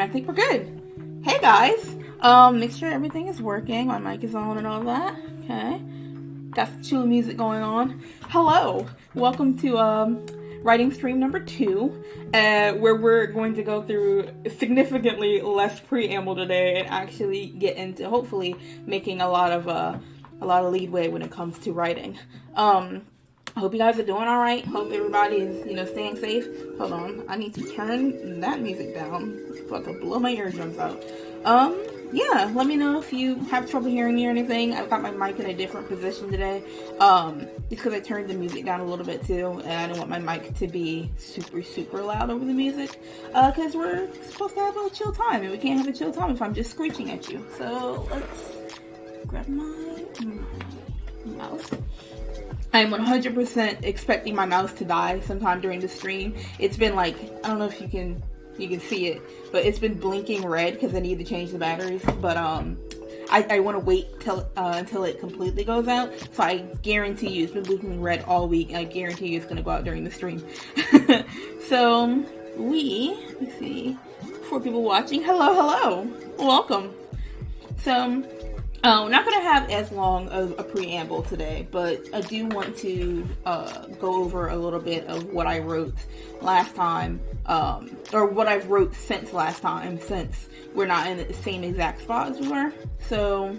think we're good. Hey guys, make sure everything is working. My mic is on and all that. Okay, got some chill music going on. Hello, welcome to writing stream number 2, where we're going to go through significantly less preamble today and actually get into hopefully making a lot of leadway when it comes to writing. I hope you guys are doing all right. Hope everybody is, staying safe. Hold on, I need to turn that music down. It's about to blow my eardrums out. Yeah, let me know if you have trouble hearing me or anything. I've got my mic in a different position today. Because I turned the music down a little bit too, and I don't want my mic to be super, super loud over the music. Because we're supposed to have a chill time, and we can't have a chill time if I'm just screeching at you. So let's grab my mouse. I'm 100% expecting my mouse to die sometime during the stream. It's been like, I don't know if you can see it, but it's been blinking red because I need to change the batteries. But I want to wait until it completely goes out. So I guarantee you it's been blinking red all week, and I guarantee you it's going to go out during the stream. So let's see, 4 people watching. Hello, welcome. So we're not going to have as long of a preamble today, but I do want to go over a little bit of what I wrote last time, or what I've wrote since last time, since we're not in the same exact spot as we were. So,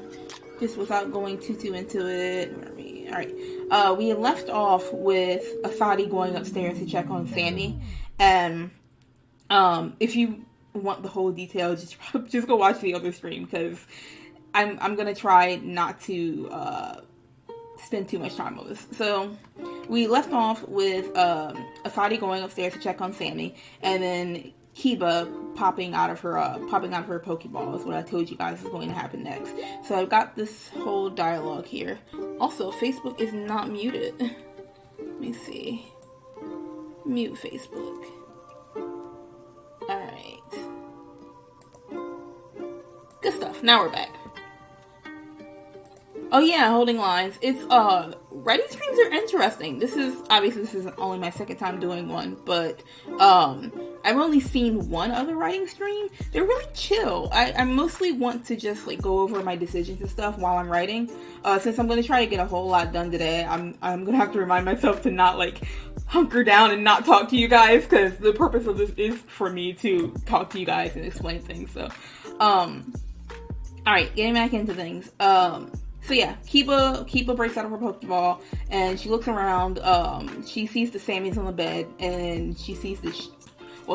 just without going too into it, where are we? Alright, we left off with Asadi going upstairs to check on Sammy, and if you want the whole detail, just go watch the other stream, because I'm gonna try not to spend too much time on this. So we left off with Asadi going upstairs to check on Sammy, and then Kiba popping out of her Pokeball is what I told you guys is going to happen next. So I've got this whole dialogue here. Also, Facebook is not muted. Let me see. Mute Facebook. Alright. Good stuff. Now we're back. Oh yeah, holding lines. It's, writing streams are interesting. This isn't only my second time doing one, but, I've only seen one other writing stream. They're really chill. I mostly want to just, go over my decisions and stuff while I'm writing. Since I'm gonna try to get a whole lot done today, I'm gonna have to remind myself to not, hunker down and not talk to you guys, because the purpose of this is for me to talk to you guys and explain things, so, alright, getting back into things. So yeah, Kiba breaks out of her Pokeball, and she looks around. She sees the Sammy's on the bed, and she sees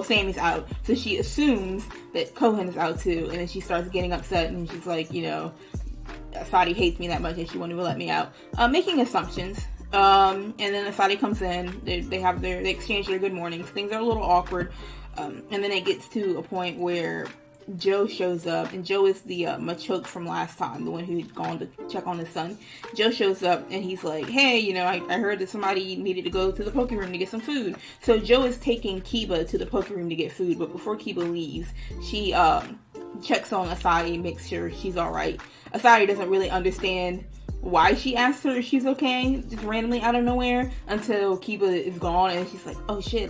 Sammy's out, so she assumes that Kohen is out too, and then she starts getting upset, and she's like, Asadi hates me that much, and she won't even let me out. Making assumptions. And then Asadi comes in. They exchange their good mornings. Things are a little awkward, and then it gets to a point where Joe shows up, and Joe is the Machoke from last time, the one who'd gone to check on his son. Joe shows up, and he's like, hey, I heard that somebody needed to go to the Poke Room to get some food. So Joe is taking Kiba to the Poke Room to get food, but before Kiba leaves, she checks on Asadi, makes sure she's alright. Asadi doesn't really understand why she asked her if she's okay, just randomly out of nowhere, until Kiba is gone, and she's like, oh shit,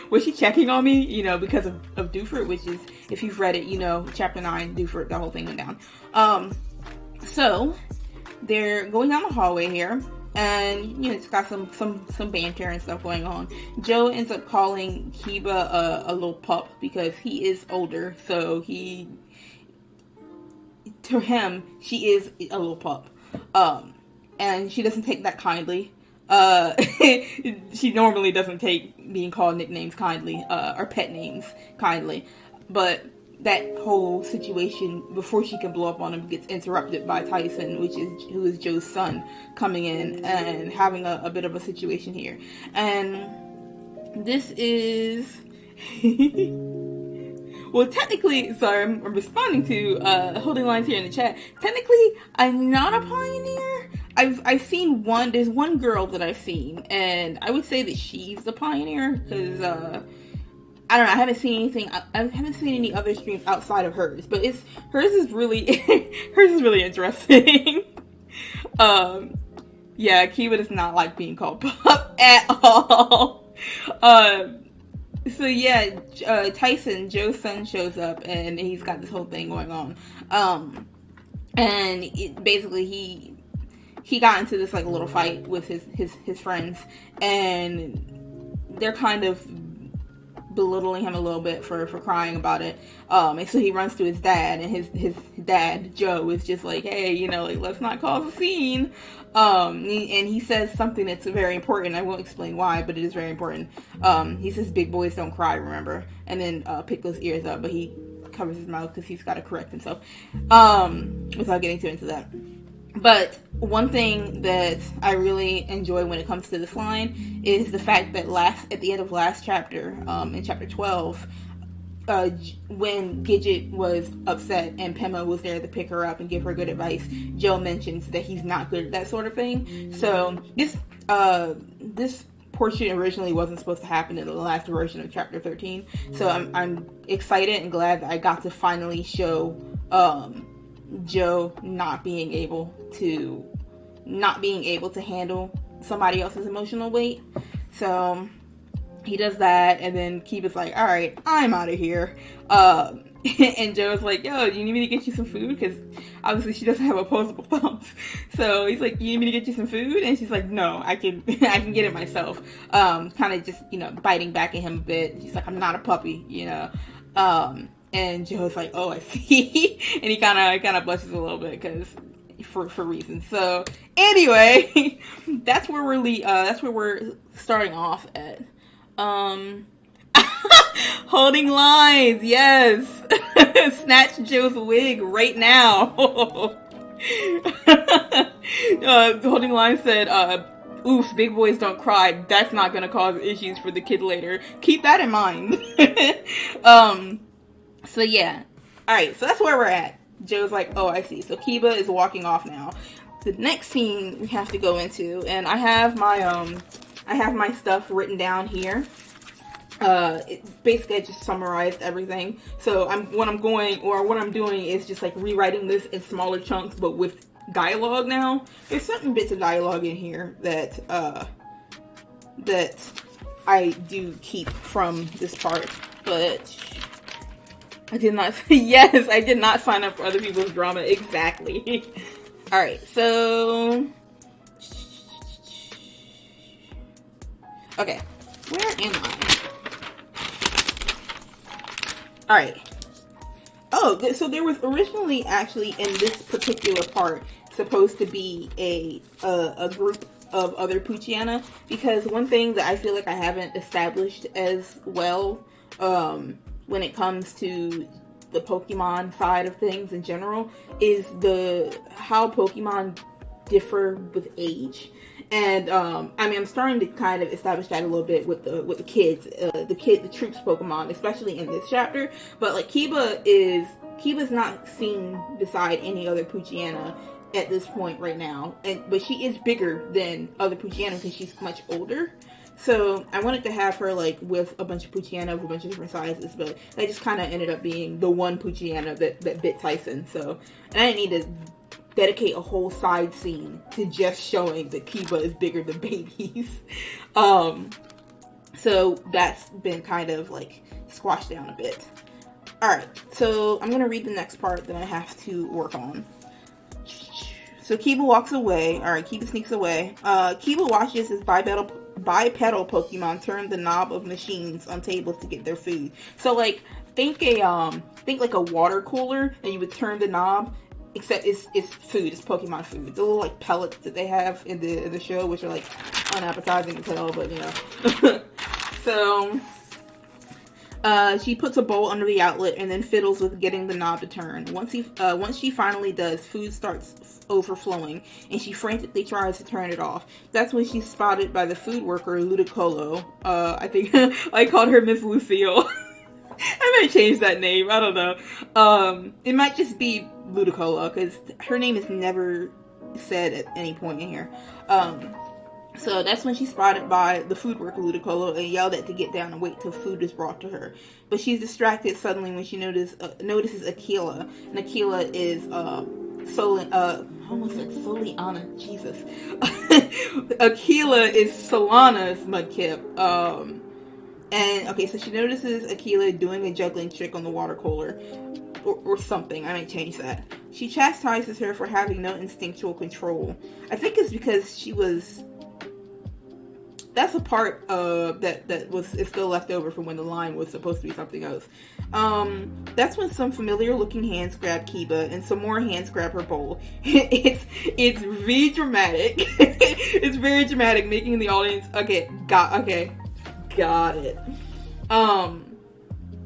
was she checking on me, because of Doofert, which is, if you've read it, chapter 9, Doofert, the whole thing went down. So, they're going down the hallway here, and, it's got some banter and stuff going on. Joe ends up calling Kiba a little pup, because he is older, so to him, she is a little pup. And she doesn't take that kindly. She normally doesn't take being called nicknames kindly, or pet names kindly. But that whole situation, before she can blow up on him, gets interrupted by Tyson, who is Joe's son, coming in and having a bit of a situation here. And this is... Well, technically, sorry, I'm responding to holding lines here in the chat. Technically, I'm not a pioneer. I've seen there's one girl that I've seen, and I would say that she's the pioneer, because, I don't know, I haven't seen anything, I haven't seen any other streams outside of hers, but hers is really interesting. Yeah, Kiba does not like being called pup at all. So yeah, Tyson, Joe's son, shows up and he's got this whole thing going on. And basically he got into this like little fight with his friends, and they're kind of belittling him a little bit for crying about it. And so he runs to his dad, and his dad, Joe, is just like, hey, you know, like, let's not cause a scene. And he says something that's very important. I won't explain why, but it is very important. He says, big boys don't cry, remember? And then pick those ears up, but he covers his mouth because he's got to correct himself, without getting too into that. But one thing that I really enjoy when it comes to this line is the fact that at the end of last chapter, in chapter 12, when Gidget was upset and Pema was there to pick her up and give her good advice, Joe mentions that he's not good at that sort of thing. So this portion originally wasn't supposed to happen in the last version of chapter 13. So I'm excited and glad that I got to finally show Joe not being able to handle somebody else's emotional weight. So he does that, and then Kiba's like, all right, I'm out of here. And Joe's like, yo, do you need me to get you some food? Because obviously she doesn't have opposable thumbs. So he's like, you need me to get you some food? And she's like, no, I can get it myself. Kind of just, you know, biting back at him a bit. She's like, I'm not a puppy, you know. And Joe's like, oh, I see. And he kind of blushes a little bit because for reasons. So anyway, that's where we're starting off at. Holding lines, yes. Snatch Joe's wig right now. Holding lines said, oof, big boys don't cry. That's not gonna cause issues for the kid later. Keep that in mind. So yeah. Alright, so that's where we're at. Joe's like, oh, I see. So Kiba is walking off now. The next scene we have to go into, and I have my stuff written down here. Basically I just summarized everything. So what I'm doing is just like rewriting this in smaller chunks, but with dialogue now. There's certain bits of dialogue in here that I do keep from this part, but I did not, yes, I did not sign up for other people's drama, exactly. Alright, so, okay, where am I? Alright. Oh, so there was originally actually in this particular part supposed to be a group of other Poochyena, because one thing that I feel like I haven't established as well when it comes to the Pokemon side of things in general is how Pokemon differ with age. And I mean, I'm starting to kind of establish that a little bit with the kids, the troops Pokemon, especially in this chapter. But like Kiba's not seen beside any other Poochyena at this point right now, but she is bigger than other Poochyena because she's much older. So I wanted to have her like with a bunch of Poochyena of a bunch of different sizes, but that just kind of ended up being the one Poochyena that bit Tyson. So, and I didn't need to dedicate a whole side scene to just showing that Kiba is bigger than babies. So that's been kind of like squashed down a bit. Alright, so I'm gonna read the next part that I have to work on. So Kiba walks away. Alright, Kiba sneaks away. Kiba watches his bipedal Pokemon turn the knob of machines on tables to get their food. So like, think like a water cooler, and you would turn the knob, except it's food, it's Pokemon food. The little like pellets that they have in the show, which are like unappetizing to tell, but you know. So she puts a bowl under the outlet and then fiddles with getting the knob to turn. Once she finally does, food starts overflowing, and she frantically tries to turn it off. That's when she's spotted by the food worker, Ludicolo. I think I called her Miss Lucille. I might change that name, I don't know. It might just be Ludicolo, because her name is never said at any point in here. So that's when she's spotted by the food worker Ludicolo and yelled at to get down and wait till food is brought to her. But she's distracted suddenly when she notices Aquila. And Aquila is almost like Soliana, Jesus. Aquila is Solana's Mudkip. And okay, so she notices Akila doing a juggling trick on the water cooler. Or something. I might change that. She chastises her for having no instinctual control. I think it's because she was... That's a part that is still left over from when the line was supposed to be something else. That's when some familiar looking hands grab Kiba and some more hands grab her bowl. It's very dramatic. It's very dramatic, making the audience got it.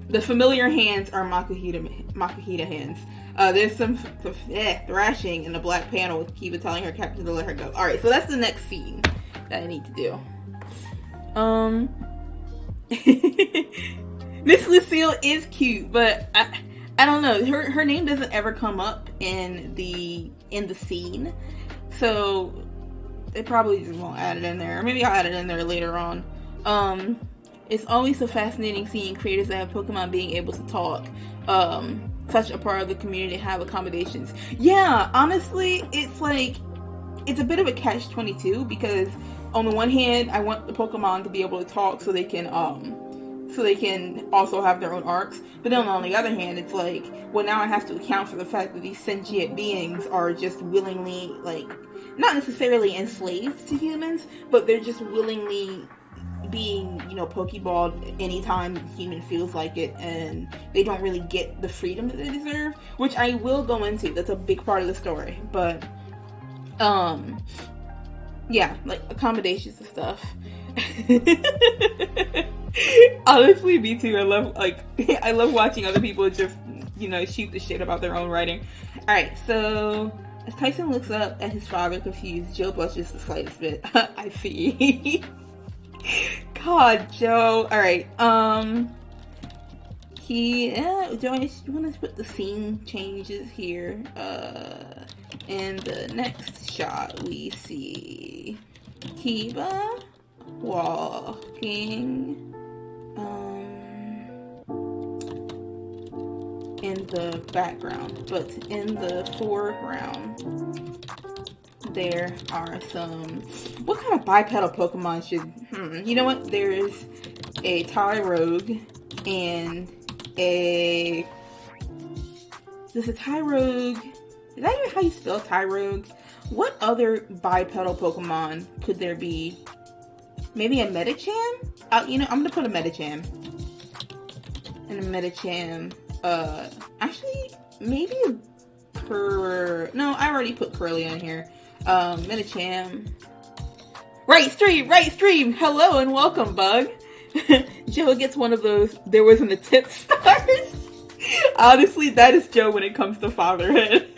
The familiar hands are Makuhita hands. There's some thrashing in the black panel with Kiba telling her captain to let her go. Alright, so that's the next scene that I need to do. Miss Lucille is cute, but I don't know. Her name doesn't ever come up in the scene. So they probably just won't add it in there. Or maybe I'll add it in there later on. It's always so fascinating seeing creators that have Pokemon being able to talk. Such a part of the community have accommodations. Yeah, honestly, it's a bit of a catch-22 because on the one hand, I want the Pokemon to be able to talk so they can also have their own arcs. But then on the other hand, it's like, well, now I have to account for the fact that these sentient beings are just willingly, not necessarily enslaved to humans, but they're just willingly being, Pokeballed anytime the human feels like it, and they don't really get the freedom that they deserve, which I will go into. That's a big part of the story, but yeah, accommodations and stuff. Honestly, me too. I love watching other people just, shoot the shit about their own writing. Alright, so as Tyson looks up at his father confused, Joe blushes the slightest bit. I see. God, Joe. Alright, Joe, you want to put the scene changes here? In the next shot, we see Kiba walking in the background, but in the foreground there are some... What kind of bipedal Pokemon should... You know what? There's a Tyrogue and a... There's a Tyrogue... Is that even how you spell Tyrogue? What other bipedal Pokemon could there be? Maybe a Medicham? I'm gonna put a Medicham. And a Medicham. Actually, maybe a No, I already put Curly on here. Medicham. Right stream! Hello and welcome, Bug. Joe gets one of those, there was an attempt stars. Honestly, that is Joe when it comes to fatherhood.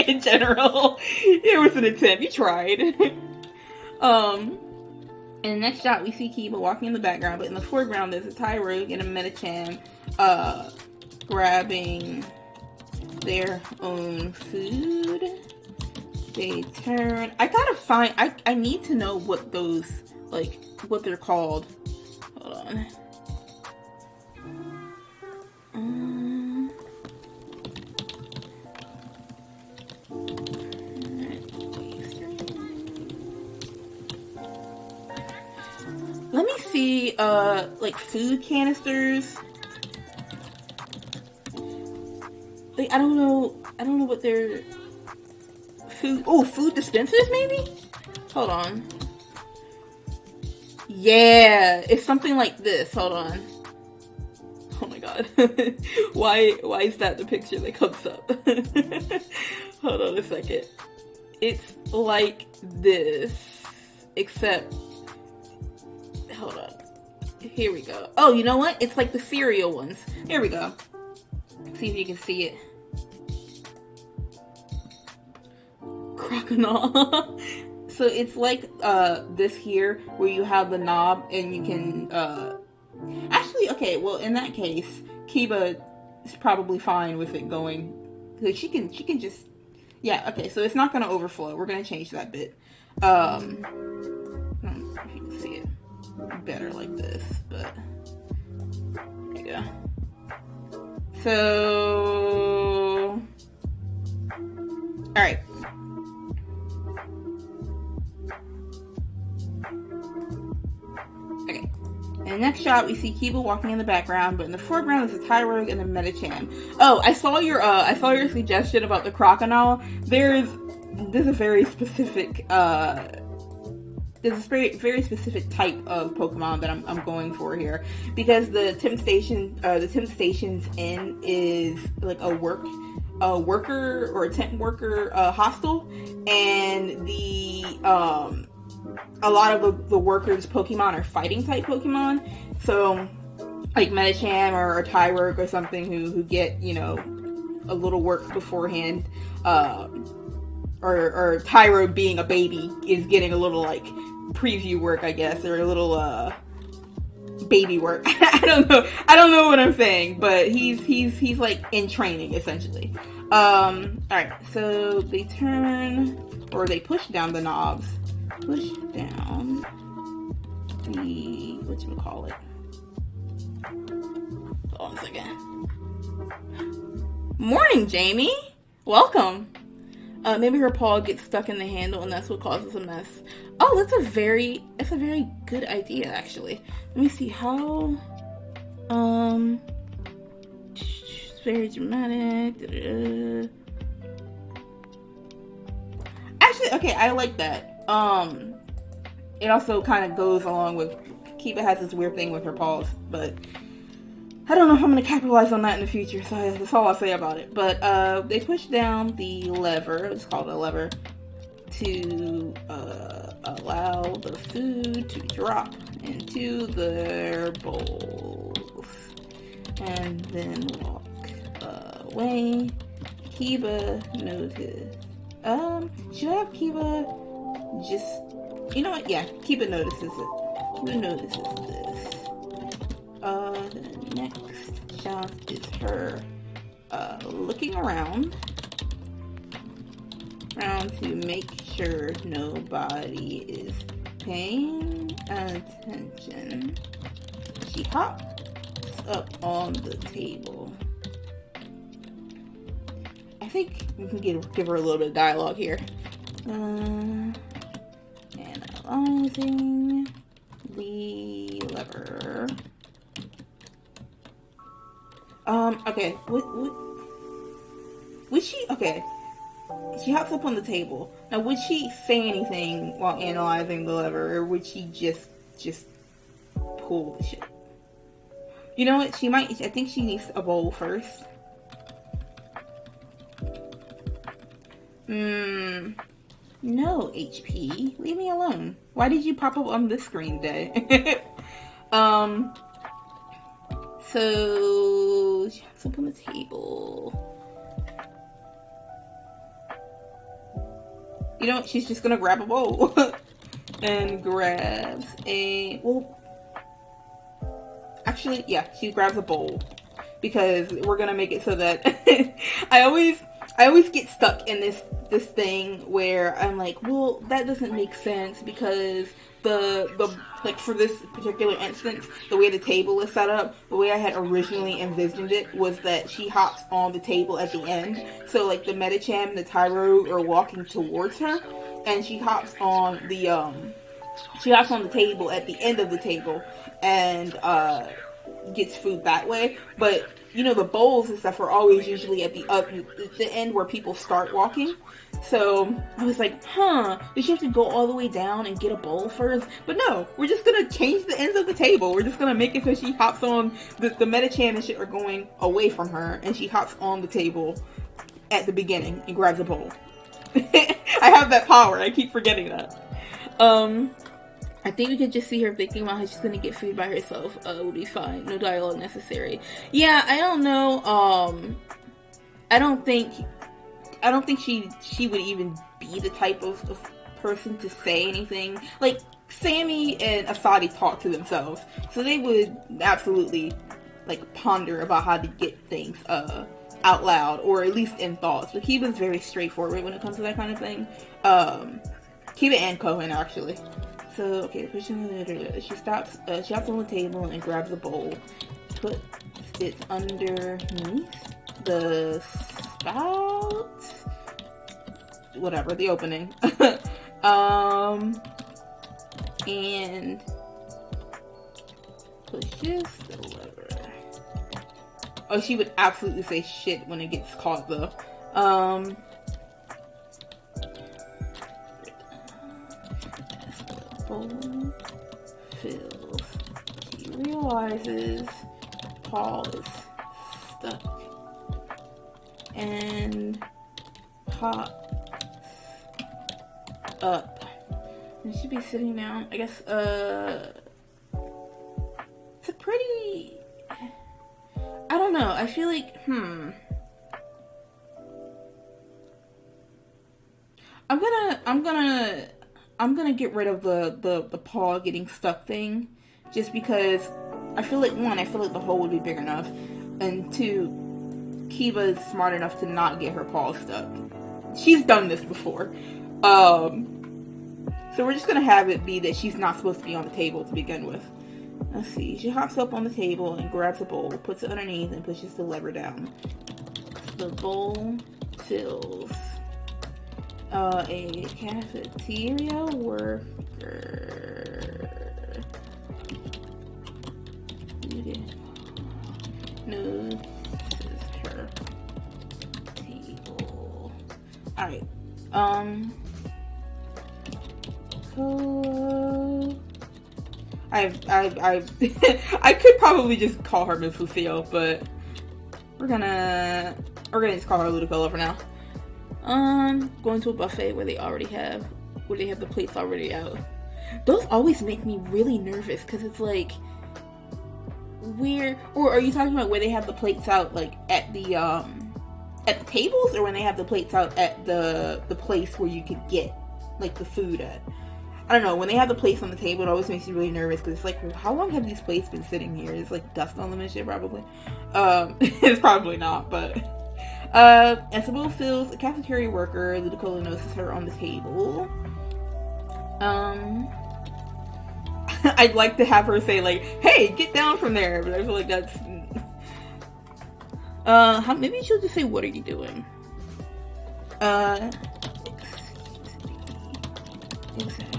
In general. There was an attempt. You tried. In the next shot, we see Kiba walking in the background, but in the foreground, there's a Tyrogue and a Medicham, grabbing their own food. They turn... I gotta find... I need to know what those... what they're called. Hold on. Let me see, food canisters. I don't know what they're... Food dispensers, maybe? Hold on. Yeah, it's something like this. Hold on. Oh my god. Why is that the picture that comes up? Hold on a second. It's like this, except... Hold on. Here we go. Oh, you know what? It's like the cereal ones. Here we go. See if you can see it. Croconaw. So it's like this here, where you have the knob and you can actually, okay, well in that case, Kiba is probably fine with it going, because she can just, yeah, okay, so it's not gonna overflow. We're gonna change that bit. I don't know if you can see it better like this, but there you go. So alright. Okay. In the next shot, we see Kiba walking in the background, but in the foreground is a Tyrogue and a Medicham. Oh, I saw your suggestion about the crocodile. There's a very specific very specific type of Pokemon that I'm going for here, because the Temp Station's Inn is like a worker or a temp worker hostel, and a lot of the workers' Pokemon are fighting type Pokemon. So like Medicham or a Tyrogue or something who get, you know, a little work beforehand, or Tyrogue being a baby is getting a little like preview work, I guess, or a little baby work. I don't know what I'm saying, but he's like in training essentially. Alright, so they push down the knobs. Push down the, whatchamacallit. Hold on a second. Morning, Jamie! Welcome! Maybe her paw gets stuck in the handle and that's what causes a mess. Oh, that's a very good idea, actually. Let me see how, it's very dramatic. Actually, okay, I like that. It also kind of goes along with, Kiba has this weird thing with her paws, but I don't know if I'm going to capitalize on that in the future, so that's all I'll say about it. But they push down the lever, it's called a lever, to allow the food to drop into their bowls. And then walk away. Kiba noticed. Should I have Kiba just... You know what? Yeah, Kiba notices it. Kiba notices this. The next shot is her looking around to make sure nobody is paying attention. She hops up on the table. I think we can give her a little bit of dialogue here. Analyzing the lever. Okay, would she, okay, she hops up on the table. Now, would she say anything while analyzing the lever, or would she just pull the shit? You know what, I think she needs a bowl first. No, HP, leave me alone. Why did you pop up on this screen today? So she has up on the table. You know what? She's just gonna grab a bowl and grabs a, well, actually, yeah, she grabs a bowl because we're gonna make it so that I always get stuck in this thing where I'm like, well, that doesn't make sense because the like for this particular instance, the way the table is set up, the way I had originally envisioned it was that she hops on the table at the end. So like the Medicham and the Tyrogue are walking towards her, and she hops on the table at the end of the table and gets food that way. But you know, the bowls and stuff are always usually at the end where people start walking. So I was like, does she have to go all the way down and get a bowl first? But no, we're just gonna change the ends of the table. We're just gonna make it so she hops on, the Medicham and shit are going away from her, and she hops on the table at the beginning and grabs a bowl. I have that power, I keep forgetting that. I think we could just see her thinking about how she's gonna get food by herself. We'll be fine. No dialogue necessary. Yeah, I don't know. I don't think she would even be the type of person to say anything. Like, Sammy and Asadi talk to themselves, so they would absolutely, like, ponder about how to get things, out loud, or at least in thoughts. But Kiba's very straightforward when it comes to that kind of thing. Kiba and Kohen, actually. So, okay, she stops, she hops on the table and grabs a bowl, puts it underneath the spout, whatever, the opening, and pushes the lever. Oh, she would absolutely say shit when it gets caught though. As the bowl fills, she realizes Paul is stuck and pops up. And she should be sitting down. I guess, it's a pretty, I don't know. I feel like, I'm gonna get rid of the paw getting stuck thing, just because I feel like, one, I feel like the hole would be big enough, and two, Kiva is smart enough to not get her paw stuck. She's done this before. So we're just gonna have it be that she's not supposed to be on the table to begin with. Let's see. She hops up on the table and grabs a bowl, puts it underneath, and pushes the lever down. The bowl fills. A cafeteria worker notices her table. Alright. So I could probably just call her Miss Lucille, but we're gonna just call her Ludicolo for now. Going to a buffet where they have the plates already out. Those always make me really nervous because it's like, or are you talking about where they have the plates out like at the tables, or when they have the plates out at the place where you could get like the food at? I don't know, when they have the plates on the table, it always makes me really nervous because it's like, well, how long have these plates been sitting here? It's like dust on them and shit, probably. It's probably not, but as the bowl fills, a cafeteria worker, Ludicolo notices her on the table. I'd like to have her say like, "Hey, get down from there," but I feel like that's maybe she'll just say, "What are you doing?" Exactly.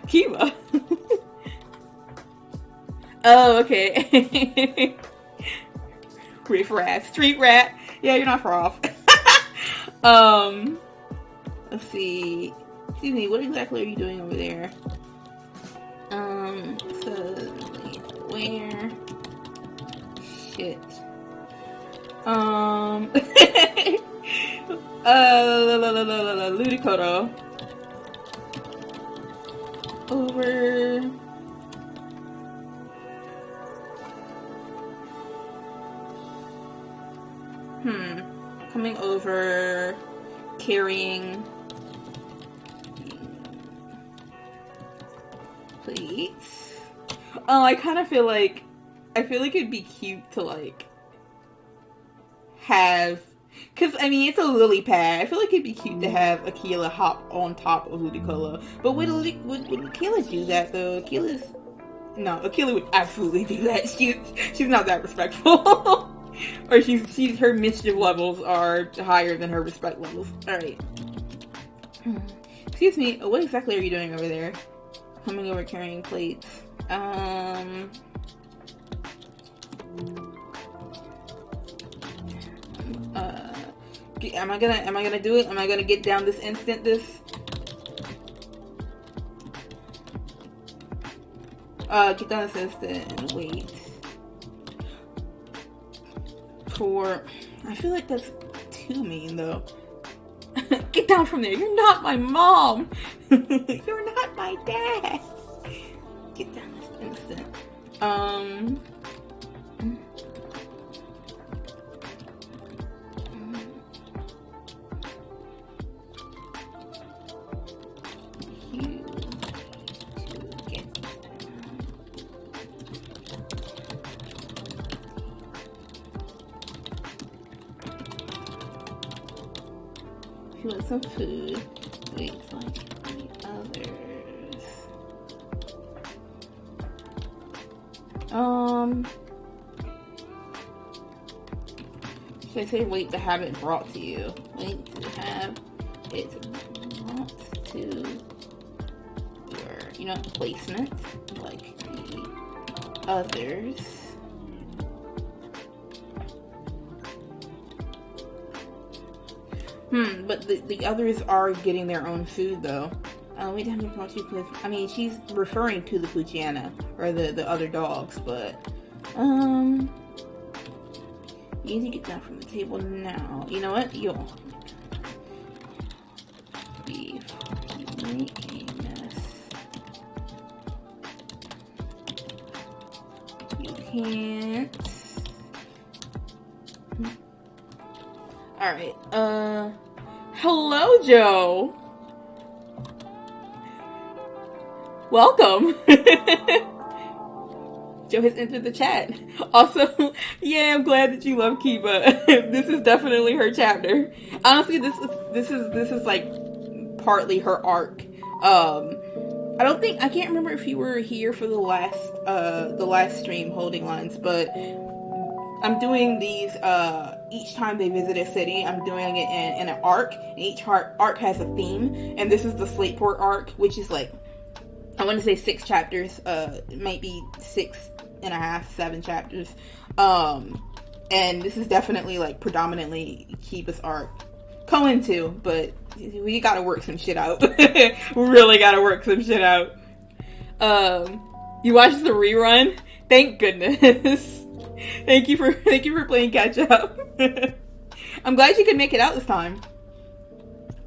Kiva. Oh, okay. Riff rat, street rat. Yeah, you're not far off. Let's see. Excuse me, what exactly are you doing over there? Suddenly where? Shit. Ludicolo. Over. Coming over, carrying plates. Oh, I kind of feel like, it'd be cute to like have, because I mean, it's a lily pad. I feel like it'd be cute to have Akila hop on top of Ludicolo. But would Akila do that though? Akila would absolutely do that. She's not that respectful. Or her mischief levels are higher than her respect levels. Alright. Excuse me, what exactly are you doing over there? Coming over carrying plates. Am I gonna do it? Am I gonna get down this instant? Get down this instant and wait. I feel like that's too mean though. Get down from there. You're not my mom. You're not my dad. Get down this instant. If you want some food, wait like the others. So I say wait to have it brought to you. Wait to have it brought to your, placement, like the others. But the others are getting their own food, though. Wait to have it brought to you, because, I mean, she's referring to the Puchiana, or the other dogs, but, you need to get down from the table now. You know what? You'll be making this. You can't. Alright, hello, Joe. Welcome. Joe has entered the chat. Also, yeah, I'm glad that you love Kiba. This is definitely her chapter. Honestly, this is like partly her arc. I can't remember if you were here for the last stream holding lines, but I'm doing these each time they visit a city. I'm doing it in an arc, and each arc has a theme, and this is the Slateport arc, which is like, I want to say 6 chapters, maybe 6.5, 7 chapters. And this is definitely like predominantly Kiba's arc. Cohen too, but we gotta work some shit out. We really gotta work some shit out. You watched the rerun? Thank goodness. Thank you for playing catch up. I'm glad you could make it out this time.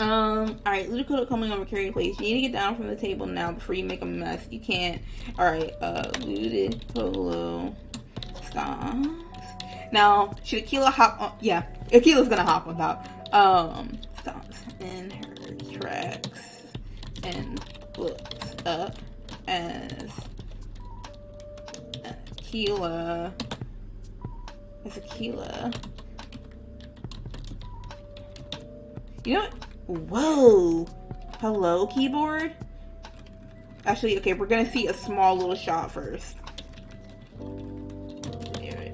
Alright, Ludicolo coming over carrying place. You need to get down from the table now before you make a mess. You can't. Alright, Ludicolo stops. Now, should Aquila hop on? Yeah, Aquila's gonna hop on top. Stops in her tracks and looks up as Aquila. You know what? Whoa! Hello, keyboard? Actually, okay, we're gonna see a small little shot first. There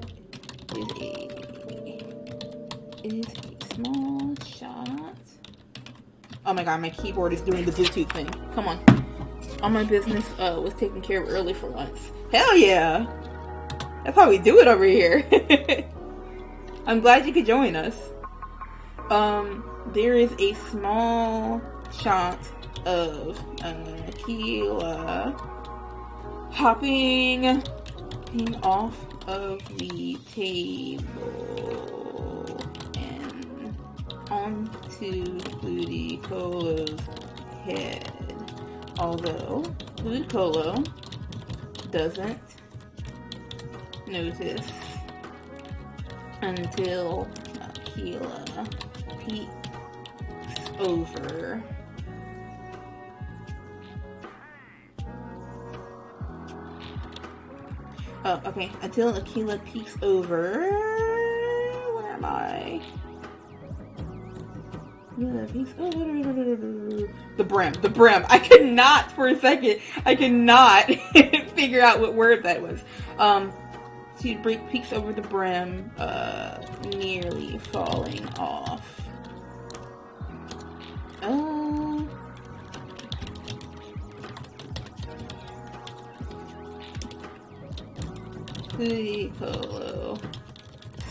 is a small shot. Oh my god, my keyboard is doing the Bluetooth thing. Come on. All my business was taken care of early for once. Hell yeah! That's how we do it over here. I'm glad you could join us. There is a small shot of Aquila hopping off of the table and onto Ludicolo's head. Although Ludicolo doesn't notice until Aquila peeks over. Oh, okay. Until Aquila peeks over. Where am I? Yeah, peeks over. The brim. I could not for a second. I could not figure out what word that was. She peeks over the brim, nearly falling off. Ludicolo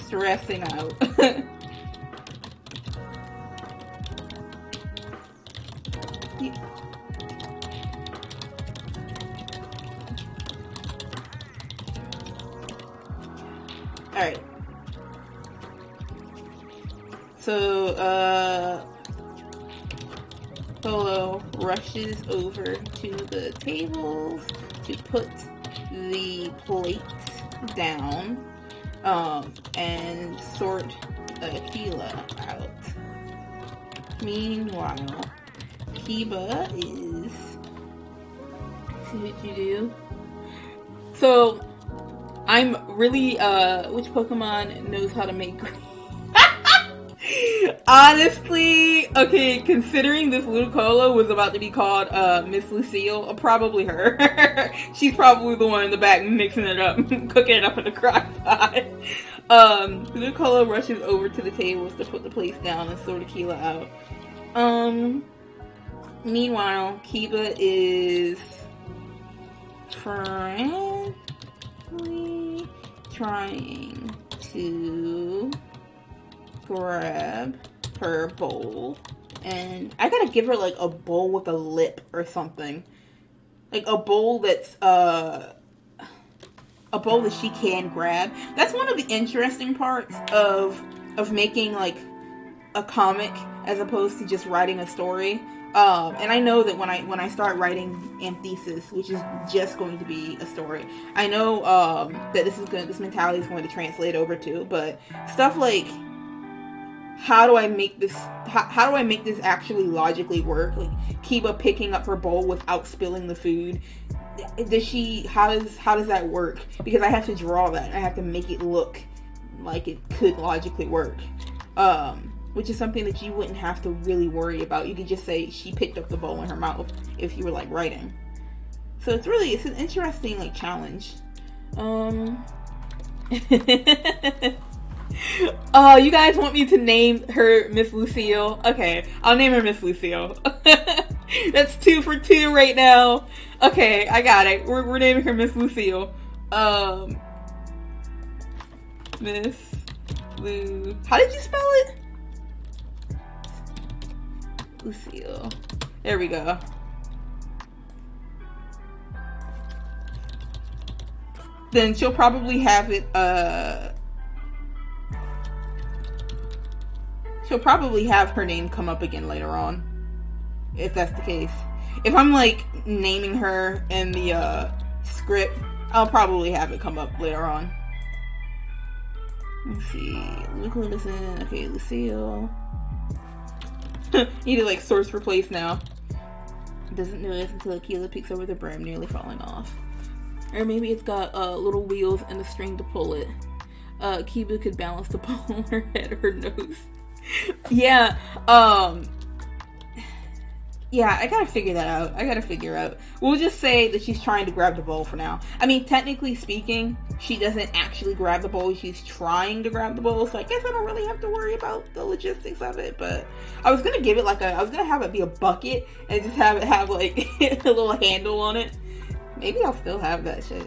stressing out. Alright. So, Polo rushes over to the tables to put the plates down, and sort Aquila out. Meanwhile, Kiba is... See what you do? So, I'm really, which Pokemon knows how to make green? Honestly, okay, considering this Ludicolo was about to be called Miss Lucille, probably her. She's probably the one in the back mixing it up, cooking it up in the crock pot. Ludicolo rushes over to the tables to put the plates down and throw tequila out. Meanwhile, Kiba is frantically trying to grab her bowl, and I gotta give her like a bowl with a lip or something, like a bowl that's a bowl that she can grab. That's one of the interesting parts of making like a comic as opposed to just writing a story. And I know that when I start writing Anthesis, which is just going to be a story, I know that this mentality is going to translate over to, but stuff like how do I make this actually logically work? Like Kiba picking up her bowl without spilling the food. How does that work? Because I have to draw that. I have to make it look like it could logically work. Which is something that you wouldn't have to really worry about. You could just say she picked up the bowl in her mouth if you were like writing. So it's an interesting like challenge. Oh, you guys want me to name her Miss Lucille? Okay, I'll name her Miss Lucille. That's 2 for 2 right now. Okay, I got it. We're naming her Miss Lucille. Miss Lu. How did you spell it? Lucille. There we go. Then she'll probably have it, she'll probably have her name come up again later on. If that's the case. If I'm like naming her in the script, I'll probably have it come up later on. Let's see. Listen. Okay, Lucille. Need to like source for place now. Doesn't notice until Akila peeks over the brim, nearly falling off. Or maybe it's got little wheels and a string to pull it. Kiba could balance the ball on her head or her nose. Yeah, yeah, I gotta figure that out. We'll just say that she's trying to grab the bowl for now. I mean, technically speaking, she doesn't actually grab the bowl. She's trying to grab the bowl, so I guess I don't really have to worry about the logistics of it. But I was gonna give it like I was gonna have it be a bucket and just have it have like a little handle on it. Maybe I'll still have that shit.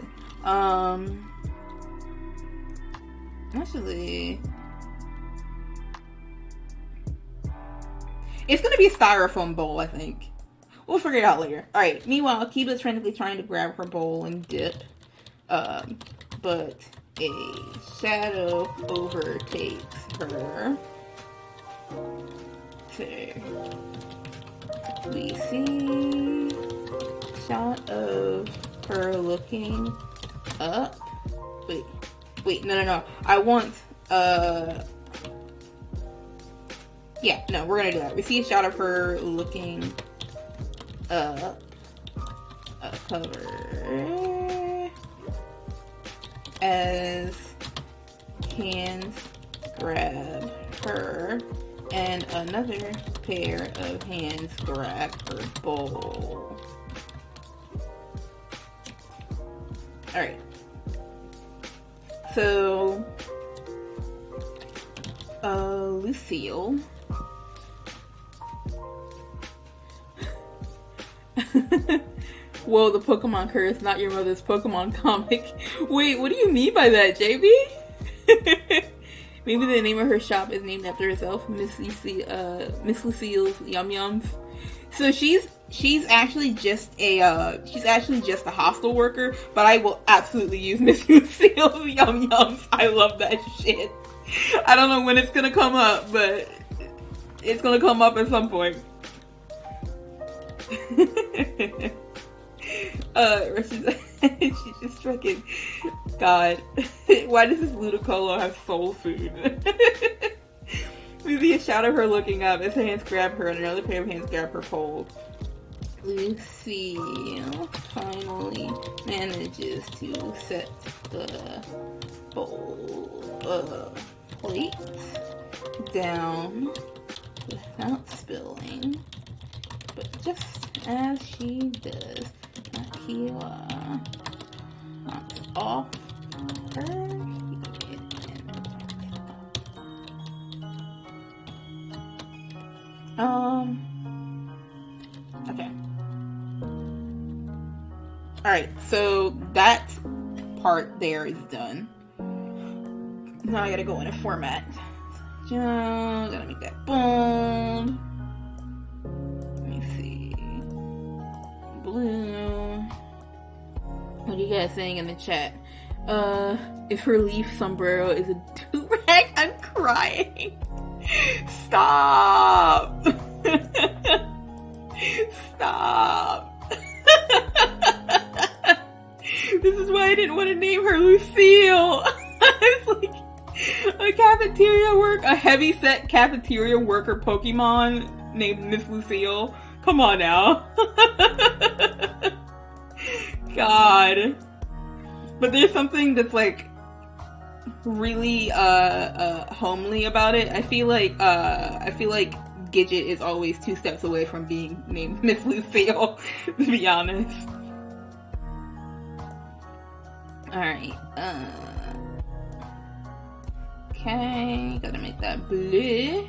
Actually, it's gonna be a styrofoam bowl, I think. We'll figure it out later. Alright, meanwhile, Kiba's frantically trying to grab her bowl and dip. But a shadow overtakes her. So, we see a shot of her looking up. Wait, no. I want, yeah, no, we're gonna do that. We see a shot of her looking up, cover, as hands grab her, and another pair of hands grab her bowl. Alright. So, Lucille. Whoa, the Pokemon curse, not your mother's Pokemon comic. Wait, what do you mean by that, JB? Maybe the name of her shop is named after herself, Miss Lucille's Yum Yums. So she's actually just a hostel worker, but I will absolutely use Miss Lucille's Yum Yums. I love that shit. I don't know when it's gonna come up, but it's gonna come up at some point. She's just fucking, God, why does this Ludicolo have soul food? We see a shot of her looking up as her hands grab her and another pair of hands grab her pole. Lucille finally manages to set the bowl plate down without spilling, but just as she does. Tequila knocks off her. Okay. Alright, so that part there is done. Now I gotta go in a format. Gotta make that bold. Let me see. Blue. What are you guys saying in the chat? If her leaf sombrero is a do-rag, I'm crying. Stop. Stop. This is why I didn't want to name her Lucille. It's like a heavy-set cafeteria worker Pokemon named Miss Lucille. Come on now. God. But there's something that's like really homely about it. I feel like Gidget is always 2 steps away from being named Miss Lucille, to be honest. Alright, okay, gotta make that blue.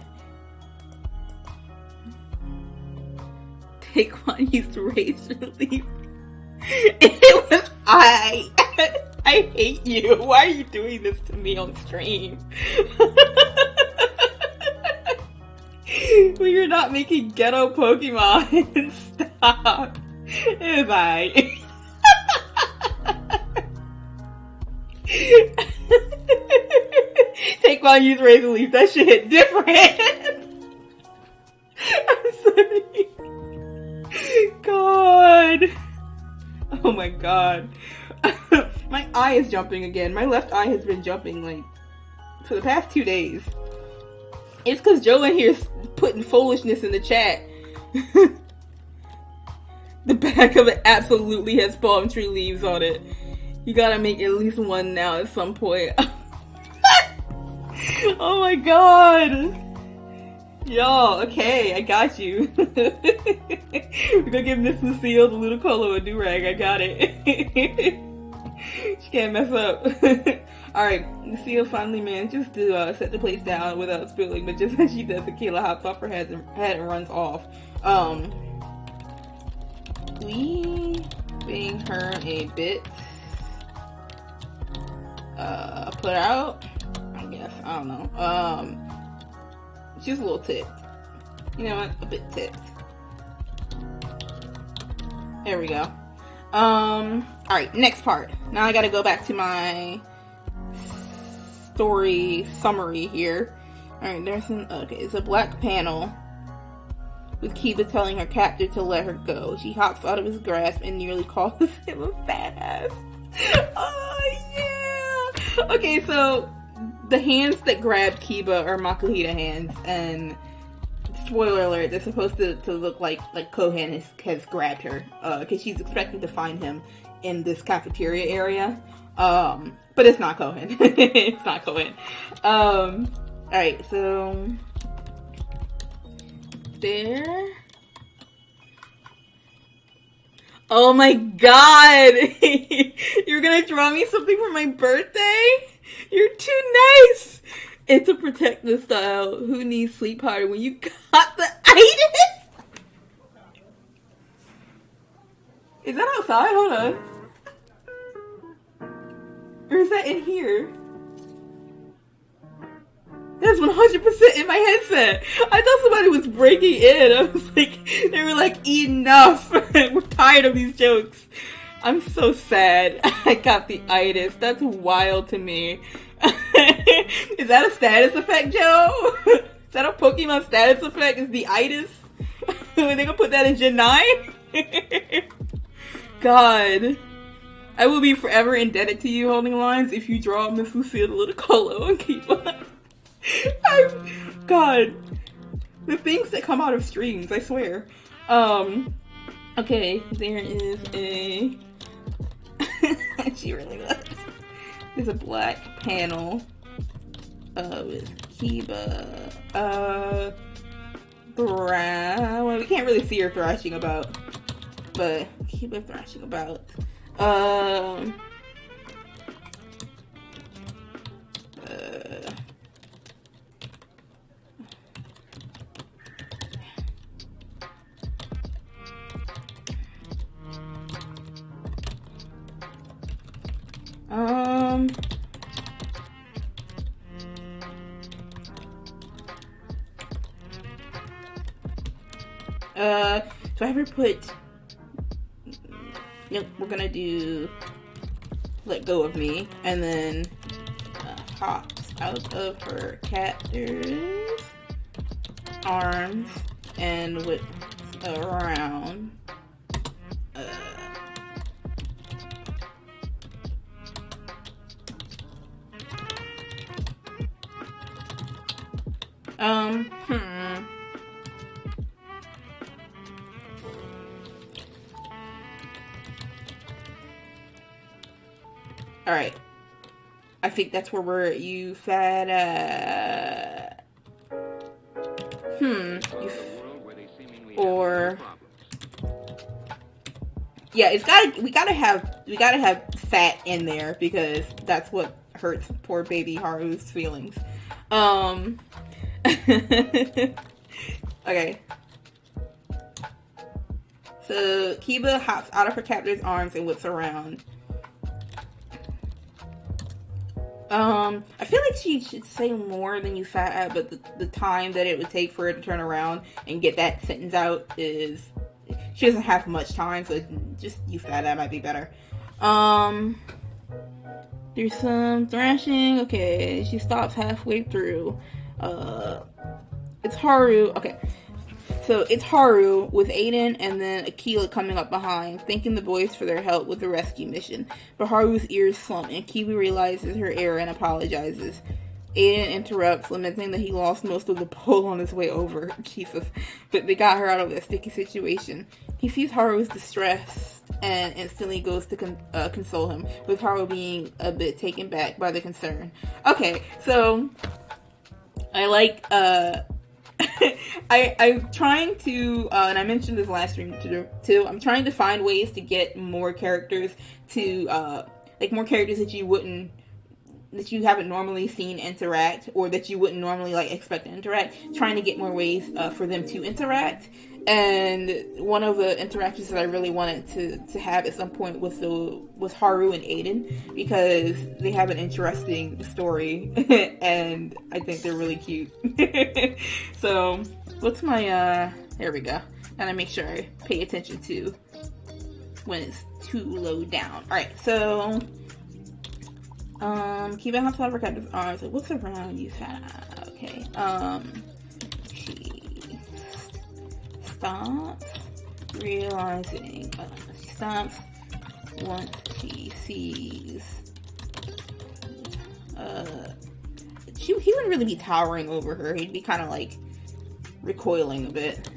Take one used razor leaf. It was I hate you. Why are you doing this to me on stream? Well, you're not making ghetto Pokemon. Stop. It was I. Take one use razor leaf. That shit hit different. I'm sorry. God. Oh my god. My eye is jumping again. My left eye has been jumping like for the past 2 days. It's because Joe in here's putting foolishness in the chat. The back of it absolutely has palm tree leaves on it. You gotta make at least one now at some point. Oh my god. Y'all, okay, I got you. We're gonna give Miss Lucille the little Colo a do-rag. I got it. She can't mess up. Alright, Lucille finally manages to set the plates down without spilling, but just as she does, tequila hops off her head and runs off. Leaving her a bit put out, I guess. I don't know. Just a little tip. You know what? A bit tipped. There we go. Alright, next part. Now I gotta go back to my story summary here. Alright, there's an, okay, it's a black panel with Kiba telling her captor to let her go. She hops out of his grasp and nearly calls him a fat ass. Oh, yeah! Okay, so the hands that grabbed Kiba are Makuhita hands, and spoiler alert, they're supposed to look like Kohan has grabbed her, because she's expecting to find him in this cafeteria area, but it's not Kohan. It's not Kohan. Alright, so there. Oh my god! You're gonna draw me something for my birthday? You're too nice! It's a protective style. Who needs sleep harder when you got the itis? Is that outside? Hold on. Or is that in here? That's 100% in my headset. I thought somebody was breaking in. I was like, they were like, enough. We're tired of these jokes. I'm so sad. I got the itis. That's wild to me. Is that a status effect, Joe? Is that a Pokemon status effect? Is the itis? Are they gonna put that in Gen 9? God. I will be forever indebted to you, Holding Lines, if you draw Miss Lucille the little Colo and keep on. God. The things that come out of streams, I swear. Okay, there is a... She really was. There's a black panel with Kiba. Well, we can't really see her thrashing about, but keep her thrashing about. So I have her put. Nope, we're gonna do let go of me, and then hops out of her captor's arms and whips around. Alright. I think that's where you fat or yeah, we gotta have fat in there because that's what hurts poor baby Haru's feelings. Okay. So Kiba hops out of her captor's arms and whips around. I feel like she should say more than you fat at, but the time that it would take for her to turn around and get that sentence out is, she doesn't have much time, so just you fat at might be better. There's some thrashing. Okay, she stops halfway through. It's Haru. Okay. So it's Haru with Aiden and then Akila coming up behind, thanking the boys for their help with the rescue mission. But Haru's ears slump and Kiwi realizes her error and apologizes. Aiden interrupts, lamenting that he lost most of the pole on his way over. Jesus. But they got her out of that sticky situation. He sees Haru's distress and instantly goes to console him, with Haru being a bit taken back by the concern. Okay, so I like, I'm trying to, and I mentioned this last stream too, I'm trying to find ways to get more characters to, like more characters that you haven't normally seen interact, or that you wouldn't normally like expect to interact, trying to get more ways for them to interact. And one of the interactions that I really wanted to have at some point was Haru and Aiden, because they have an interesting story and I think they're really cute. So what's my there we go. Gotta make sure I pay attention to when it's too low down. Alright, so keep it hops out of her captain's arms. Like, what's around you, fat? Okay. She stops realizing. She stops once she sees. He wouldn't really be towering over her. He'd be kind of like recoiling a bit.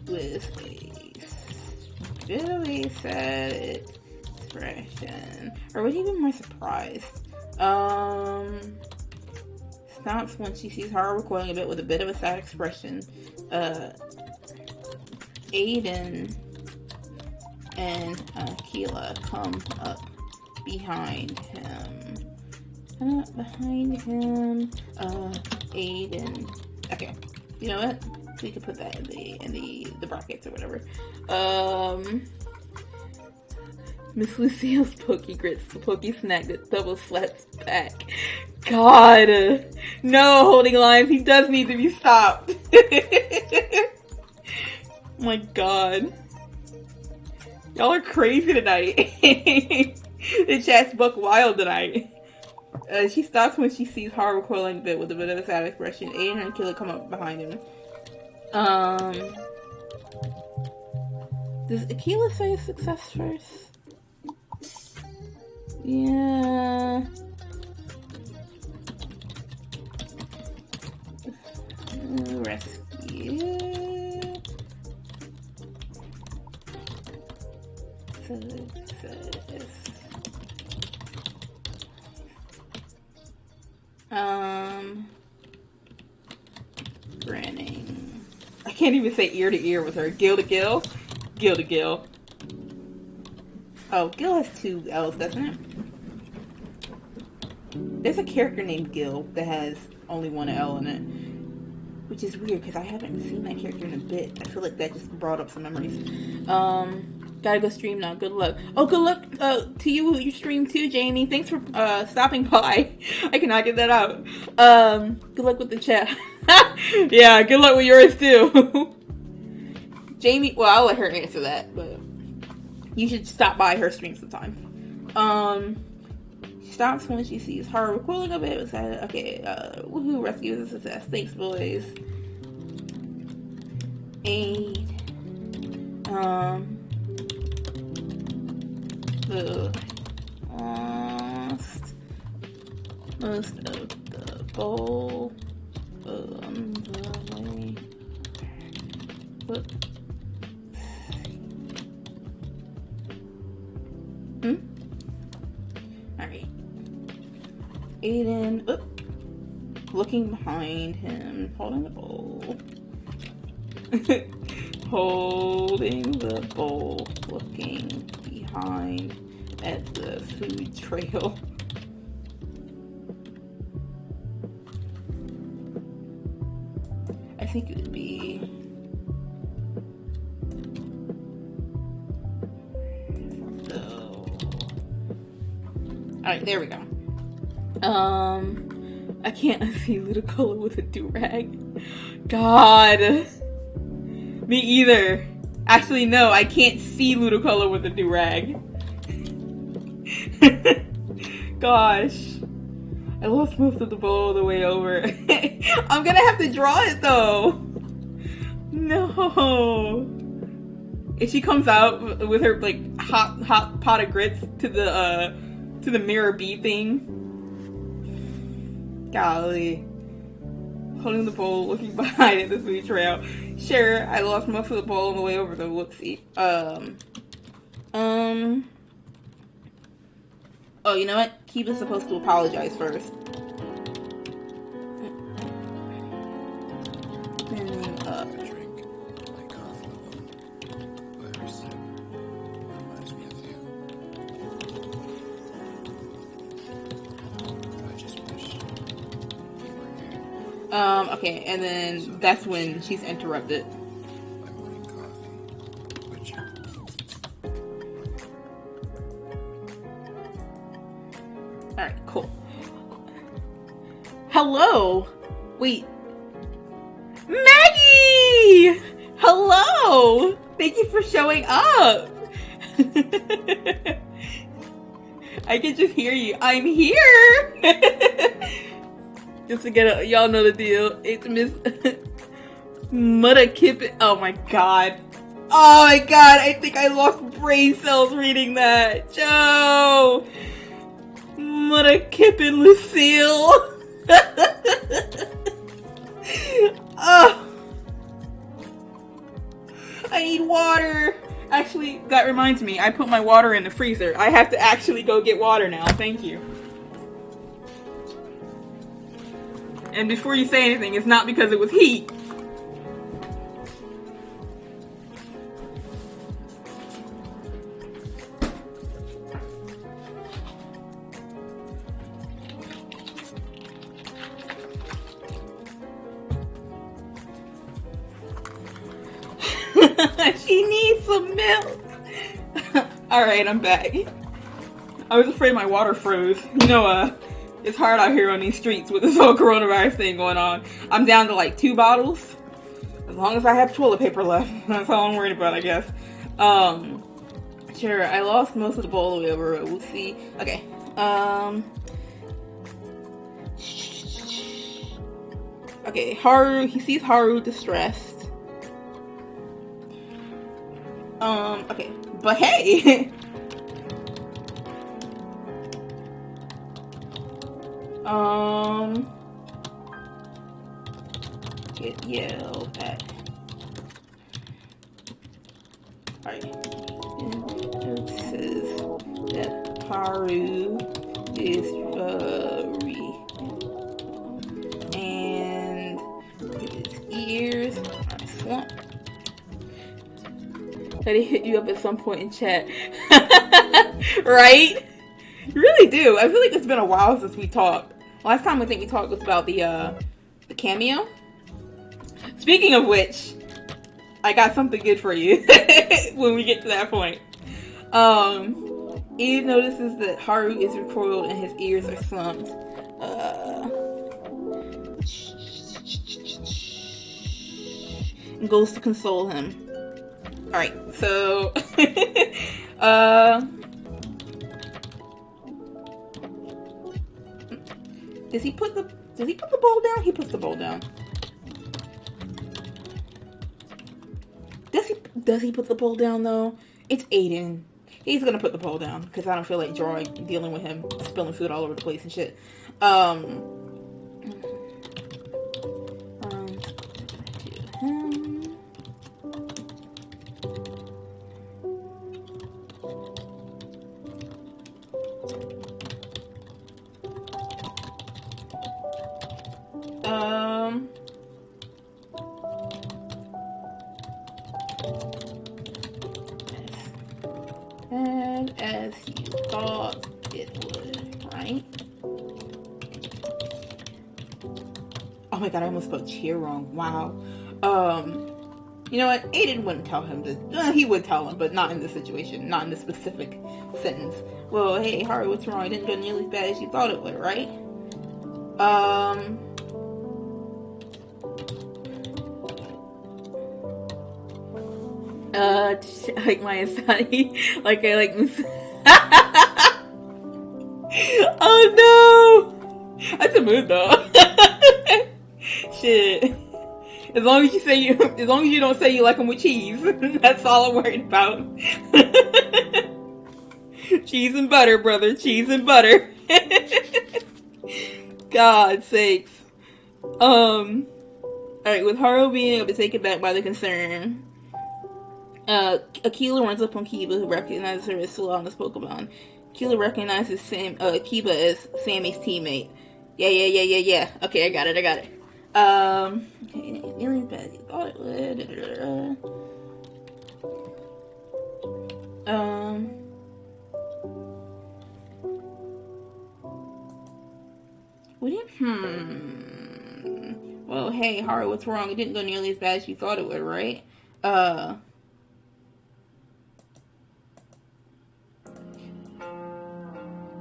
With a really sad expression. Or would he be more surprised? Stops when she sees Haru recoiling a bit with a bit of a sad expression. Aiden and Keela come up behind him. Aiden. Okay, you know what? We could put that in the brackets or whatever. Miss Lucille's Pokey Grits, the Pokey snack that double slaps back. God, no holding lines. He does need to be stopped. Oh my God, y'all are crazy tonight. The chat's buck wild tonight. She stops when she sees Haru recoiling a bit with a bit of a sad expression. Aiden and Killer come up behind him. Does Akila say success first? Yeah. Rescue. Success. can't even say ear to ear with her. Gill to gill. Gill to gill. Oh, Gil has 2 L's, doesn't it? There's a character named Gil that has only 1 L in it. Which is weird, because I haven't seen that character in a bit. I feel like that just brought up some memories. Gotta go stream now. Good luck. Oh, good luck to you. You stream too, Jamie. Thanks for stopping by. I cannot get that out. Good luck with the chat. Yeah, good luck with yours too. Jamie, well, I'll let her answer that, but you should stop by her stream sometime. She stops when she sees her recoiling a bit. Okay, woohoo, rescue is a success. Thanks, boys. 8. Most of the bowl on the way. Alright. Aiden, looking behind him, holding the bowl. Holding the bowl, looking behind at the food trail. I think it would be alright, there we go. I can't unsee Ludicolo with a do-rag. God. Me either. Actually, no, I can't see Ludicolo with a do-rag. Gosh. I lost most of the bowl the way over. I'm gonna have to draw it though. No. If she comes out with her like hot pot of grits to the mirror bee thing. Golly. Holding the bowl, looking behind at the food trail. Sure, I lost most of the bowl on the way over the whoopsie. Oh, you know what? Kiba's supposed to apologize first. Drink my coffee by her sip. Reminds me of you. I just wish you were here. Okay, and then that's when she's interrupted. My morning coffee, which Alright, cool. Hello! Wait. Maggie! Hello! Thank you for showing up! I can just hear you. I'm here! Just to get y'all know the deal. It's Miss Mutta Kippin. Oh my god. Oh my god, I think I lost brain cells reading that. Joe! Mutta Kippin Lucille. Oh. I need water. Actually, that reminds me. I put my water in the freezer. I have to actually go get water now. Thank you. And before you say anything, it's not because it was heat. She needs some milk. Alright, I'm back. I was afraid my water froze. You know, it's hard out here on these streets with this whole coronavirus thing going on. I'm down to like 2 bottles. As long as I have toilet paper left. That's all I'm worried about, I guess. Sure, I lost most of the bowl all the way over. We'll see. Okay. Okay, Haru, he sees Haru distressed. Okay. But hey! Get yelled at. Alright. It says that Haru is furry. And his ears are want. That he hit you up at some point in chat. Right? You really do. I feel like it's been a while since we talked. Last time I think we talked was about the cameo. Speaking of which, I got something good for you when we get to that point. Eve notices that Haru is recoiled and his ears are slumped. And goes to console him. Alright, so does he put the bowl down? He puts the bowl down. Does he put the bowl down though? It's Aiden. He's gonna put the bowl down because I don't feel like dealing with him spilling food all over the place and shit. And as you thought it would, right? Oh my god, I almost spelled cheer wrong. Wow. You know what? Aiden wouldn't tell him to. He would tell him, but not in this situation, not in this specific sentence. Well, hey, Haru, what's wrong? It didn't go nearly as bad as you thought it would, right? Like my insanity, like I like. Oh no! That's a mood though. Shit. As long as you don't say you like them with cheese, that's all I'm worried about. Cheese and butter, brother. Cheese and butter. God sakes. Alright, with Haru being able to take it back by the concern, Akila runs up on Kiba, who recognizes her as Sula on the Pokemon. Akila recognizes Kiba as Sammy's teammate. Yeah. Okay, I got it. Okay, really bad. You thought it would. Would it? Well, hey, Haru, what's wrong? It didn't go nearly as bad as you thought it would, right?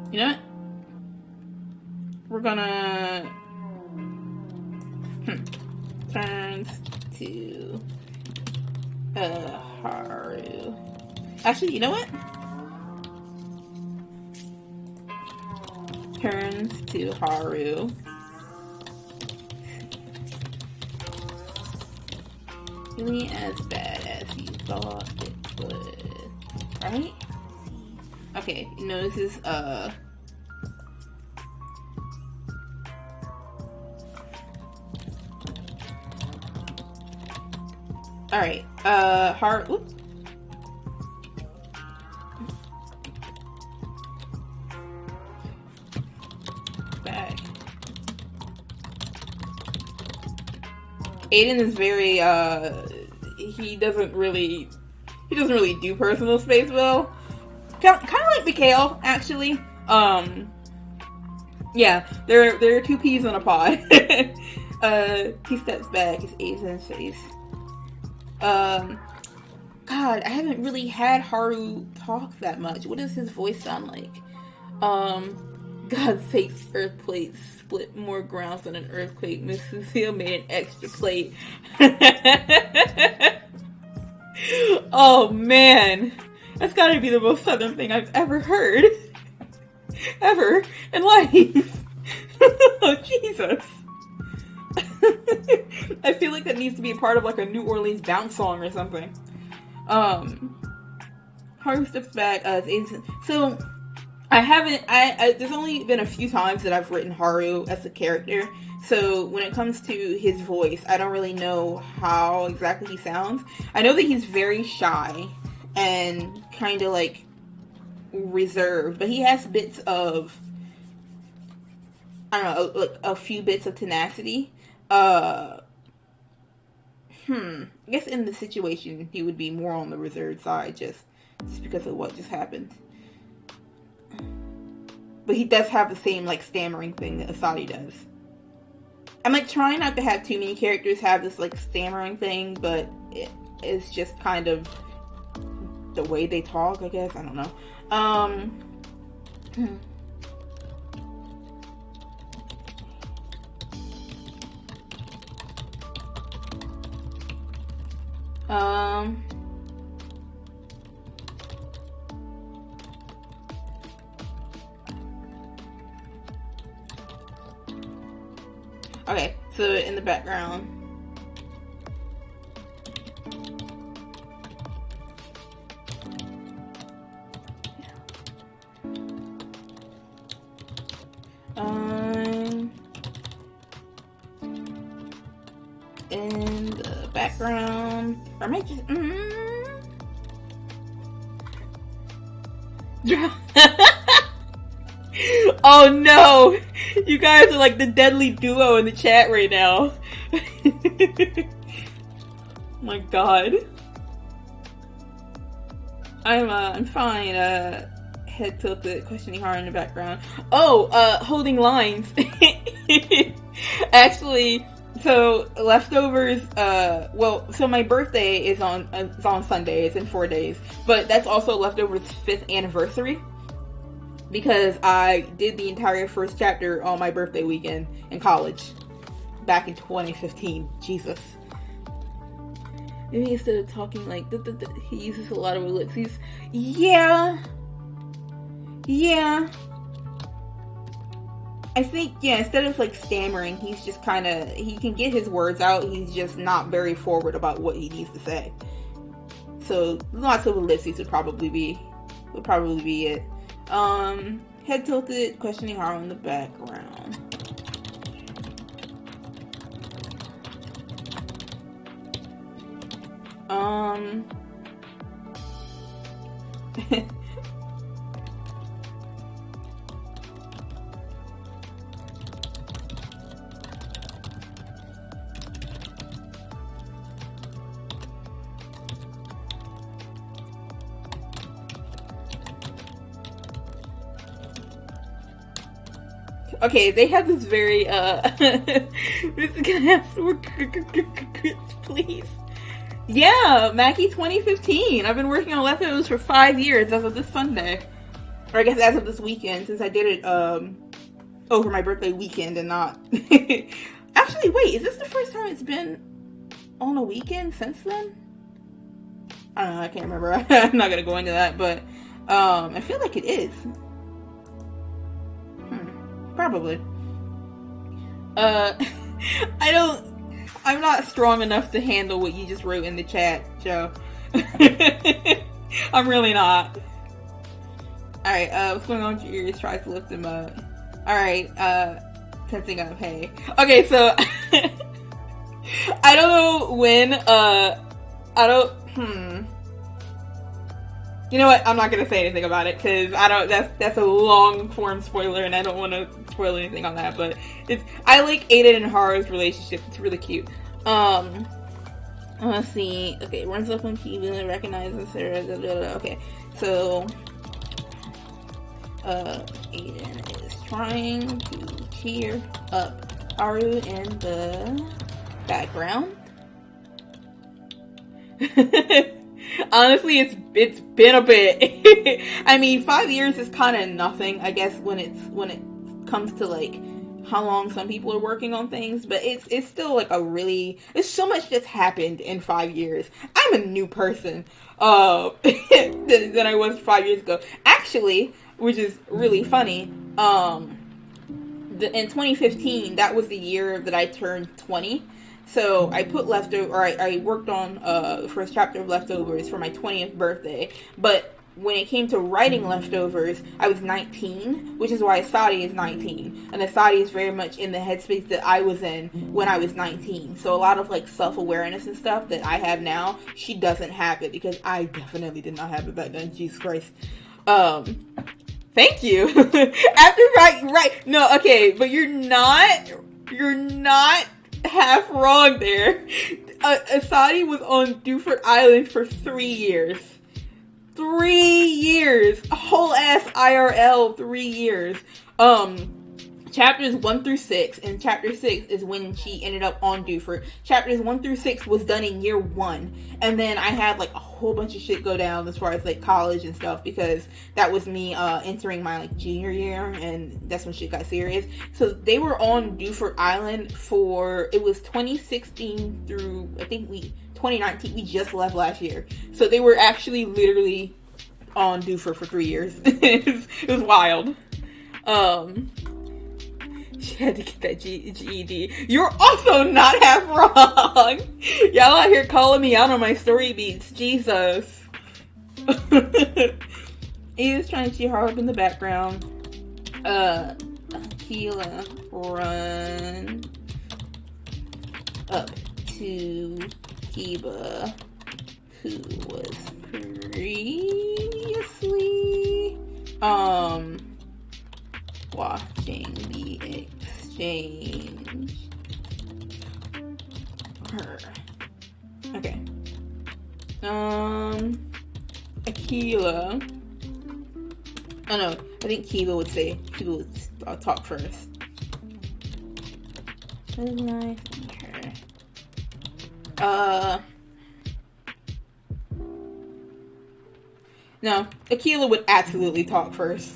You know what? We're gonna turns to Haru. Actually, you know what? Turns to Haru. Really as bad as you thought it would, right? Okay, you know this is alright, Haru. Oops. Back. Aiden is very he doesn't really do personal space well. Kind of like Mikhail, actually. Yeah, there are two peas in a pod. He steps back, his Aiden's face. God, I haven't really had Haru talk that much. What does his voice sound like? God sakes, earth plates split more grounds than an earthquake. Miss Cecile made an extra plate. Oh man, that's gotta be the most southern thing I've ever heard. Ever in life. Oh Jesus. I feel like that needs to be a part of like a New Orleans bounce song or something. Haru steps back. So there's only been a few times that I've written Haru as a character. So when it comes to his voice, I don't really know how exactly he sounds. I know that he's very shy and kind of like reserved, but he has bits of, I don't know, like a few bits of tenacity. I guess in the situation, he would be more on the reserved side just because of what just happened. But he does have the same, like, stammering thing that Asadi does. I'm, like, trying not to have too many characters have this, like, stammering thing, but it's just kind of the way they talk, I guess. I don't know. Okay, so in the background. In the background. Or I might just. Oh no! You guys are like the deadly duo in the chat right now. My god. I'm fine. Head tilted, questioning hard in the background. Oh, holding lines. Actually, so leftovers. So my birthday is on Sunday. It's in 4 days, but that's also leftovers' 5th anniversary. Because I did the entire first chapter on my birthday weekend in college. Back in 2015. Jesus. Maybe instead of talking like... he uses a lot of ellipses. Yeah. I think, instead of like stammering, he's just kind of... He can get his words out. He's just not very forward about what he needs to say. So, lots of ellipses would probably be it. Head tilted, questioning hard in the background. Okay, they have this very, this is gonna have some more please. Yeah, Mackie 2015. I've been working on leftovers for 5 years as of this Sunday. Or I guess as of this weekend, since I did it, over my birthday weekend and not... Actually, wait, is this the first time it's been on a weekend since then? I don't know, I can't remember. I'm not gonna go into that, but, I feel like it is. Probably. I'm not strong enough to handle what you just wrote in the chat, Joe. I'm really not. Alright, what's going on with your ears? Tries to lift them up. Alright, tensing up, hey. Okay, so, I don't know when, You know what? I'm not gonna say anything about it because that's a long form spoiler and I don't want to spoil anything on that. But I like Aiden and Haru's relationship. It's really cute. Let's see. Okay, runs up on TV, recognizes her. Okay, so Aiden is trying to cheer up Haru in the background. Honestly, it's been a bit. I mean, 5 years is kind of nothing, I guess, when it comes to like how long some people are working on things, but it's still like there's so much that's happened in 5 years. I'm a new person than I was 5 years ago. Actually, which is really funny. In 2015, that was the year that I turned 20. So I put I worked on the first chapter of Leftovers for my 20th birthday, but when it came to writing Leftovers, I was 19, which is why Asadi is 19, and Asadi is very much in the headspace that I was in when I was 19, so a lot of like self-awareness and stuff that I have now, she doesn't have it, because I definitely did not have it back then, Jesus Christ. Thank you. No, okay, but you're not half wrong there. Asadi was on Duford Island for 3 years. 3 years! A whole ass IRL 3 years. Chapters 1 through 6, and chapter 6 is when she ended up on Duford. Chapters 1 through 6 was done in year 1, and then I had like a whole bunch of shit go down as far as like college and stuff, because that was me entering my like junior year, and that's when shit got serious. So they were on Duford Island for, it was 2016 through, I think 2019, we just left last year. So they were actually literally on Duford for 3 years. It was wild. She had to get that GED. You're also not half wrong. Y'all out here calling me out on my story beats. Jesus. He is trying to cheer her up in the background. Aquila run up to Kiba, who was previously watching the exchange. Her. Okay. Aquila. Oh no, I think Kiba would say. Kiba would talk first. No, Aquila would absolutely talk first.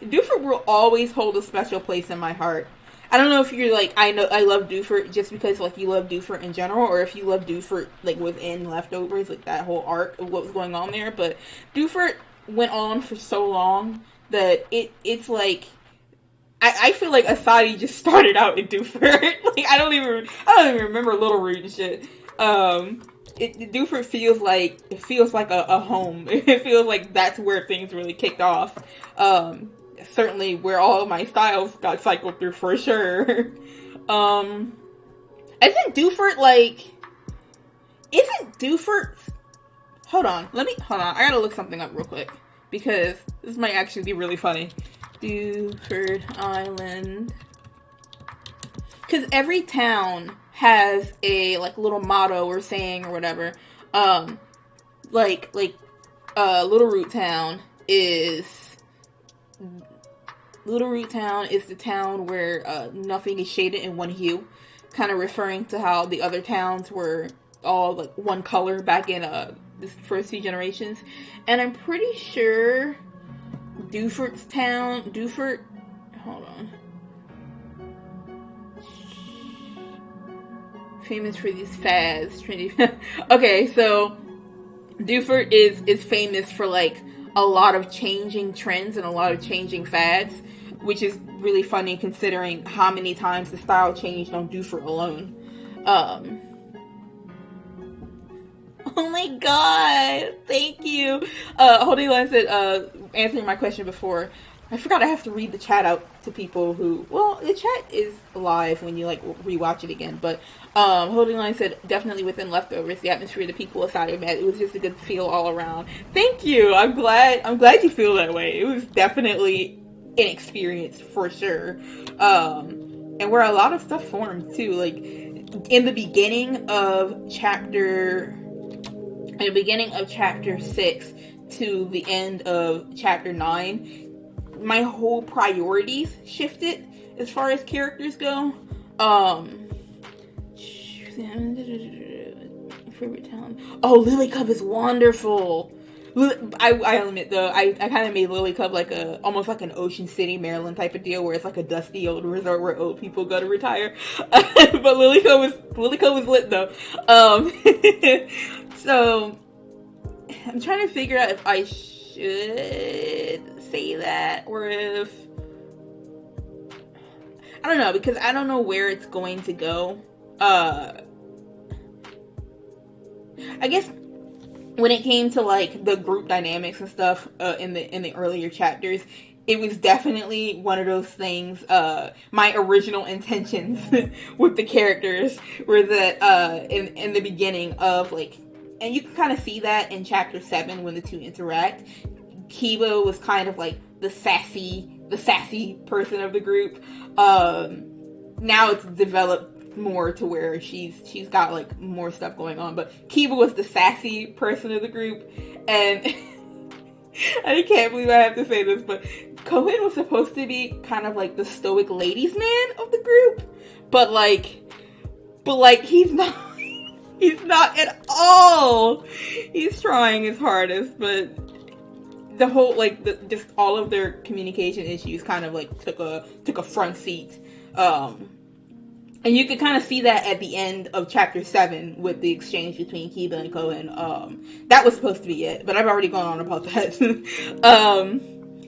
Duford will always hold a special place in my heart. I don't know if you're like, I love Duford just because like you love Duford in general, or if you love Duford like within Leftovers, like that whole arc of what was going on there. But Duford went on for so long that it's like, I feel like Asadi just started out in Duford. Like I don't even remember Little Root and shit. Duford feels like a home. It feels like that's where things really kicked off. Certainly where all of my styles got cycled through for sure. I think Duford isn't Duford. Hold on. I gotta look something up real quick because this might actually be really funny. Duford Island. Because every town has a like little motto or saying or whatever. Little Root Town is the town where nothing is shaded in one hue, kind of referring to how the other towns were all like one color back in the first few generations. And I'm pretty sure Duford, hold on. Famous for these fads. Okay, so Duford is famous for like a lot of changing trends and a lot of changing fads, which is really funny considering how many times the style changed on Duford alone. Oh my god, thank you. Holding Line said, answering my question before, I forgot I have to read the chat out to people who, well, the chat is live when you like rewatch it again, but Holding Line said, definitely within Leftovers, the atmosphere, the people aside of it was just a good feel all around. Thank you. I'm glad you feel that way. It was definitely an experience for sure. And where a lot of stuff formed too, like in the beginning of chapter 6 to the end of chapter 9, my whole priorities shifted as far as characters go. Favorite town. Oh, Lily Cove is wonderful. I admit though, I kind of made Lily Cove like almost like an Ocean City, Maryland type of deal, where it's like a dusty old resort where old people go to retire. But Lily Cove is lit though. So I'm trying to figure out if I should say that or if I don't know, because I don't know where it's going to go. I guess when it came to like the group dynamics and stuff in the earlier chapters, it was definitely one of those things. My original intentions with the characters were that in the beginning of like and you can kind of see that in chapter 7 when the two interact. Kiba was kind of like the sassy person of the group. Now it's developed more to where she's got like more stuff going on, but Kiba was the sassy person of the group, and I can't believe I have to say this, but Cohen was supposed to be kind of like the stoic ladies man of the group, but like he's not. He's not at all. He's trying his hardest, but the whole just all of their communication issues kind of like took a front seat. And you could kind of see that at the end of chapter 7 with the exchange between Kiba and Cohen. That was supposed to be it, but I've already gone on about that.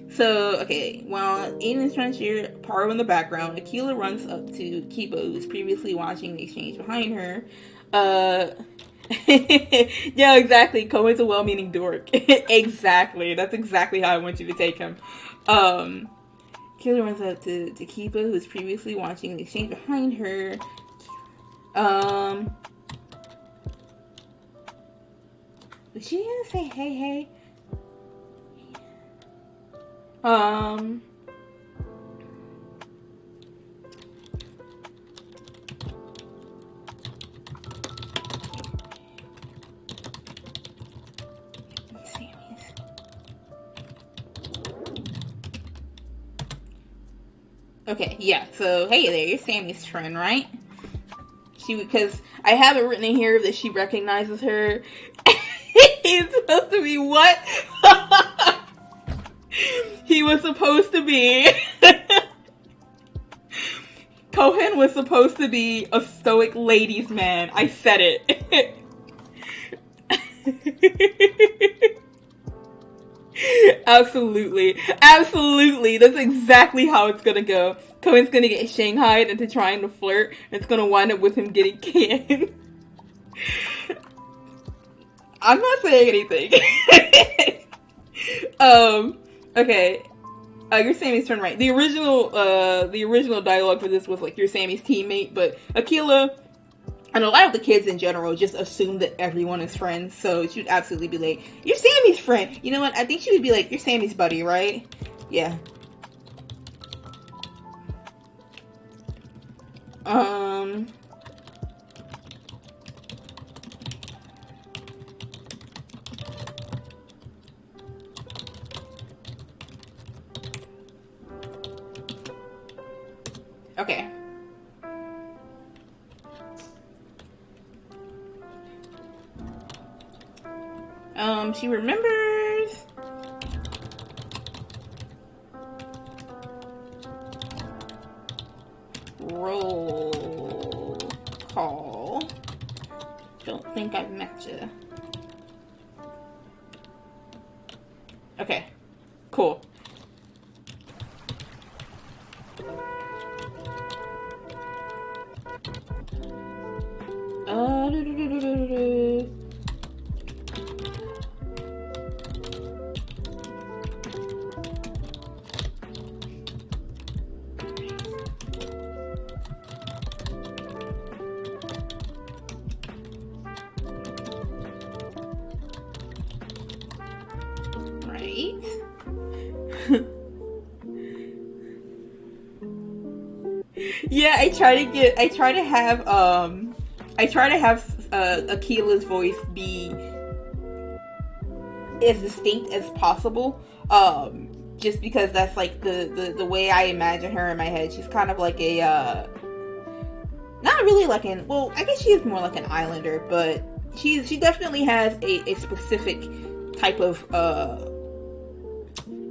So, okay, while Aiden is trying to cheer Paro in the background, Akila runs up to Kiba, who's previously watching the exchange behind her. Yeah, exactly. Cohen's a well-meaning dork. Exactly. That's exactly how I want you to take him. Killer runs up to Kiba, who's previously watching the exchange behind her. Was she gonna say hey? Okay, yeah, so hey there, you're Sammy's friend, right? Because I have it written in here that she recognizes her. He's supposed to be what? He was supposed to be... Cohen was supposed to be a stoic ladies man. I said it. Absolutely. That's exactly how it's gonna go. Cohen's gonna get shanghaied into trying to flirt, and it's gonna wind up with him getting canned. I'm not saying anything. Okay. You're Sammy's turn, right? The original dialogue for this was like, you're Sammy's teammate, but Akila, and a lot of the kids in general, just assume that everyone is friends, so she would absolutely be like, you're Sammy's friend! You know what? I think she would be like, you're Sammy's buddy, right? Yeah. Okay. She remembers. Roll call. Don't think I've met you. Okay. Cool. Yeah, I try to have Akila's voice be as distinct as possible. Just because that's like the way I imagine her in my head. She's kind of like a not really like well, I guess she is more like an islander, but she definitely has a specific type of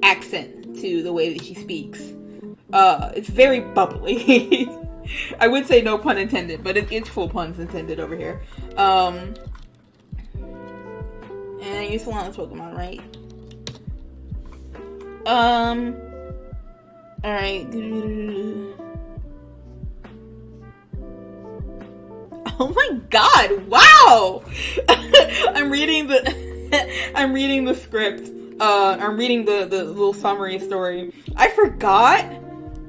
accent to the way that she speaks. It's very bubbly. I would say no pun intended, but it's full puns intended over here. And you're Solana's Pokemon, right? Alright. Oh my god, wow! I'm reading the script. I'm reading the little summary story. I forgot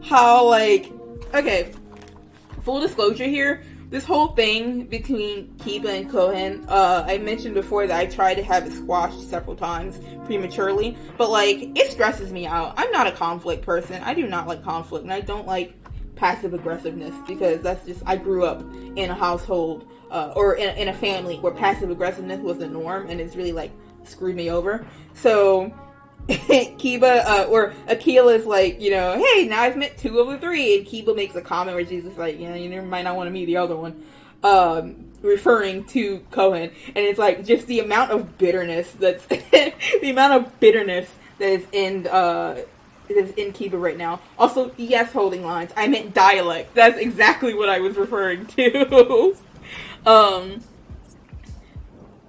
how, like, okay, full disclosure here, this whole thing between Kiba and Kohen, I mentioned before that I tried to have it squashed several times prematurely, but like, it stresses me out. I'm not a conflict person. I do not like conflict, and I don't like passive aggressiveness, because that's just, I grew up in a household, or in a family where passive aggressiveness was the norm, and it's really like screwed me over. So Kiba, or Akila is like, you know, hey, now I've met 2 of the 3, and Kiba makes a comment where she's just like, you know, you might not want to meet the other one, referring to Kohen, and it's like, just the amount of bitterness that's, the amount of bitterness that is in Kiba right now. Also, yes, holding lines, I meant dialect, that's exactly what I was referring to.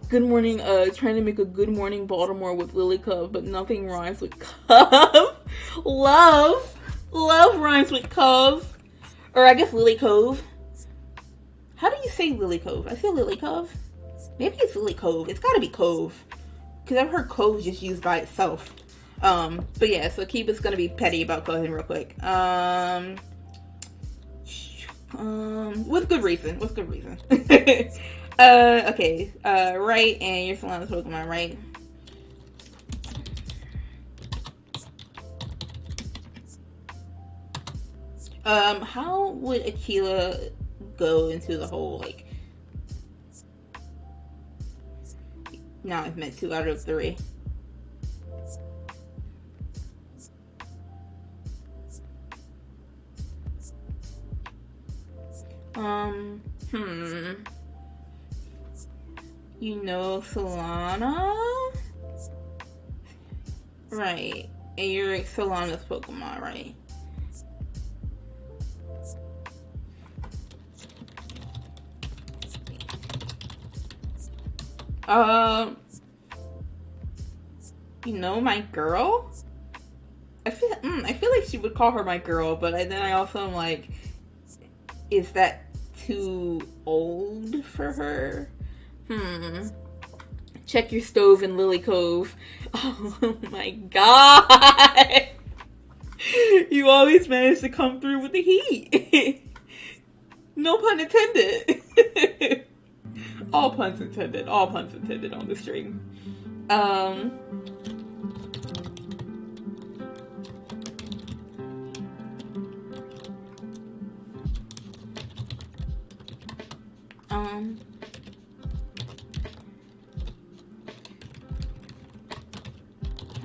Good morning, trying to make a good morning Baltimore with Lily Cove, but nothing rhymes with Cove. Love rhymes with Cove. Or I guess Lily Cove. How do you say Lily Cove? I say Lily Cove. Maybe it's Lily Cove. It's gotta be Cove. Because I've heard Cove just used by itself. But yeah, so Kiba's gonna be petty about Kohen real quick. With good reason. Okay, right, and you're Solana's Pokemon, right? How would Akila go into the whole, like, now I've met 2 out of 3. You know Solana? Right. And you're Solana's Pokemon, right? You know my girl? I feel like she would call her my girl, but then I also am like, is that too old for her? Check your stove in Lily Cove. Oh my god! You always manage to come through with the heat. No pun intended. All puns intended on the stream.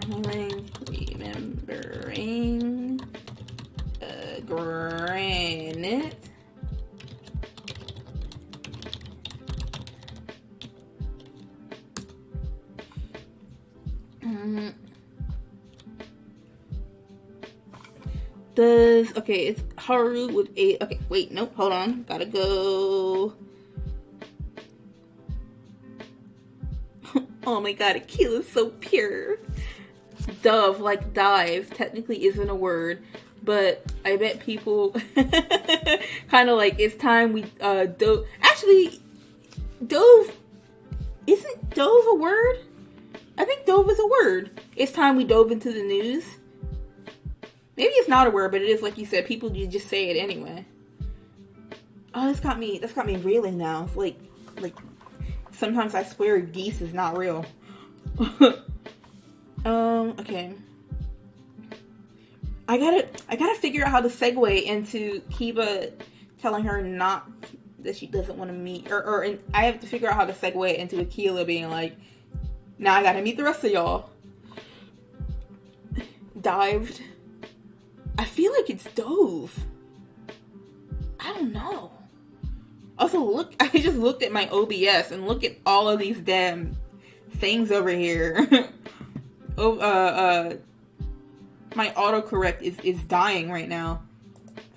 Remembering granite. Okay, it's Haru with 8. Okay, wait, nope, hold on. Gotta go. Oh my god, Akila's so pure. Dove, like dive, technically isn't a word, but I bet people kind of like, it's time we dove. Actually, dove, isn't dove a word? I think dove is a word. It's time we dove into the news. Maybe it's not a word, but it is, like you said, people just say it anyway. Oh, that's got me reeling now. Like sometimes I swear geese is not real. Okay. I gotta figure out how to segue into Kiba telling her not that she doesn't want to meet, or I have to figure out how to segue into Akila being like, now I gotta meet the rest of y'all. Dived. I feel like it's dove. I don't know. Also, I just looked at my OBS and look at all of these damn things over here. My autocorrect is dying right now.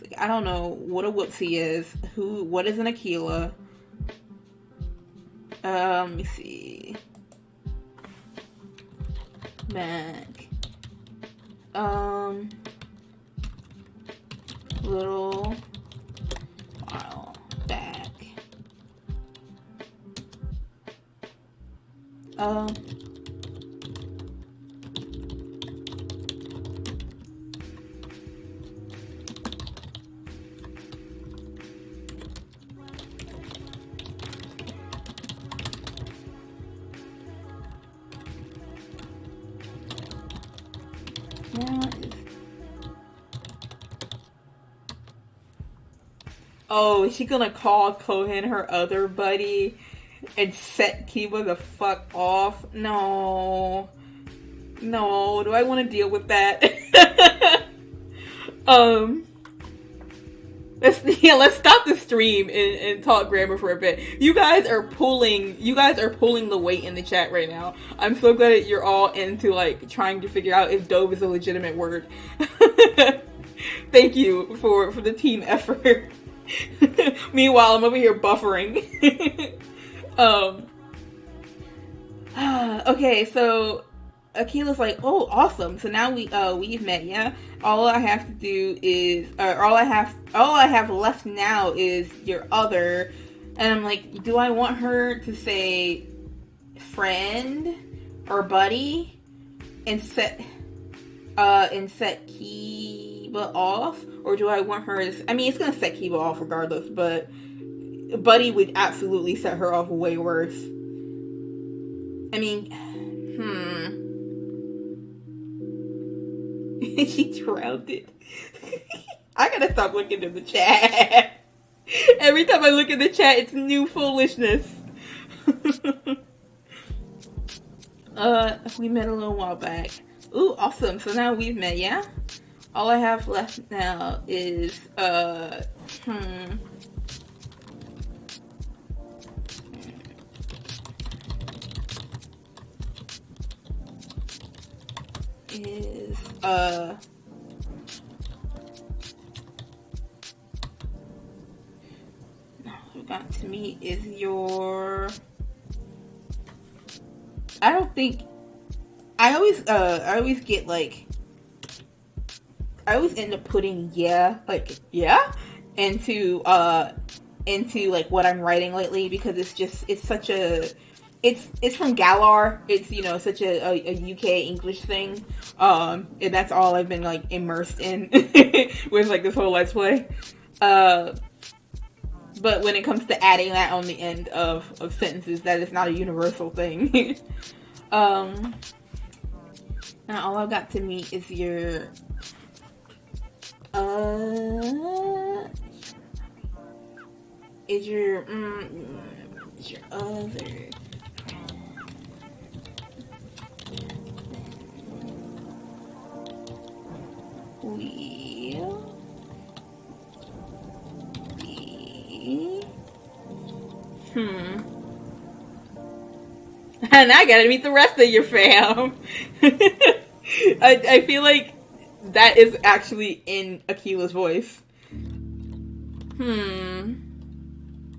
Like, I don't know what a whoopsie is. What is an Akila? Let me see. Back. Little while back. now is... Oh, is she gonna call Kohen her other buddy and set Kiba the fuck off? No. No, do I want to deal with that? Let's stop the stream and talk grammar for a bit. You guys are pulling the weight in the chat right now. I'm so glad that you're all into like trying to figure out if dove is a legitimate word. Thank you for the team effort. Meanwhile, I'm over here buffering. Okay, so Akila's like, oh, awesome. So now we've met, yeah? All I have to do is, all I have left now is your other. And I'm like, do I want her to say friend or buddy and set Kiba off? Or do I want her to, I mean, it's gonna set Kiba off regardless, but buddy would absolutely set her off way worse. I mean, She drowned it. I gotta stop looking at the chat. Every time I look at the chat, it's new foolishness. We met a little while back. Ooh, awesome. So now we've met, yeah? All I have left now is, what got to me is your... I don't think... I always get like... I always end up putting yeah into like what I'm writing lately, because it's such a... It's from Galar. It's, you know, such a UK English thing. And that's all I've been like immersed in with like this whole Let's Play. But when it comes to adding that on the end of sentences, that is not a universal thing. Now all I've got to meet is your other... will be... And I gotta meet the rest of your fam. I feel like that is actually in Akila's voice.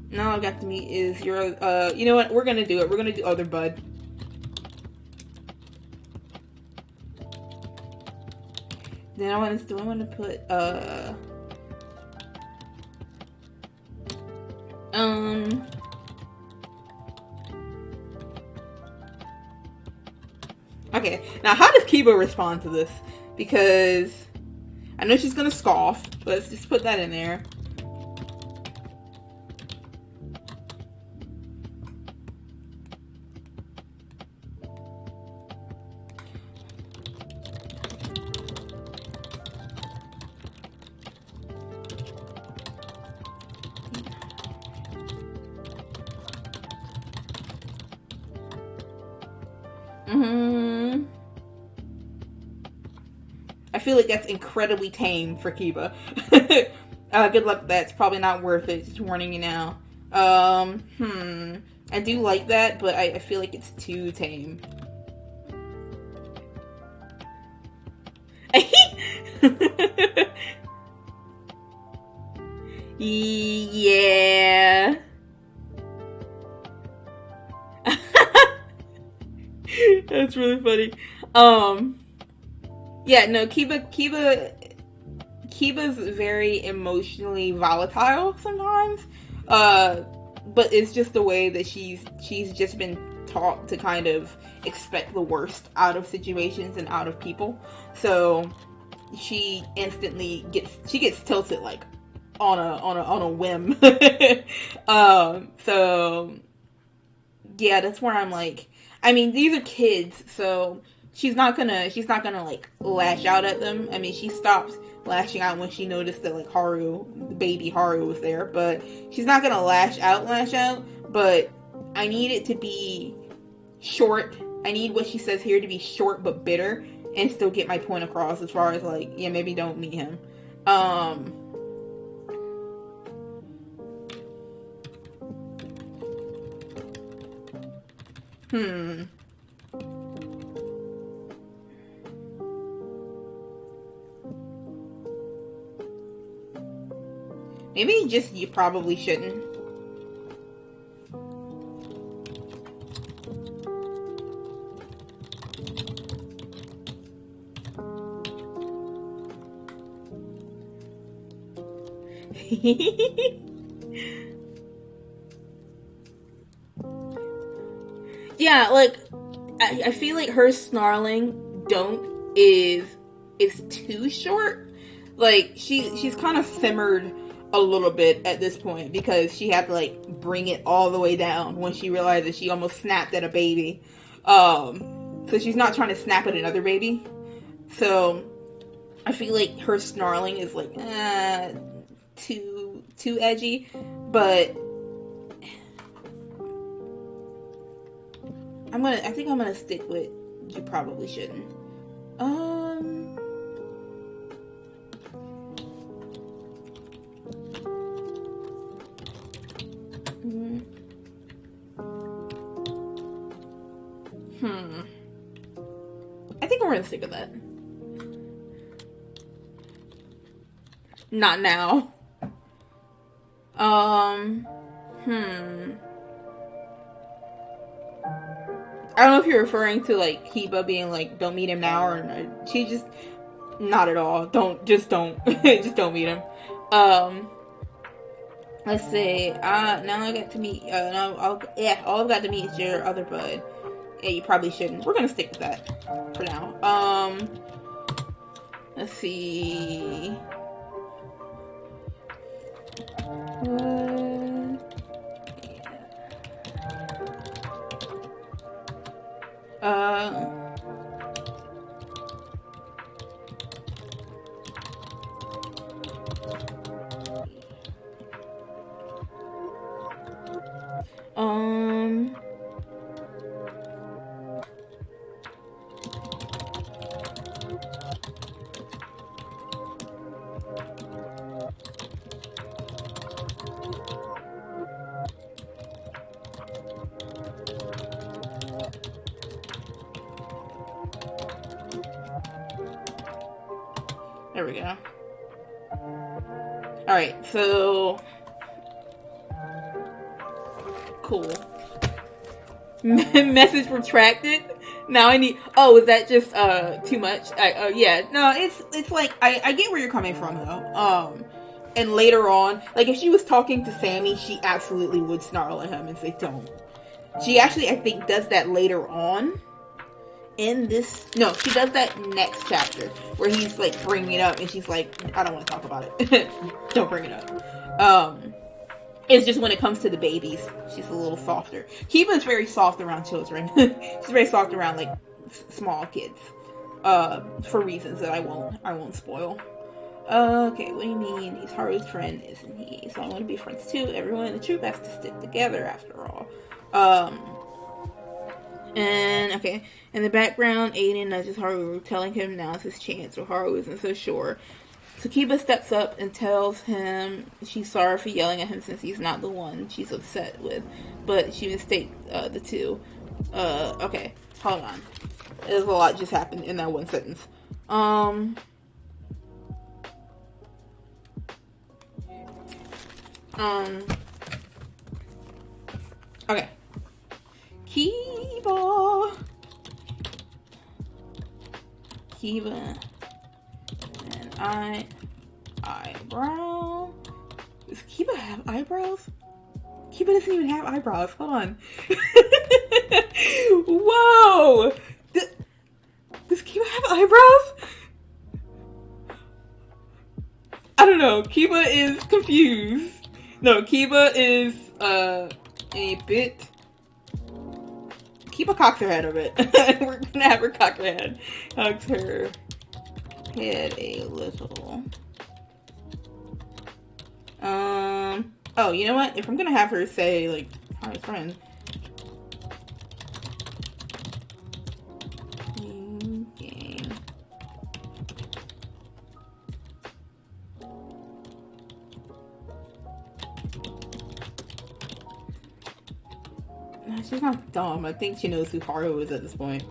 Now I've got to meet is your, you know what, we're gonna do it. We're gonna do other bud. Then I want to put, okay, now how does Kiba respond to this? Because I know she's gonna scoff, but let's just put that in there. I feel like that's incredibly tame for Kiba. Good luck. That's probably not worth it. Just warning you now. I do like that, but I feel like it's too tame. Yeah. That's really funny. Yeah, no, Kiba's very emotionally volatile sometimes. But it's just the way that she's just been taught to kind of expect the worst out of situations and out of people. So she instantly gets tilted like on a whim. So yeah, that's where I'm like, I mean, these are kids, so she's not gonna like lash out at them. I mean, she stopped lashing out when she noticed that like the baby Haru was there, but she's not gonna lash out. But I need it to be short. I need what she says here to be short but bitter and still get my point across as far as like, yeah, maybe don't meet him. Maybe just you probably shouldn't. Yeah, like I feel like her snarling is too short. Like she's kind of simmered a little bit at this point because she had to like bring it all the way down when she realized that she almost snapped at a baby. So she's not trying to snap at another baby. So I feel like her snarling is like too edgy, but I think I'm gonna stick with you probably shouldn't. I think we're gonna stick with that. Not now. I don't know if you're referring to like Kiba being like, don't meet him now, or she just not at all. Just don't meet him. Let's see. Now I got to meet. All I've got to meet is your other bud. Yeah, you probably shouldn't. We're gonna stick with that for now. Let's see. There we go. Alright, so cool. Message retracted. Now I need. Oh, is that just too much? Yeah. No, it's like I get where you're coming from though. And later on, like if she was talking to Sammy, she absolutely would snarl at him and say don't. She actually, I think, does that later on. In this, no, she does that next chapter where he's like bringing it up and she's like, I don't want to talk about it. Don't bring it up. It's just when it comes to the babies, she's a little softer. Kiba's very soft around children. She's very soft around like small kids, for reasons that I won't spoil. Okay, what do you mean? He's Haru's friend, isn't he? So I want to be friends too. Everyone in the troop has to stick together after all. And okay, in the background, Aiden nudges Haru, telling him now's his chance, but Haru isn't so sure. So Kiba steps up and tells him she's sorry for yelling at him since he's not the one she's upset with, but she mistakes the two. Okay, hold on. There's a lot just happened in that one sentence. Okay. Kiba and eyebrow. Does Kiba have eyebrows? Kiba doesn't even have eyebrows. Hold on. Whoa! Does Kiba have eyebrows? I don't know. Kiba is confused. No, Kiba is a bit. keep a cock her head of it. We're gonna have her cock her head. Hugs her head a little. Oh, you know what? If I'm gonna have her say, like, hi, friend. Game. She's not dumb. I think she knows who Haru is at this point.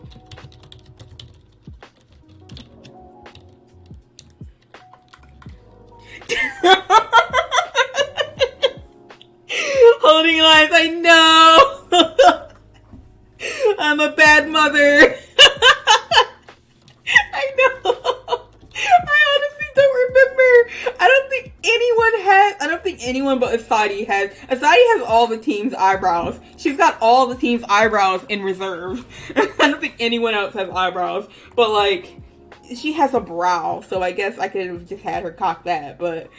Holding lines, I know! I'm a bad mother. I know. I honestly don't remember. I don't think anyone but Asadi has. Asadi has all the team's eyebrows. She's got all the team's eyebrows in reserve. I don't think anyone else has eyebrows. But, like, she has a brow, so I guess I could have just had her cock that, but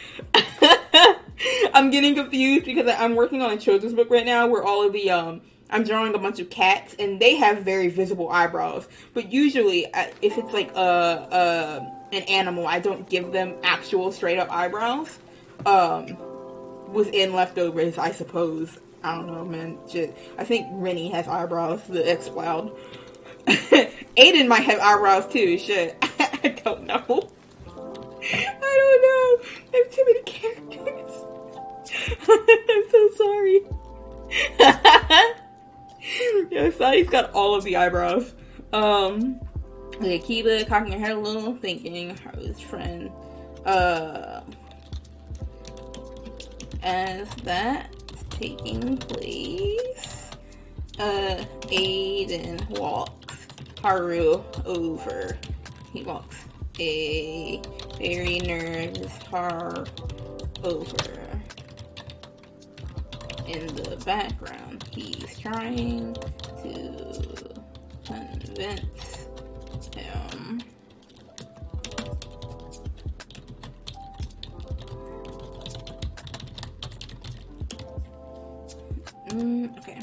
I'm getting confused because I'm working on a children's book right now where all of the, I'm drawing a bunch of cats, and they have very visible eyebrows, but usually, if it's like, an animal, I don't give them actual straight-up eyebrows, within leftovers, I suppose. I don't know, man, shit. I think Rennie has eyebrows, the ex-Cloud. Aiden might have eyebrows too, shit. I don't know. I don't know. I have too many characters. I'm so sorry. Yeah, Sadi's got all of the eyebrows. Okay, Kiba cocking her head a little, thinking Haru's friend. As that's taking place, Aiden walks Haru over. He walks a very nervous Haru over. In the background, he's trying to convince him okay.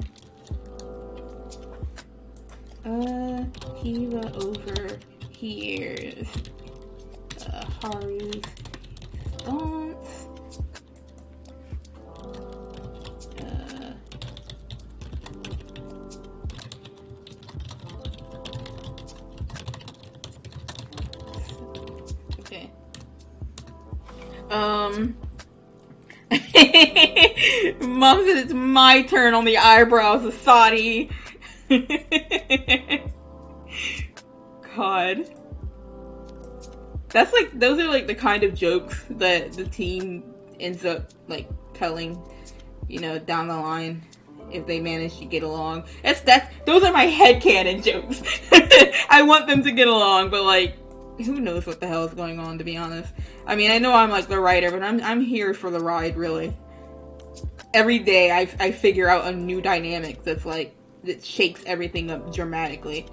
Kiba overhears Haru's response. Okay. Mom said it's my turn on the eyebrows, Asadi. God. That's like, those are like the kind of jokes that the team ends up like telling, you know, down the line if they manage to get along. Those are my headcanon jokes. I want them to get along, but like, who knows what the hell is going on, to be honest. I mean, I know I'm like the writer, but I'm here for the ride, really. Every day I figure out a new dynamic that's like, that shakes everything up dramatically.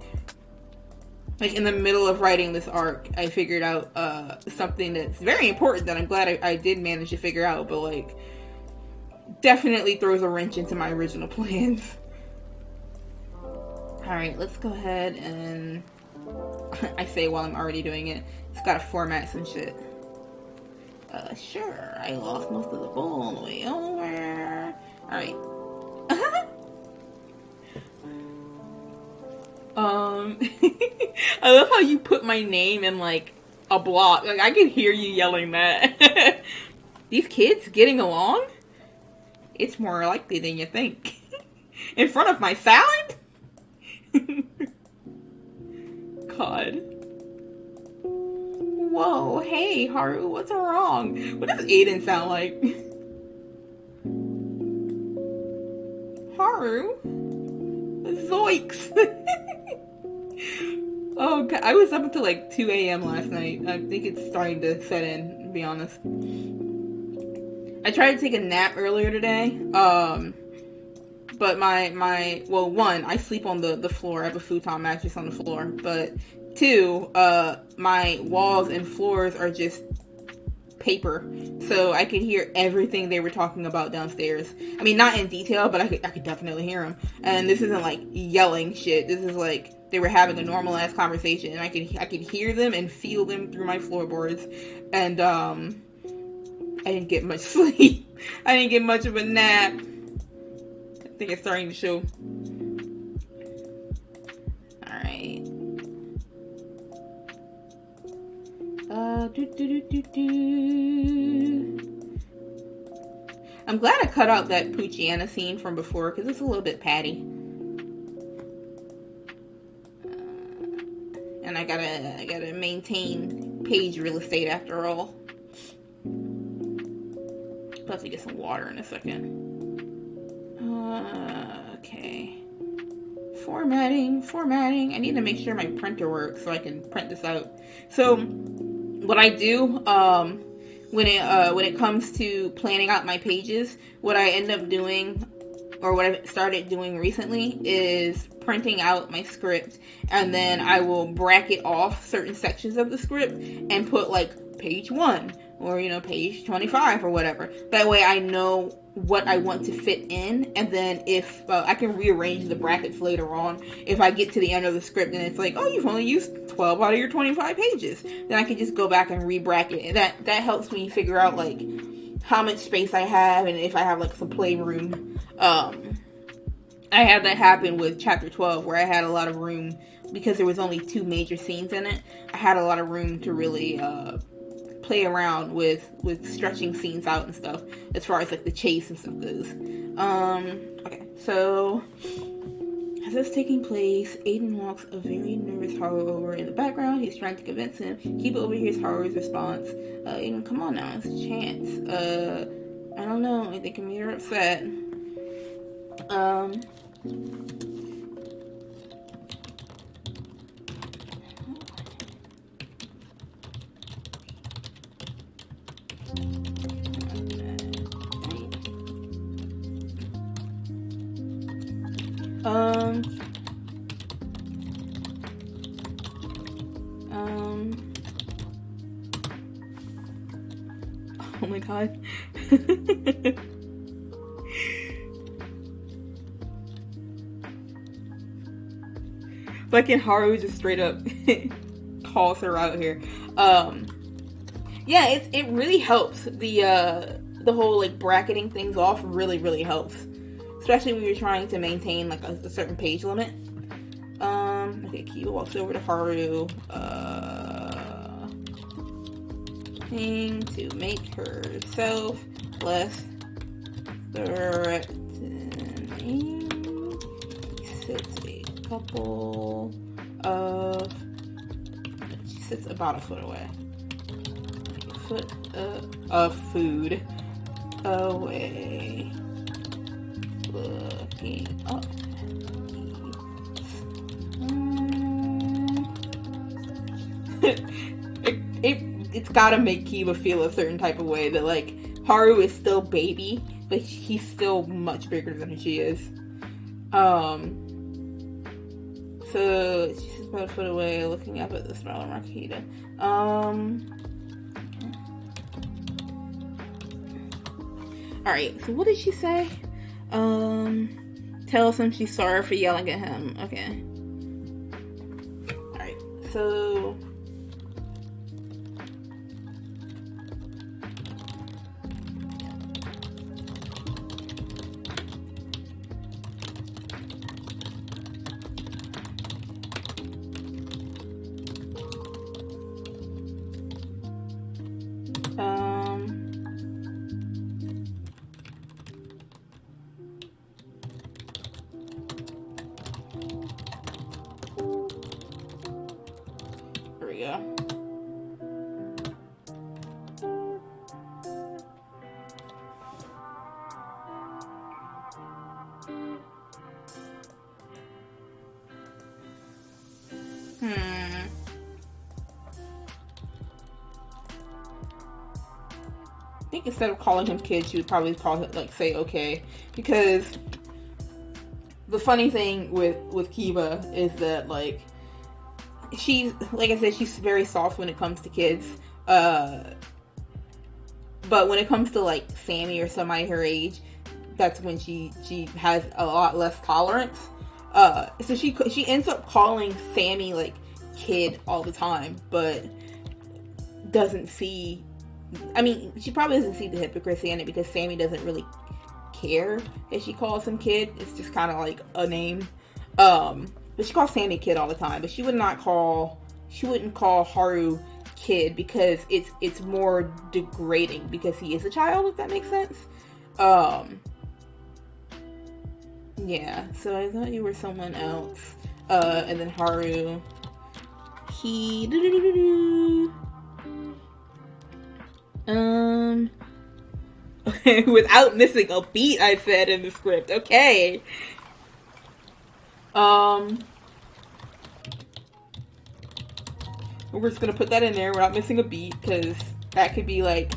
Like, in the middle of writing this arc, I figured out something that's very important that I'm glad I did manage to figure out, but like, definitely throws a wrench into my original plans. Alright, let's go ahead and I say while I'm already doing it, it's gotta format some shit. Sure, I lost most of the bull on the way over. Alright. I love how you put my name in, like, a block. Like, I can hear you yelling that. These kids getting along? It's more likely than you think. In front of my salad? God. Whoa, hey, Haru, what's wrong? What does Aiden sound like? Haru? Zoinks! Oh, God, I was up until like 2 a.m. last night. I think it's starting to set in, to be honest. I tried to take a nap earlier today, but one, I sleep on the floor. I have a futon mattress on the floor, but two, my walls and floors are just paper so I could hear everything they were talking about downstairs. I mean, not in detail, but I could definitely hear them. And this isn't like yelling shit. This is like they were having a normal ass conversation, and I could hear them and feel them through my floorboards. And I didn't get much sleep. I didn't get much of a nap. I think it's starting to show. Alright. I'm glad I cut out that Poochiana scene from before, because it's a little bit patty. And I gotta maintain page real estate after all. Plus, we get some water in a second. Okay. Formatting. I need to make sure my printer works so I can print this out. So, what I do, when it comes to planning out my pages, what I end up doing, or what I've started doing recently, is printing out my script, and then I will bracket off certain sections of the script and put like page 1 or page 25 or whatever. That way I know what I want to fit in, and then if I can rearrange the brackets later on if I get to the end of the script and it's like, oh, you've only used 12 out of your 25 pages, then I can just go back and re-bracket it. That helps me figure out like how much space I have and if I have like some playroom. I had that happen with chapter 12 where I had a lot of room because there was only 2 major scenes in it. I had a lot of room to really play around with stretching scenes out and stuff as far as like the chase and stuff goes. Okay, so as this taking place, Aiden walks a very nervous Haru over in the background. He's trying to convince him. Kiba overhears Haru's response. Aiden, come on now, it's a chance. I don't know, I think you're upset. Oh my god. Fucking Haru just straight up calls her out here. Yeah, it really helps. The whole like bracketing things off really helps. Especially when you're trying to maintain like a certain page limit. Okay, Kiba walks over to Haru. To make herself less threatening. He sits she sits about a foot away. A foot of food away. Looking up. It's gotta make Kiba feel a certain type of way that like Haru is still baby, but he's still much bigger than she is. So she's about a foot away, looking up at the smiling Rakita. Alright, so what did she say? Tells him she's sorry for yelling at him. Okay. Alright, so here we go. I think instead of calling him kid, she would probably call it, like, say okay. Because the funny thing with Kiba is that, like, she's, like I said, she's very soft when it comes to kids. But when it comes to like Sammy or somebody her age, that's when she has a lot less tolerance. So she ends up calling Sammy like kid all the time, but doesn't see. I mean, she probably doesn't see the hypocrisy in it because Sammy doesn't really care if she calls him kid. It's just kind of like a name. But she calls Sammy kid all the time. But she wouldn't call Haru kid because it's more degrading because he is a child, if that makes sense. Yeah, so I thought you were someone else. And then Haru, he without missing a beat, I said in the script. Okay. We're just gonna put that in there without missing a beat, because that could be like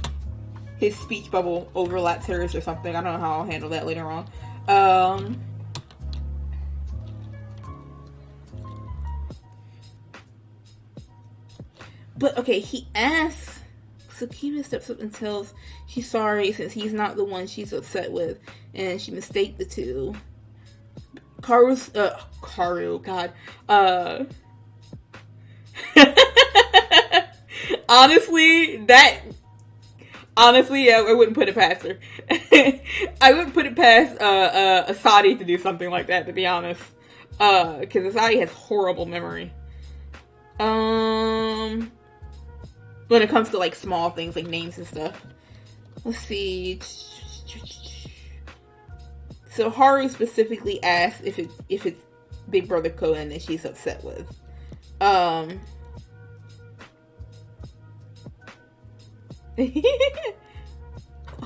his speech bubble overlaps hers or something. I don't know how I'll handle that later on. But okay, he asks. So Kiba steps up and tells she's sorry since he's not the one she's upset with, and she mistaked the two. Karu, God. Honestly, I wouldn't put it past her. I wouldn't put it past Asadi to do something like that, to be honest. Because Asadi has horrible memory. When it comes to like small things like names and stuff. Let's see. So Haru specifically asked if it's Big Brother Cohen that she's upset with. Oh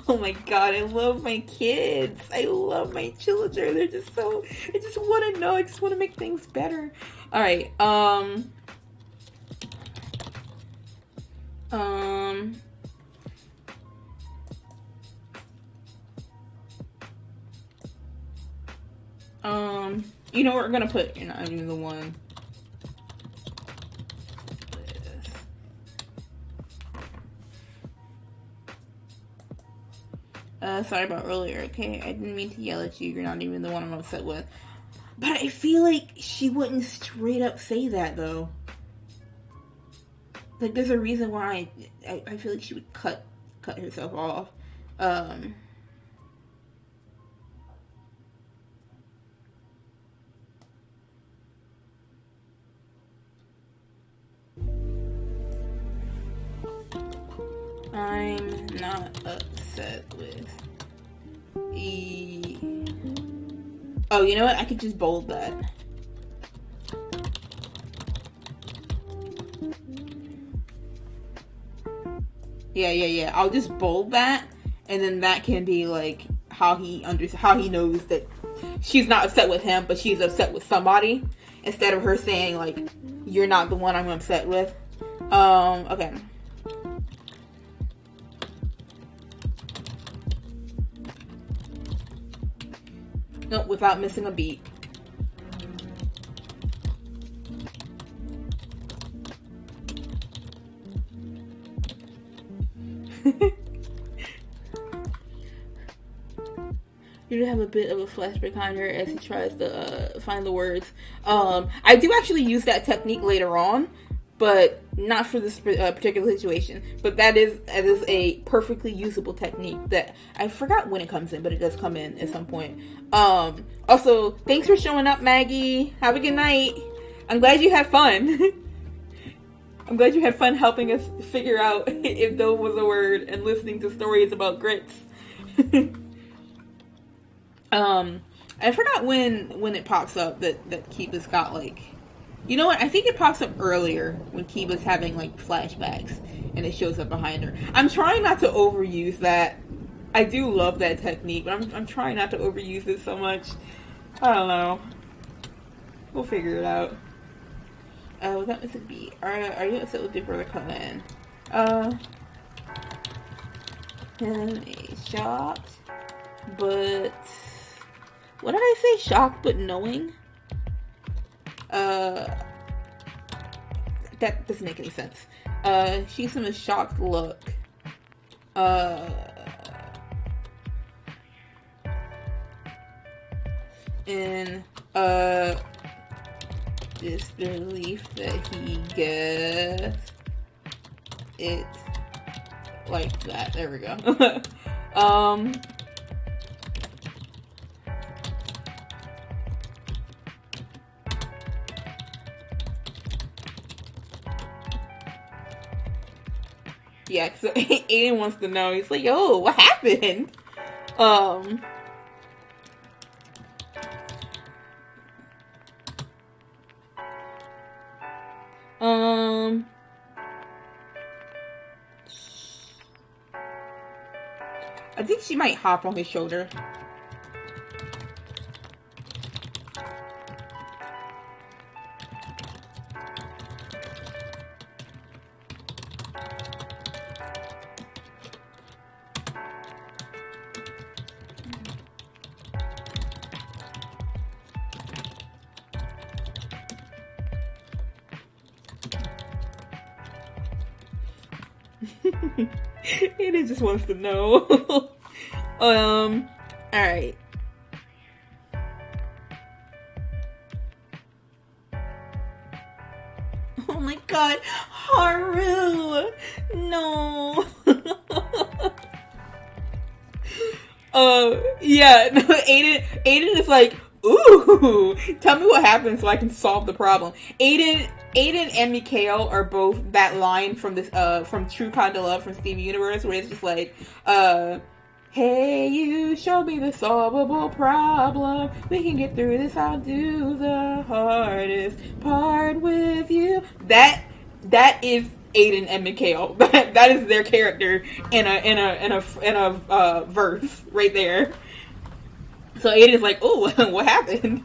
my god, I love my kids. I love my children. They're just so, I just want to know. I just want to make things better. Alright, you know what we're gonna put? You're not even the one. Sorry about earlier, okay? I didn't mean to yell at you. You're not even the one I'm upset with. But I feel like she wouldn't straight up say that, though. Like, there's a reason why I feel like she would cut herself off. I'm not upset with Oh, you know what? I could just bold that. Yeah. I'll just bold that, and then that can be like how he knows that she's not upset with him, but she's upset with somebody, instead of her saying like, "You're not the one I'm upset with." Okay. Nope, without missing a beat. You do have a bit of a flash behind her as he tries to find the words. I do actually use that technique later on, but not for this particular situation. But that is a perfectly usable technique that I forgot when it comes in, but it does come in at some point. Also, thanks for showing up, Maggie. Have a good night. I'm glad you had fun. I'm glad you had fun helping us figure out if dough was a word and listening to stories about grits. I forgot when it pops up that Kiba's got like, you know what? I think it pops up earlier when Kiba's having like flashbacks and it shows up behind her. I'm trying not to overuse that. I do love that technique, but I'm trying not to overuse it so much. I don't know. We'll figure it out. That was a beat. Are you upset with Big Brother Cohen? Shocked, but what did I say? Shocked but knowing? That doesn't make any sense. She's in a shocked look. in disbelief that he gets it like that. There we go. Yeah, so Aiden wants to know. He's like, "Yo, what happened?" I think she might hop on his shoulder. Aiden just wants to know. Alright. Oh my god, Haru! No! Yeah, no, Aiden is like, ooh, tell me what happened so I can solve the problem. Aiden and Mikhail are both that line from this, from True Kinda Love from Steven Universe, where it's just like, hey, you show me the solvable problem. We can get through this. I'll do the hardest part with you. That is Aiden and Mikhail. That is their character in a verse right there. So Aiden's like, oh, what happened?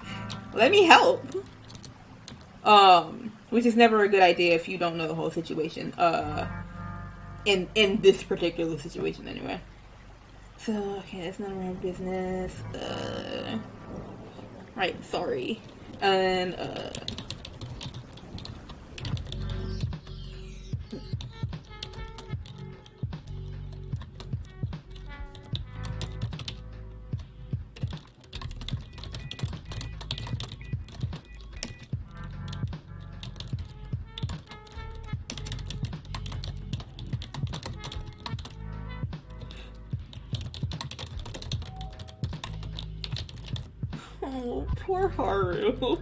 Let me help. Which is never a good idea if you don't know the whole situation. In this particular situation, anyway. So, okay, that's none of our business. Right, sorry. And, oh, poor Haru.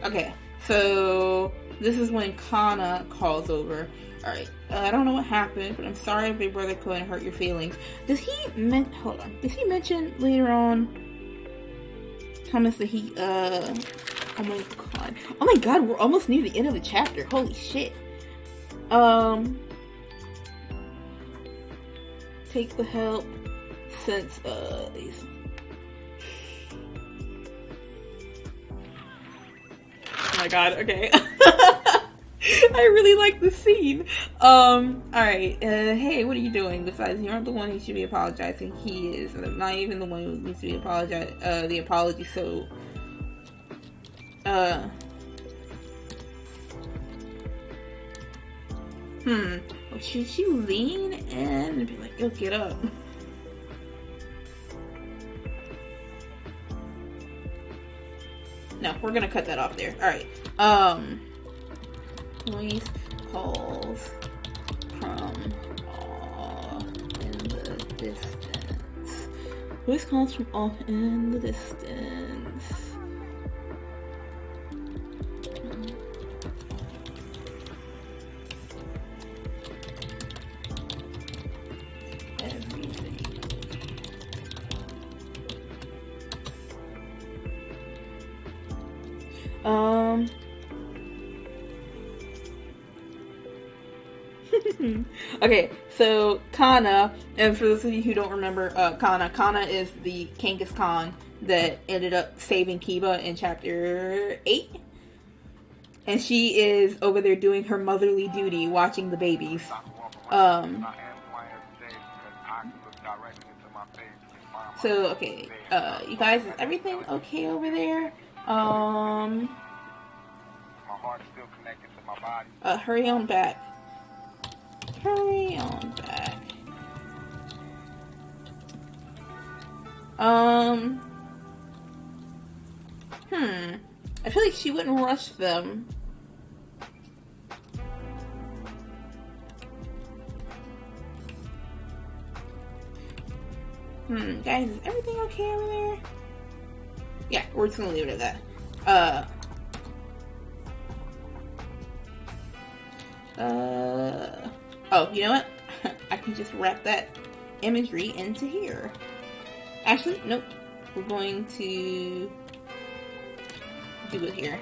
Okay, so this is when Kana calls over. Alright, I don't know what happened, but I'm sorry if Big Brother couldn't hurt your feelings. Does he hold on. Does he mention later on comments that he, oh my god, we're almost near the end of the chapter. Holy shit. Take the help since, my god, okay. I really like the scene. Alright, hey, what are you doing? Besides, you're not the one who should be apologizing. He is. Not even the one who needs to be the apology, so... Well, should you lean in and be like, yo, get up? No, we're gonna cut that off there. Alright. Noise calls from in the distance. Voice calls from off in the distance. Okay, so Kana, and for those of you who don't remember, Kana is the Kangas Khan that ended up saving Kiba in chapter 8. And she is over there doing her motherly duty, watching the babies. So, okay, you guys, is everything okay over there? Hurry on back. Hurry on back. I feel like she wouldn't rush them. Guys, is everything okay over there? Yeah, we're just gonna leave it at that. Oh, you know what? I can just wrap that imagery into here. Actually, nope. We're going to do it here.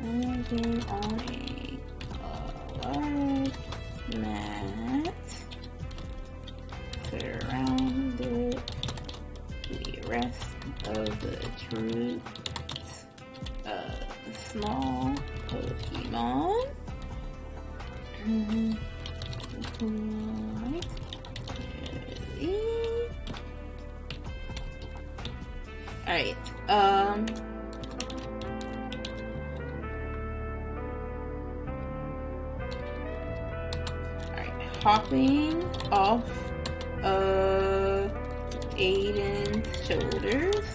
Working on a color mat surrounded the rest of the troops. Small Pokemon. Alright, hopping off Aiden's shoulders.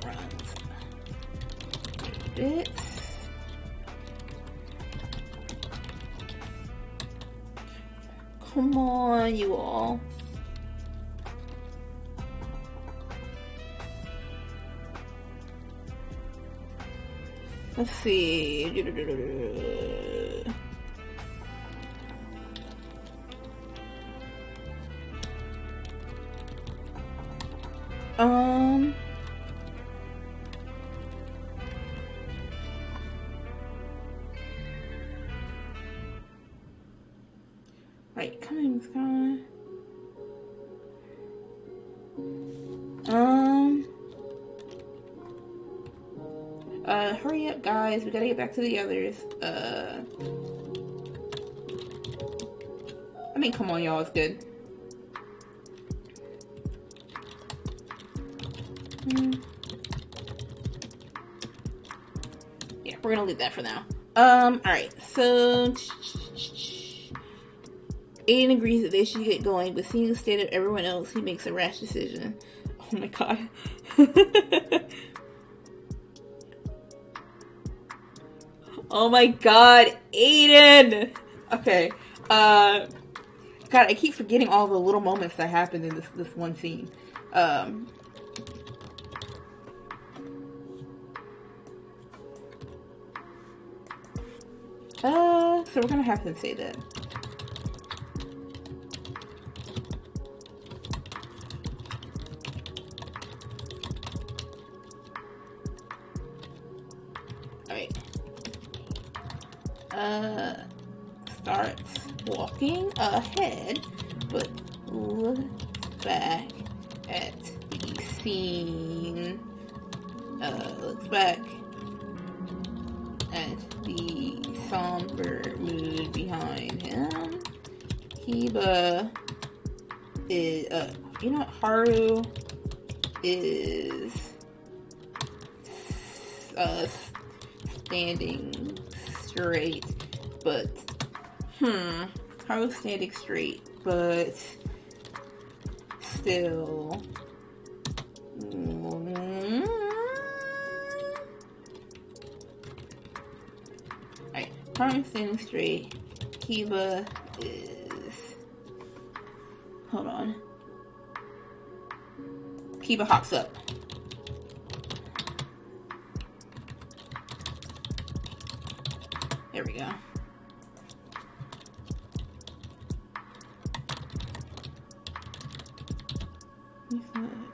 Runs a bit. Come on, you all. Let's see. Right, coming, Sky. Hurry up, guys. We gotta get back to the others. I mean, come on, y'all. It's good. Yeah, we're gonna leave that for now. Alright, so Aiden agrees that they should get going, but seeing the state of everyone else, he makes a rash decision. Oh my god. Oh my god, Aiden! Okay, God, I keep forgetting all the little moments that happened in this one scene. So we're gonna have to say that. Alright. Starts walking ahead, but looks back at the scene. Looks back at the somber mood behind him. Kiba is, you know what? Haru is, standing straight, but, Haru's standing straight, but still, alright, Haru's standing straight, Kiba is, hold on, Kiba hops up. There we go.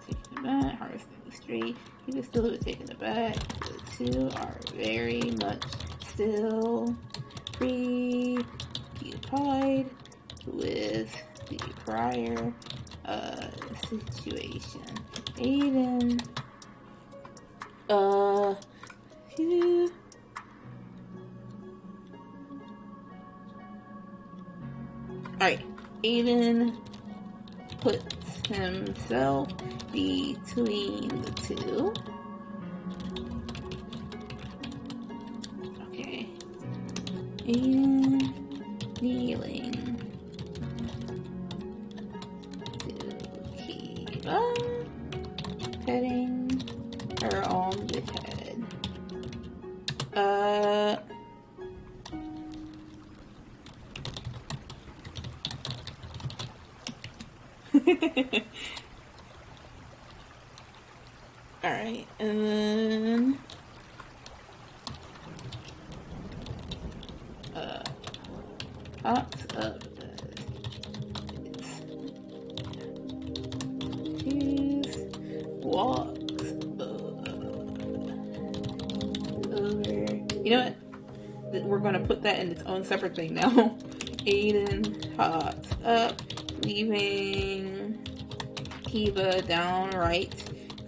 Taking it back. Haru's standing straight. Kiba's still taking it back. The two are very much still preoccupied with the prior situation. Aiden, phew. Alright, Aiden puts himself between the two. Okay. Aiden kneeling to Kiba, petting her on the head. Alright, and then hops up cheese, walks over. You know what? We're gonna put that in its own separate thing now. Aiden hops up, leaving Kiba downright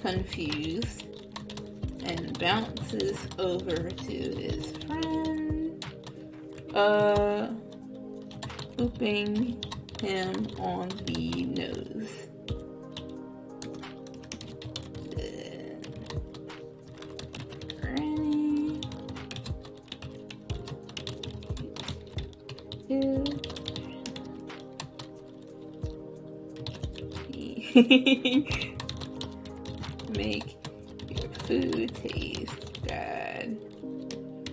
confused, and bounces over to his friend, pooping him on the nose. Make your food taste bad.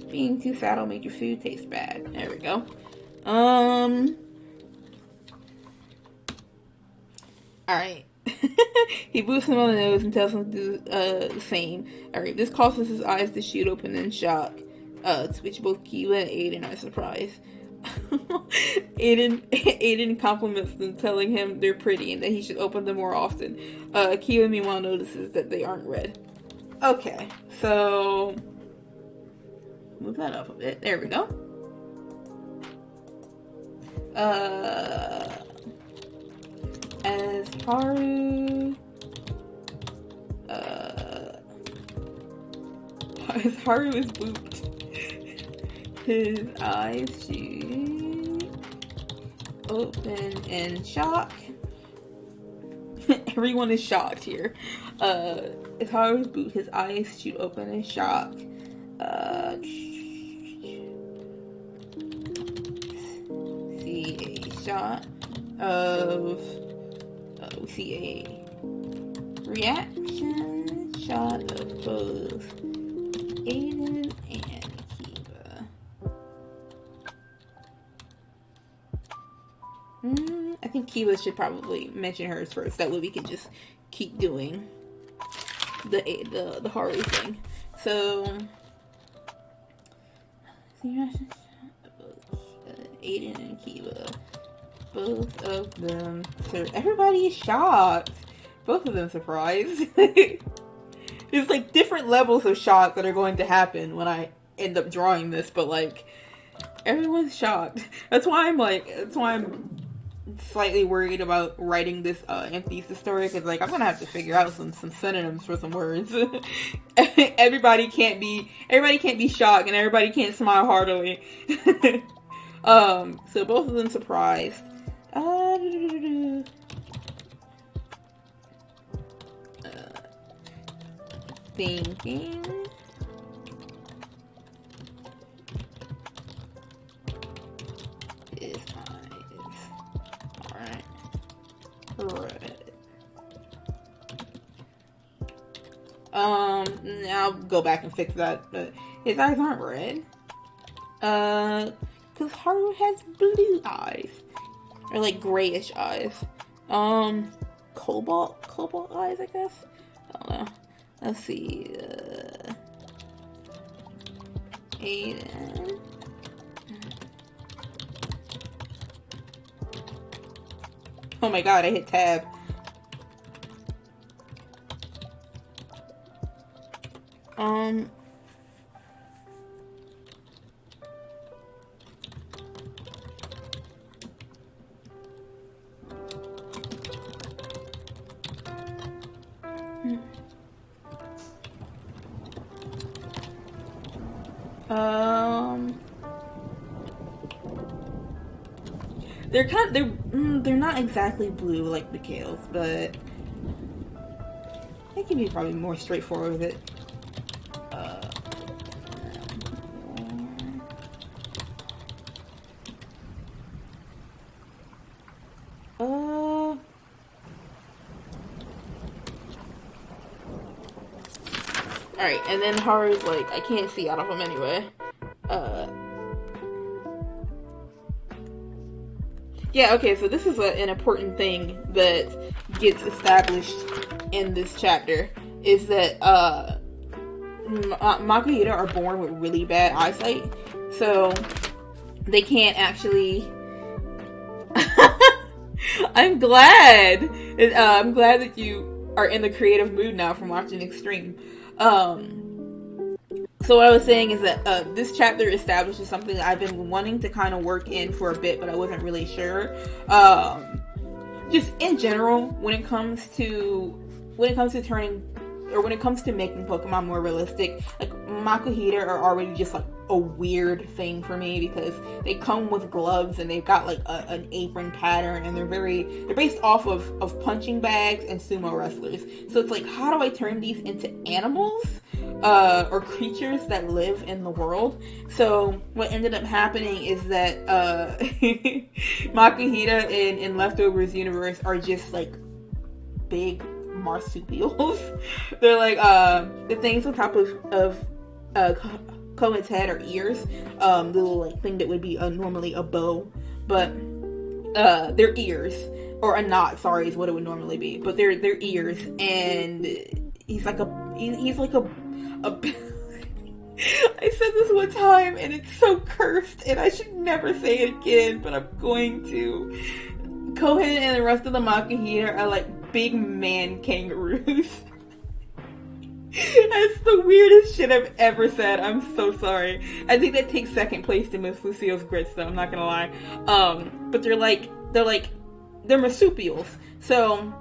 Being too fat will make your food taste bad. There we go. Alright. He boosts him on the nose and tells him to do the same. Alright, this causes his eyes to shoot open in shock. To which both Kiba and Aiden are surprised. Aiden compliments them, telling him they're pretty and that he should open them more often. Kiba meanwhile notices that they aren't red. Okay, so move that up a bit. There we go. As Haru is booped, his eyes shoot open in shock. Everyone is shocked here. As Haru is booped, his eyes shoot open in shock. See a shot of. We see a reaction shot of both Aiden and Kiba. I think Kiba should probably mention hers first. That way we can just keep doing the Haru thing. So, Aiden and Kiba, both of them. Everybody is shocked. Both of them surprised. There's like different levels of shock that are going to happen when I end up drawing this, but like Everyone's shocked. That's why I'm slightly worried about writing this thesis story, because like I'm gonna have to figure out some synonyms for some words. everybody can't be shocked, and everybody can't smile heartily. So both of them surprised. Thinking. His eyes aren't red. I'll go back and fix that, but his eyes aren't red. Cause Haru has blue eyes. Or like grayish eyes. Cobalt eyes, I guess? I don't know. Let's see, Aiden. Oh my god, I hit tab. They're not exactly blue like Mikhail's, but they can be probably more straightforward with it. Alright, and then Haru's like, I can't see out of them anyway. Yeah, okay, so this is an important thing that gets established in this chapter, is that Makuhita are born with really bad eyesight, so they can't actually... I'm glad that you are in the creative mood now from watching Extreme. So what I was saying is that this chapter establishes something that I've been wanting to kind of work in for a bit, but I wasn't really sure. Just in general, when it comes to turning, or when it comes to making Pokemon more realistic, like Makuhita are already just like a weird thing for me, because they come with gloves and they've got like an apron pattern, and they're based off of punching bags and sumo wrestlers. So it's like, how do I turn these into animals or creatures that live in the world? So what ended up happening is that Makuhita in Leftovers universe are just like big marsupials. They're like the things on top of Kohen's head are ears, the little like thing that would be normally a bow, but they're ears, or a knot, sorry, is what it would normally be, but they're ears, and he's like a I said this one time and it's so cursed and I should never say it again, but I'm going to. Kohen and the rest of the Makuhita are like big man kangaroos. That's the weirdest shit I've ever said. I'm so sorry. I think that takes second place to Miss Lucille's grits, though. I'm not gonna lie. But they're marsupials. So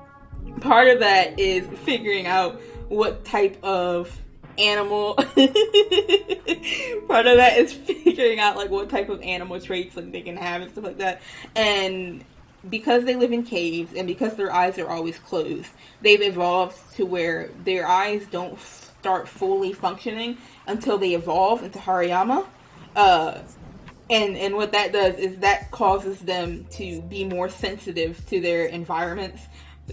part of that is figuring out what type of animal. Part of that is figuring out like what type of animal traits like they can have and stuff like that. And because they live in caves and because their eyes are always closed, they've evolved to where their eyes don't start fully functioning until they evolve into Hariyama. And what that does is that causes them to be more sensitive to their environments.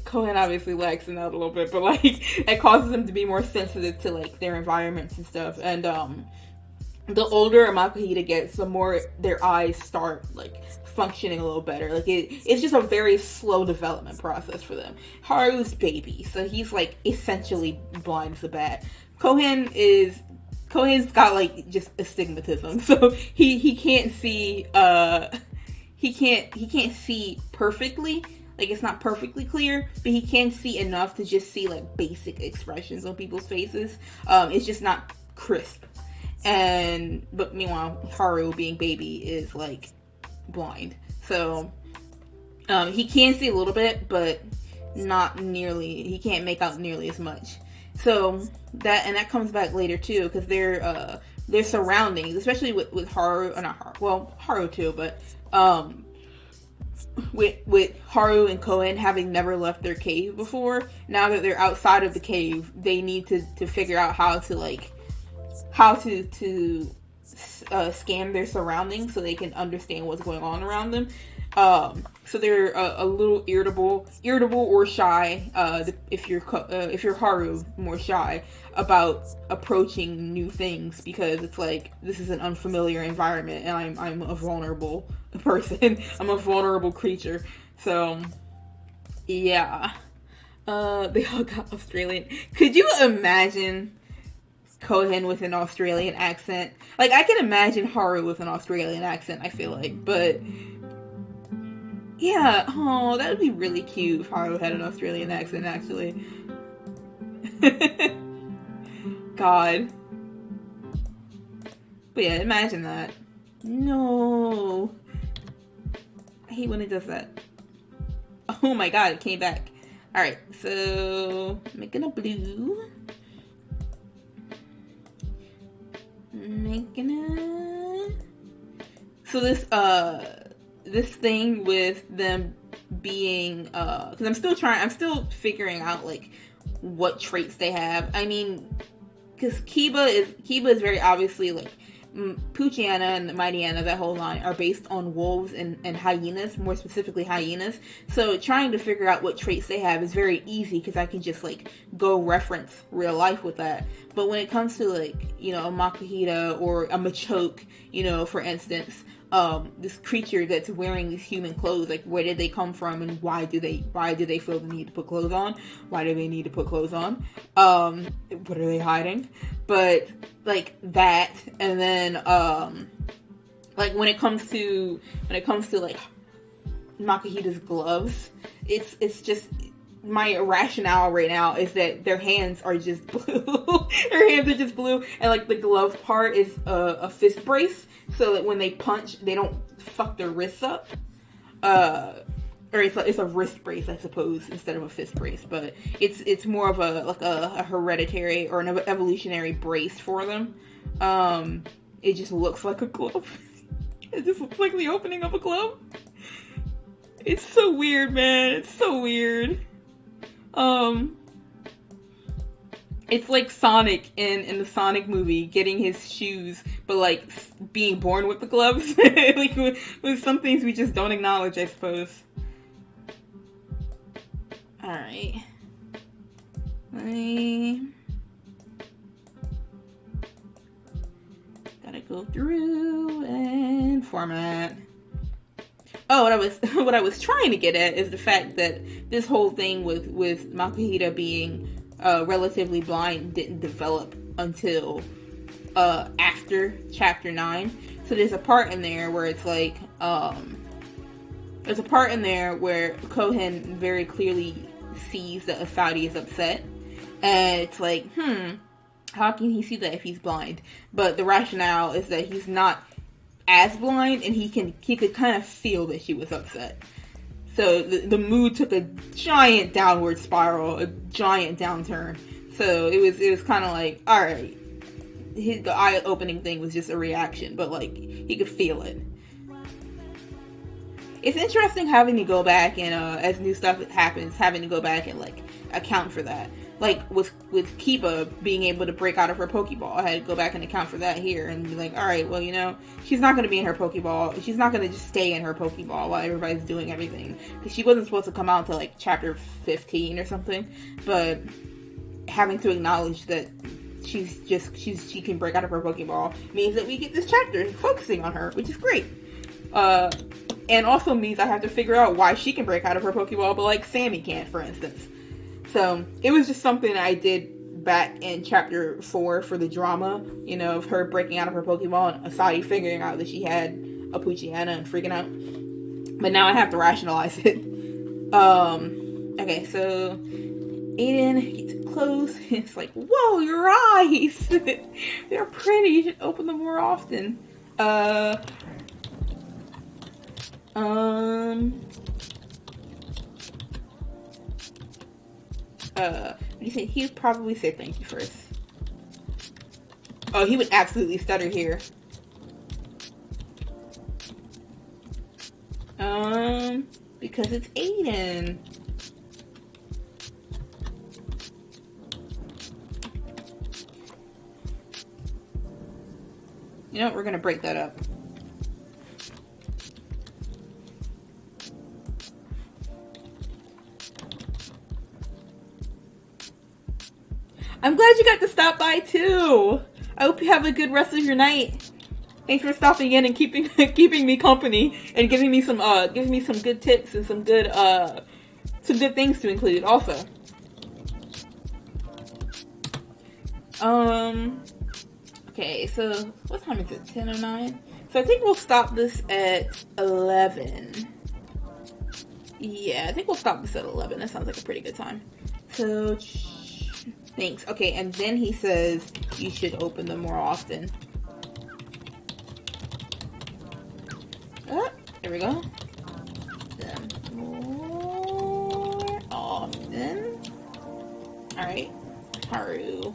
Kohen obviously lacks in that a little bit, but like it causes them to be more sensitive to like their environments and stuff. And the older a Makuhita gets, the more their eyes start like functioning a little better. Like it's just a very slow development process for them. Haru's baby, so he's like essentially blind as a bat. Kohen's got like just astigmatism, so he can't see he can't see perfectly. Like it's not perfectly clear, but he can see enough to just see like basic expressions on people's faces. It's just not crisp. But meanwhile, Haru, being baby, is like blind. So he can see a little bit, but not nearly. He can't make out nearly as much. So that comes back later too, because their surroundings, especially with Haru, not Haru, well, Haru too, but with Haru and Kohen having never left their cave before, now that they're outside of the cave, they need to figure out how to scan their surroundings so they can understand what's going on around them. So they're a little irritable or shy. If you're Haru, more shy about approaching new things, because it's like, this is an unfamiliar environment and I'm a vulnerable person. I'm a vulnerable creature. So yeah, they all got Australian. Could you imagine Kohen with an Australian accent? Like, I can imagine Haru with an Australian accent, I feel like, but yeah, oh, that would be really cute if Haru had an Australian accent, actually. God. But yeah, imagine that. No. I hate when it does that. Oh my god, it came back. Alright, so making a blue. So this thing with them being because I'm still figuring out like what traits they have. I mean, because Kiba is very obviously like Poochyena and Mightyena, that whole line, are based on wolves and hyenas, more specifically hyenas. So trying to figure out what traits they have is very easy, because I can just like go reference real life with that. But when it comes to like, you know, a Makuhita or a Machoke, you know, for instance, this creature that's wearing these human clothes, like, where did they come from, and why do they feel the need to put clothes on? Why do they need to put clothes on? What are they hiding? But like that, and then like when it comes to like Makuhita's gloves, it's just, my rationale right now is that their hands are just blue. Their hands are just blue, and like the glove part is a fist brace, so that when they punch, they don't fuck their wrists up. Or it's a wrist brace, I suppose, instead of a fist brace. But it's more of a hereditary or an evolutionary brace for them. It just looks like a glove. It just looks like the opening of a glove. It's so weird, man. It's so weird. It's like Sonic in the Sonic movie getting his shoes, but like being born with the gloves. Like with some things we just don't acknowledge, I suppose. Alright. Gotta go through and format. Oh, what I was trying to get at is the fact that this whole thing with Makuhita being relatively blind didn't develop until after chapter 9. So there's a part in there where it's like there's a part in there where Kohen very clearly sees that Asadi is upset, and it's like, how can he see that if he's blind? But the rationale is that he's not as blind, and he could kind of feel that she was upset. So the mood took a giant downward spiral, a giant downturn. So it was kind of like, all right, the eye opening thing was just a reaction, but like he could feel it. It's interesting having to go back and as new stuff happens, having to go back and like account for that. Like with Kiba being able to break out of her Pokeball, I had to go back and account for that here and be like, all right, well, you know, she's not going to be in her Pokeball. She's not going to just stay in her Pokeball while everybody's doing everything, because she wasn't supposed to come out until like chapter 15 or something. But having to acknowledge that she can break out of her Pokeball means that we get this chapter focusing on her, which is great. And also means I have to figure out why she can break out of her Pokeball, but like Sammy can't, for instance. So it was just something I did back in chapter 4 for the drama, you know, of her breaking out of her Pokeball and Asadi figuring out that she had a Poochyena and freaking out. But now I have to rationalize it. Okay, so Aiden gets close. It's like, whoa, your eyes! They're pretty. You should open them more often. You say he'd probably say thank you first. Oh, he would absolutely stutter here. Because it's Aiden. You know what? We're gonna break that up. I'm glad you got to stop by too. I hope you have a good rest of your night. Thanks for stopping in and keeping me company and giving me some good tips and some good things to include also. Okay, so what time is it? 10:09. So I think we'll stop this at 11. Yeah, I think we'll stop this at 11. That sounds like a pretty good time. So thanks. Okay, and then he says you should open them more often. There we go. Then more often. Alright. Haru.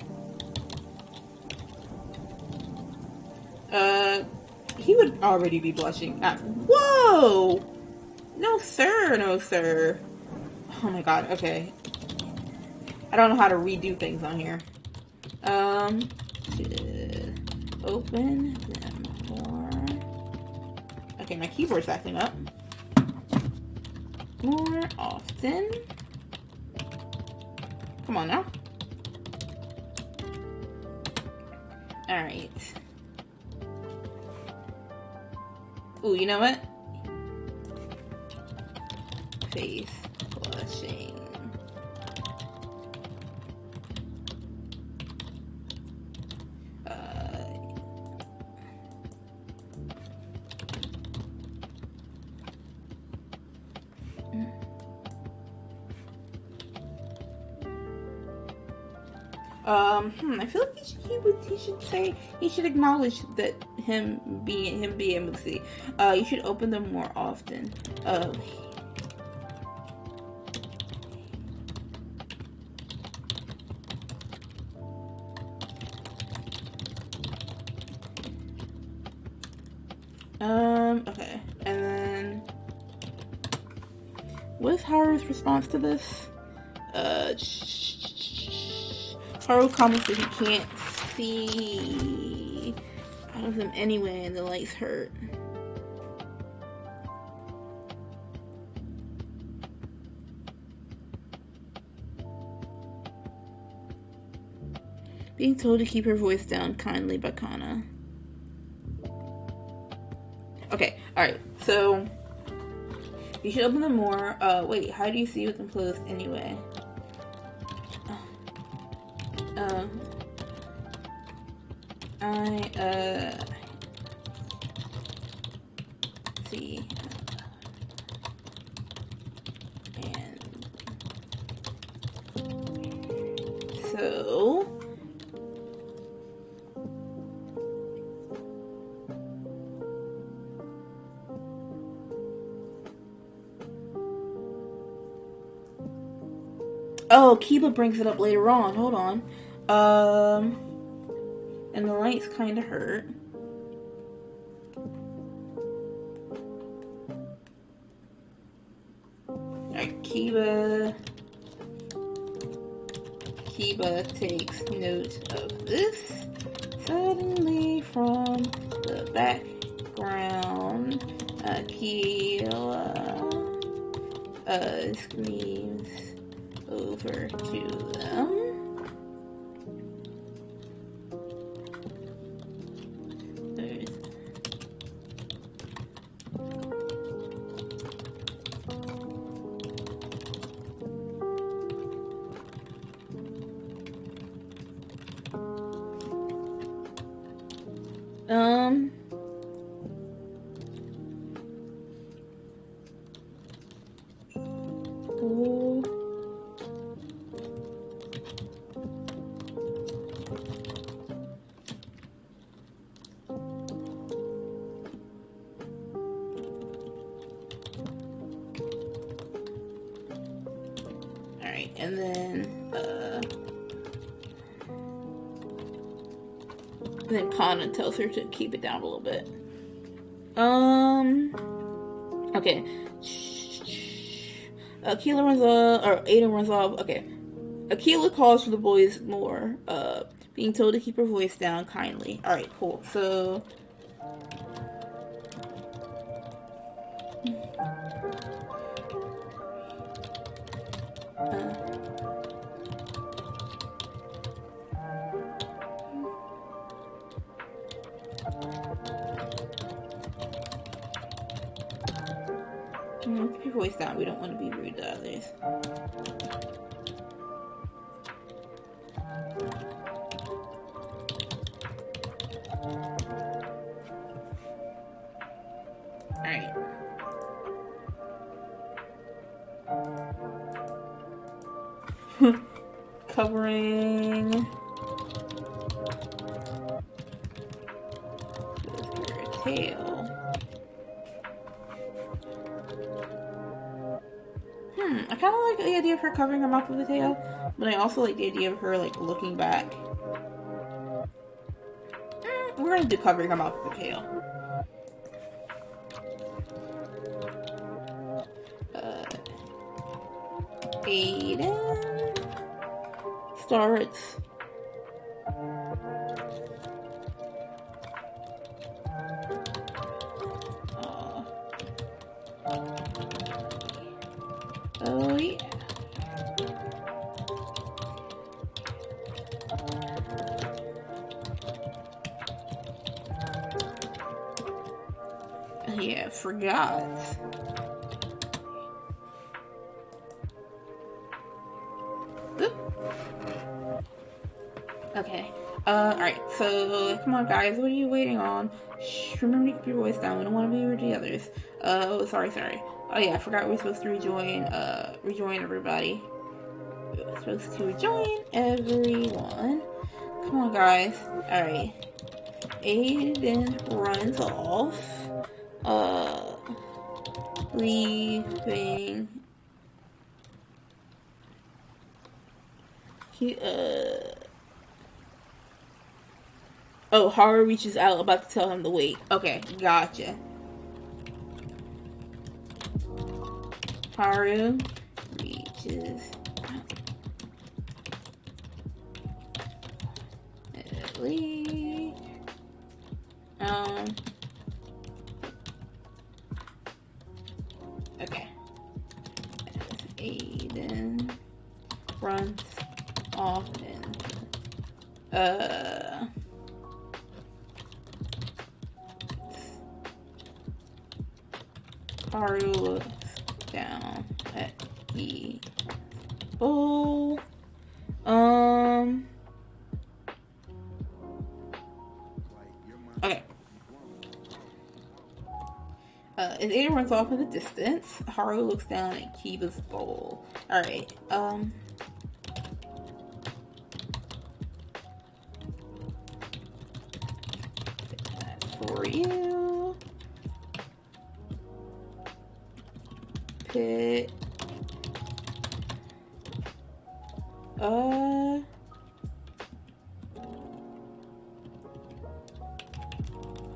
He would already be blushing. Whoa! No sir, no sir. Oh my god, okay. I don't know how to redo things on here. Should open them more. Okay, my keyboard's acting up. More often. Come on now. Alright. Ooh, you know what? Face blushing. I feel like he should acknowledge that him being able to see. You should open them more often. Okay, and then what is Haru's response to this? Haru comments that he can't see out of them anyway, and the lights hurt. Being told to keep her voice down kindly by Kana. Okay, alright, so you should open them more. Wait, how do you see with them closed anyway? See. And so oh, Kiba brings it up later on. Hold on. And the lights kind of hurt. Alright, Kiba takes note of this. Suddenly from the background, Kiba screams over to them. and then Kana tells her to keep it down a little bit. Okay. Akila runs off, or Aiden runs off. Okay. Akila calls for the boys more, being told to keep her voice down kindly. Alright, cool. So, keep your voice down. We don't want to be rude to others. Alright. Covering her tail. I kind of like the idea of her covering her mouth with a tail, but I also like the idea of her like looking back. We're gonna do covering her mouth with a tail. Aiden starts oh yeah. Yeah, forgot. Okay. Alright, so come on guys, what are you waiting on? Shh, remember to keep your voice down. We don't want to be rude to the others. Oh, sorry. Oh yeah, I forgot we were supposed to rejoin everybody. We were supposed to rejoin everyone. Come on guys. Alright. Aiden runs off. Leaving. Oh, Haru reaches out, about to tell him to wait. Okay, gotcha. Haru reaches out. Leave. Okay. Aiden runs off and Haru looks down at the bowl. Okay. As Aiden runs off in the distance, Haru looks down at Kiba's bowl. Alright, for you. Pick.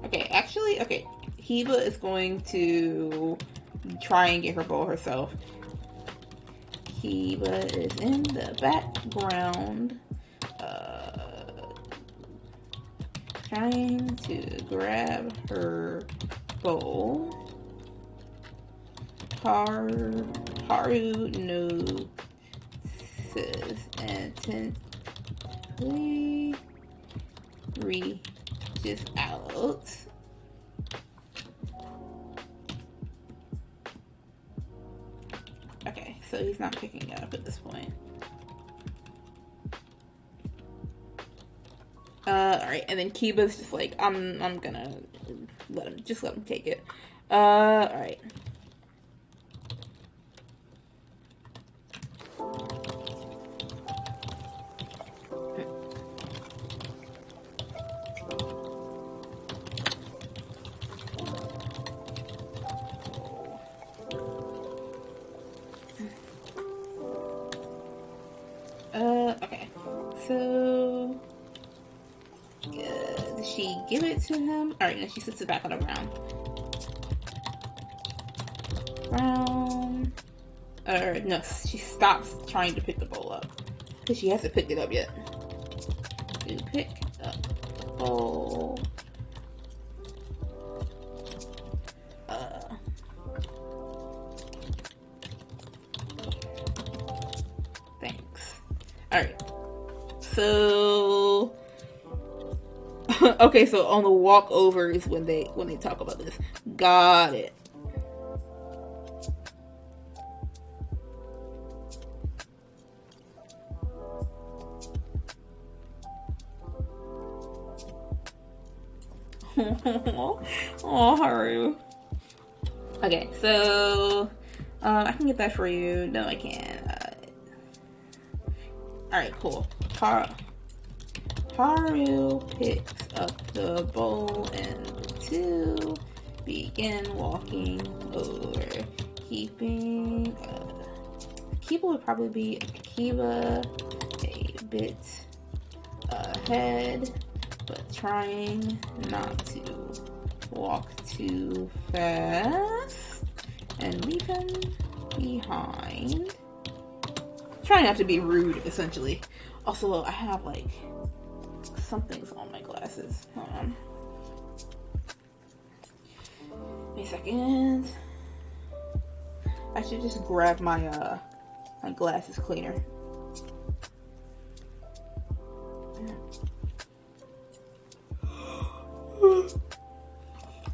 Okay, actually, okay. Kiba is going to try and get her bowl herself. Kiba is in the background, trying to grab her bowl. Haru notices and tentatively reaches out. Okay, so he's not picking it up at this point. Alright, and then Kiba's just like, I'm gonna let him take it. Alright. Okay. So, does she give it to him? Alright, now she sits it back on the ground. Brown. No, she stops trying to pick the bowl up. Because she hasn't picked it up yet. To pick up the bowl. Thanks. Alright. So okay, so on the walk over is when they talk about this. Got it. Oh, Haru. Okay, so I can get that for you. No, I can't. Alright, cool. Haru picks up the bowl and the two begin walking over. Keeping Akiba would probably be Akiba a bit ahead, but trying not to walk too fast and leave him behind. Trying not to be rude, essentially. Also, I have like something's on my glasses. Hold on. Wait a second. I should just grab my my glasses cleaner.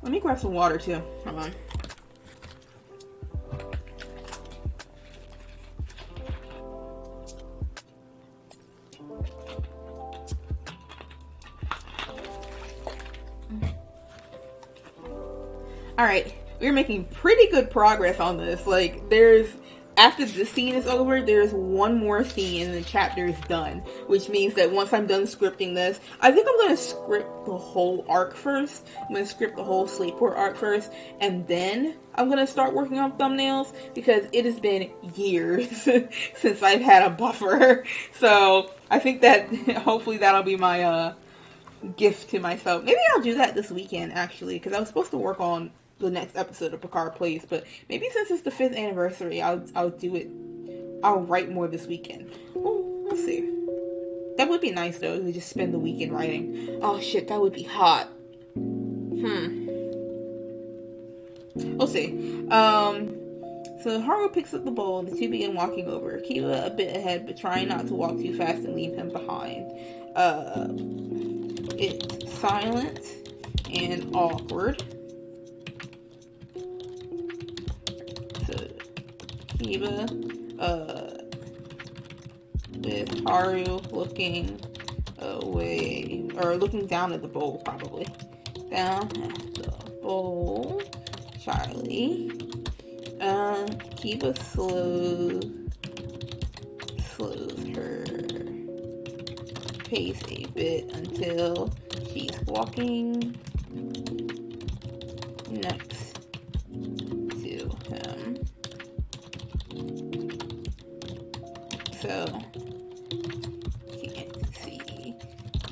Let me grab some water too. Hold on. Alright, we're making pretty good progress on this. Like, after the scene is over, there's one more scene and the chapter is done. Which means that once I'm done scripting this, I think I'm going to script the whole arc first. I'm going to script the whole Slateport arc first, and then I'm going to start working on thumbnails, because it has been years since I've had a buffer. So, I think that hopefully that'll be my gift to myself. Maybe I'll do that this weekend, actually, because I was supposed to work on the next episode of Picard Plays, but maybe since it's the 5th anniversary, I'll do it. I'll write more this weekend. Well, we'll see. That would be nice though, to just spend the weekend writing. Oh shit, that would be hot. We'll see. So Haru picks up the bowl, the two begin walking over. Akiba a bit ahead, but trying not to walk too fast and leave him behind. It's silent and awkward. Akiba, with Haru looking away, or looking down at the bowl, probably. Down at the bowl, Charlie. Akiba slows her pace a bit until she's walking next to him. So, can't see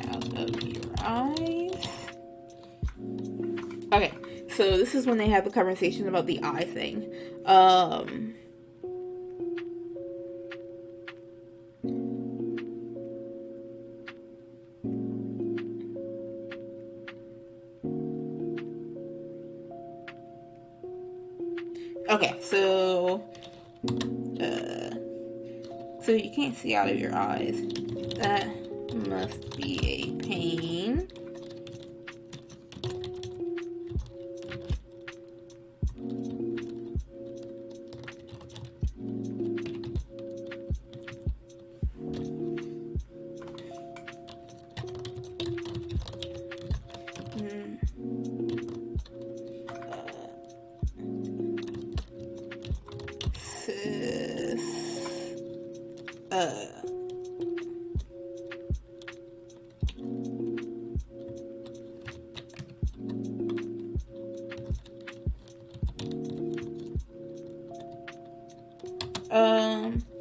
out of your eyes. Okay, so this is when they have the conversation about the eye thing. Okay, so you can't see out of your eyes. That must be a pain.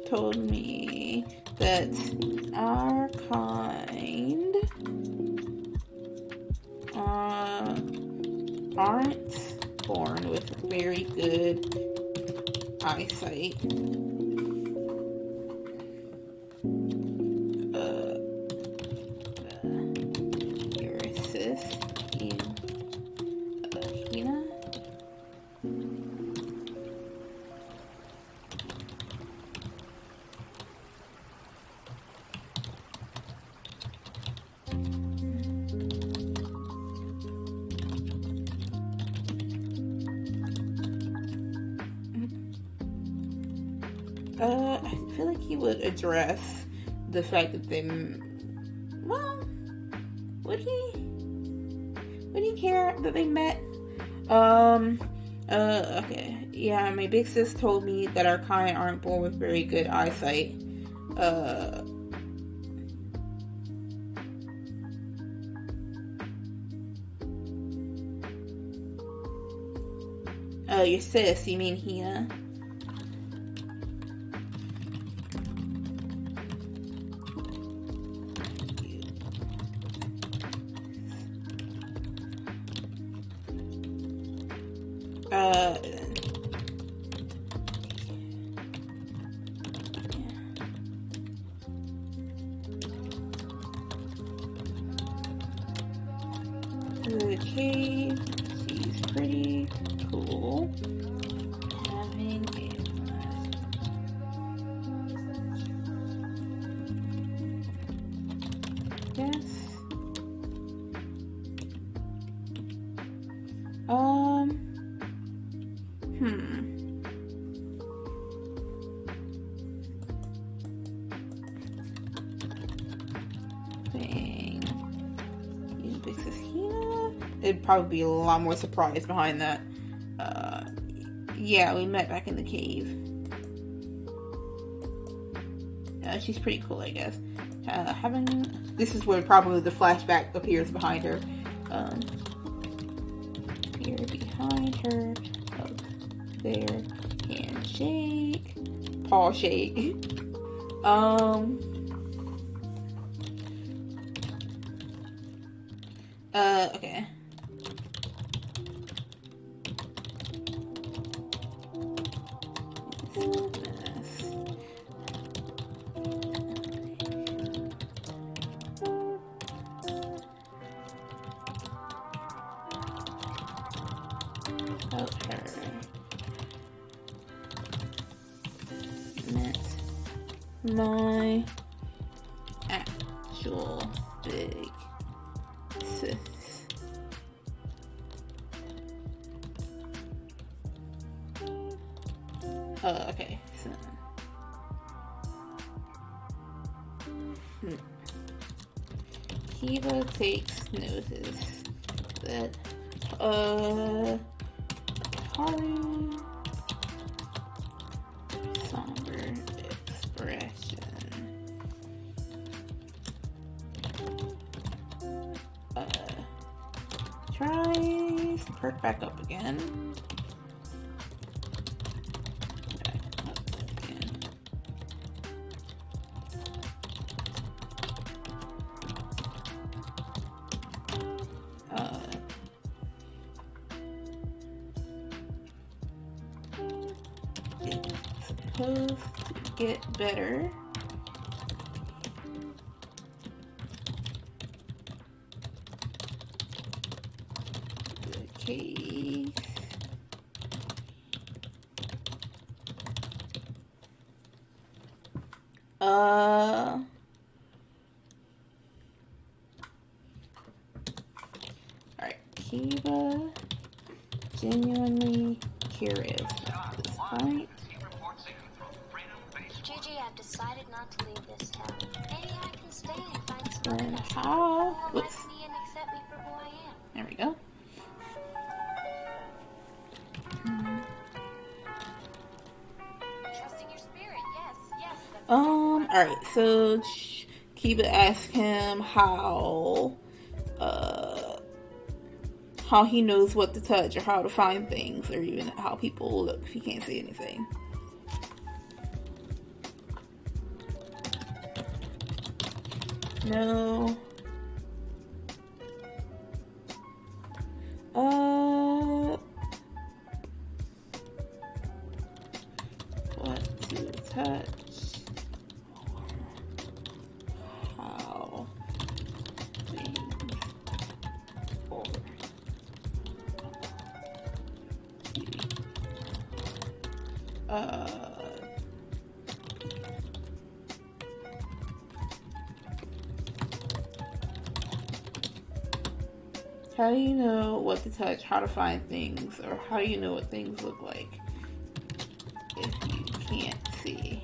Told me that very good eyesight. Your sis in Hina. I feel like he would address the fact that they, well, would he care that they met? Okay, yeah, my big sis told me that our kind aren't born with very good eyesight. Your sis, you mean Hina? The cave, she's pretty cool. Having a yes. Thing. You big sis Hina? It'd probably be a lot more surprise behind that. Yeah, we met back in the cave. She's pretty cool, I guess. This is where probably the flashback appears behind her. Here behind her, up there, handshake, paw shake. Okay. My actual big sis. Okay, so Kiva takes notice that Haru somber expression. Tries to perk back up again. It's supposed to get better. Okay. Alright, Kiva genuinely curious at this point. Gigi, I've decided not to leave this town. Maybe I can stay and find someone And else how? who will like me and accept me for who I am. There we go. Trusting your spirit, yes. That's Alright, so Kiba asked him how he knows what to touch or how to find things or even how people look if he can't see anything. No. How do you know what to touch, how to find things, or how do you know what things look like if you can't see?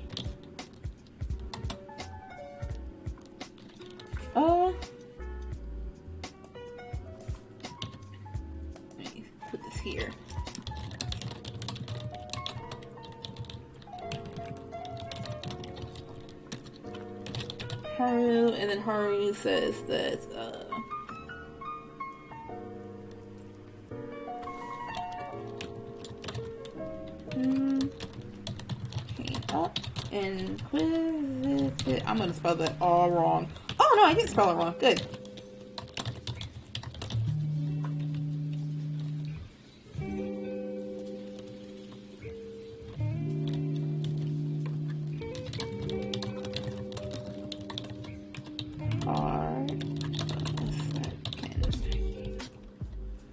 Let me put this here. Haru, and then Haru says that, came up, inquisitive. I'm gonna spell that all wrong. Oh no, I didn't spell it wrong. Good.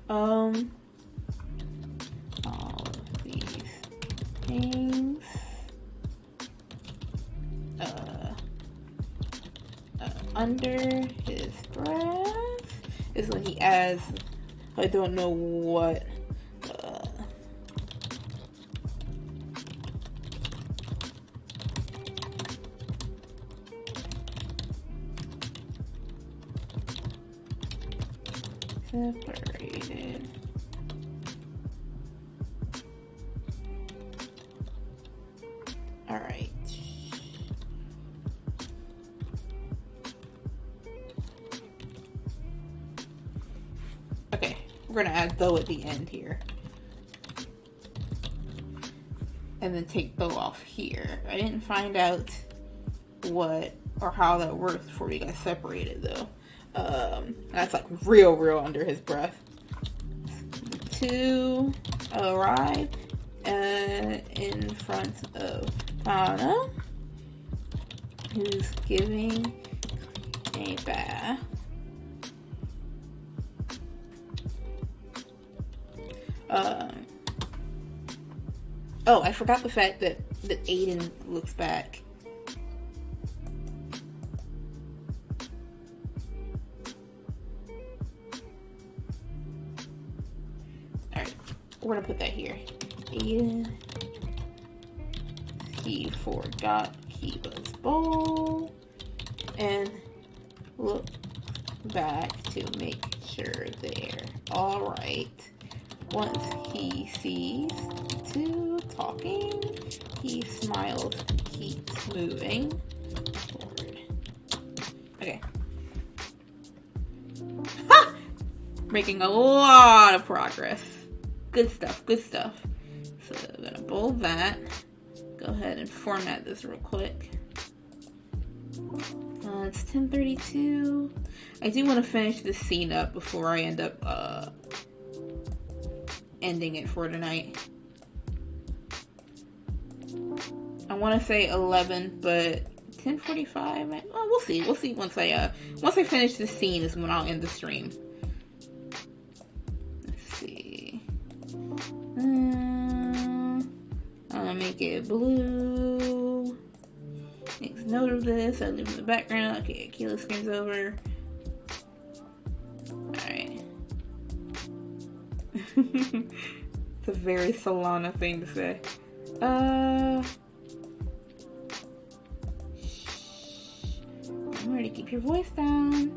All of these things, under his breath is when he adds, I don't know what, separated. All right. Okay, we're gonna add though at the end here. And then take though off here. I didn't find out what or how that works before we got separated though. That's like real under his breath. To arrive in front of Anna, who's giving a bath. Oh, I forgot the fact that Aiden looks back. Alright, we're gonna put that here. Aiden, he forgot Kiba's bowl and look back to make sure they're alright. Once he sees two talking, he smiles, keeps moving forward. Okay. Ha! Making a lot of progress. Good stuff, good stuff. So I'm gonna bold that. Go ahead and format this real quick. It's 10:32. I do want to finish this scene up before I end up ending it for tonight. I want to say 11, but 10:45. Oh, we'll see. We'll see once I finish this scene is when I'll end the stream. Let's see. I'm gonna make it blue. Makes note of this. I leave in the background. Okay, Akila screens over. Alright. It's a very Solana thing to say. Remember to keep your voice down.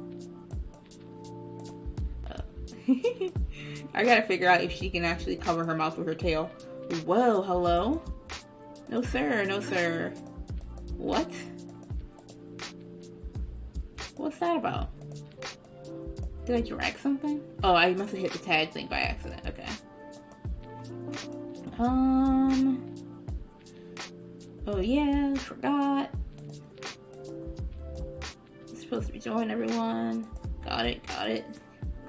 I gotta figure out if she can actually cover her mouth with her tail. Whoa, hello? No sir, no sir. What? What's that about? Did I drag something? Oh, I must have hit the tag thing by accident. Okay. Oh yeah, forgot. I'm supposed to be joining everyone. Got it, got it.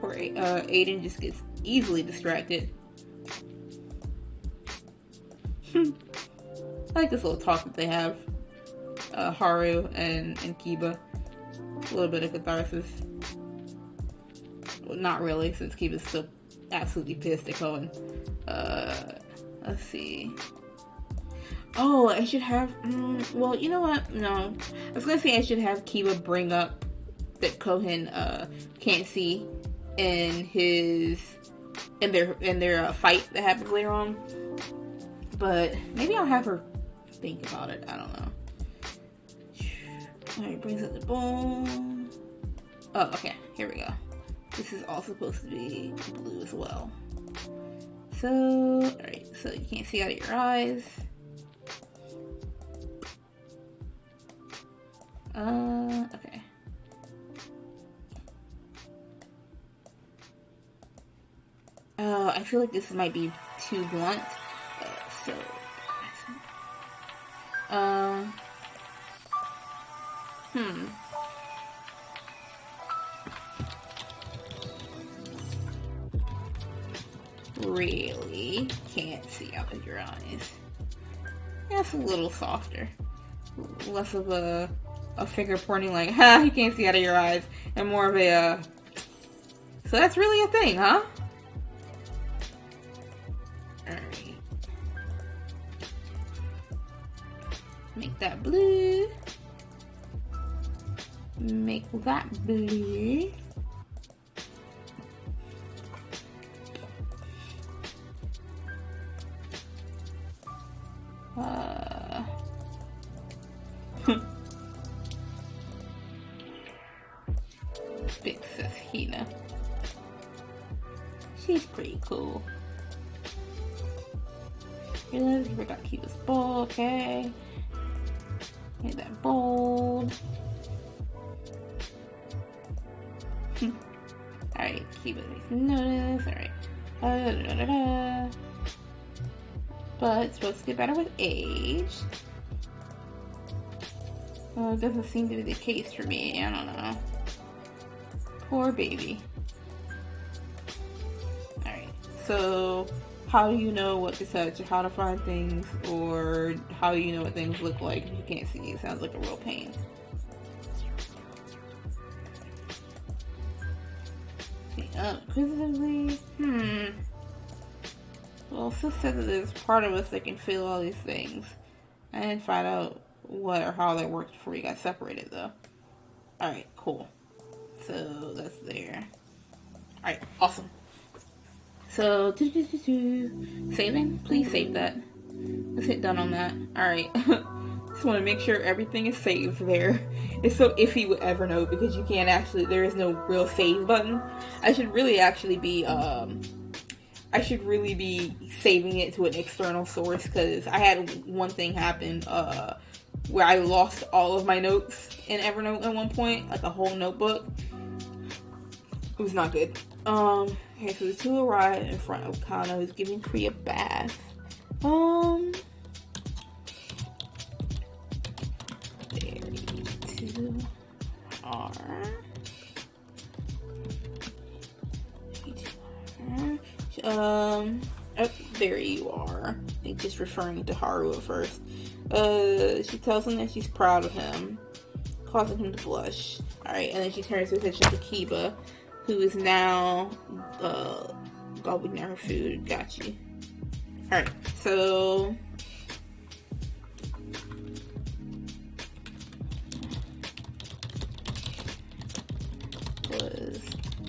Poor Aiden just gets easily distracted. I like this little talk that they have. Haru and Kiba. A little bit of catharsis. Well, not really, since Kiba's still absolutely pissed at Cohen. Let's see. Oh, I should have. Well, you know what? No, I was gonna say I should have Kiba bring up that Kohen can't see in their fight that happens later on. But maybe I'll have her think about it. I don't know. Alright, brings up the ball. Oh, okay. Here we go. This is all supposed to be blue as well. So, alright. So you can't see out of your eyes. Okay. I feel like this might be too blunt. Um, Really can't see out of your eyes. That's a little softer. Less of a finger pointing like, ha, you can't see out of your eyes. And more of a, so that's really a thing, huh? Alright. Make that blue. Make that blue. Big sis Hina. She's pretty cool. Realize we forgot to keep this ball, okay? Get that bold. Alright, keep it makes notice. Alright. But it's supposed to get better with age. Well, it doesn't seem to be the case for me. I don't know. Poor baby. Alright, so how do you know what to touch or how to find things, or how do you know what things look like if you can't see? It sounds like a real pain. Inquisitively? Well, sis said that there's part of us that can feel all these things. I didn't find out what or how that worked before we got separated, though. Alright, cool. So, that's there. Alright, awesome. So, saving? Please save that. Let's hit done on that. Alright. Just want to make sure everything is saved there. It's so iffy with Evernote because you can't actually, there is no real save button. I should really be saving it to an external source, because I had one thing happen where I lost all of my notes in Evernote at one point, like a whole notebook. It was not good. Okay, so the two arrive in front of Kano, who's giving Kree a bath. There you two are. Oh, there you are. I think just referring to Haru at first. She tells him that she's proud of him, causing him to blush. Alright, and then she turns her attention to Kiba, who is now, gobbling down her food. Got you. Alright, so... was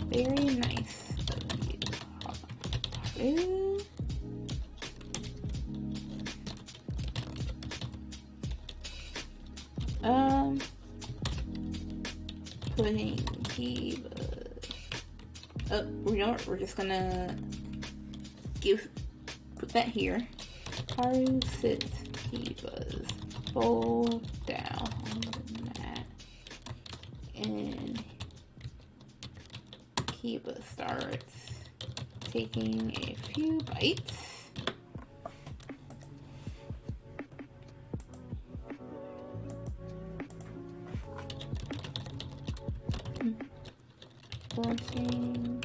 very nice of you. Putting Kiba. Oh, you know what? We're just gonna put that here. Haru sits Kiba's bowl down on the mat, and Kiba starts taking a few bites. Blushing.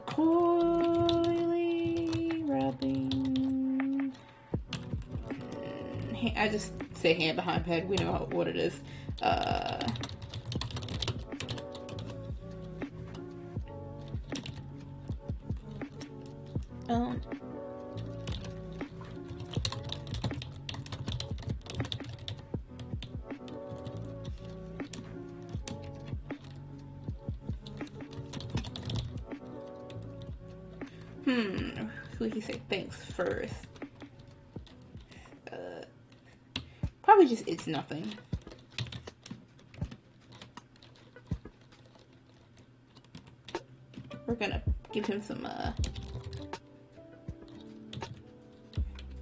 Coyly rubbing. I just say hand behind head. We know what it is. Um, we can say thanks first. Probably just it's nothing. We're gonna give him some,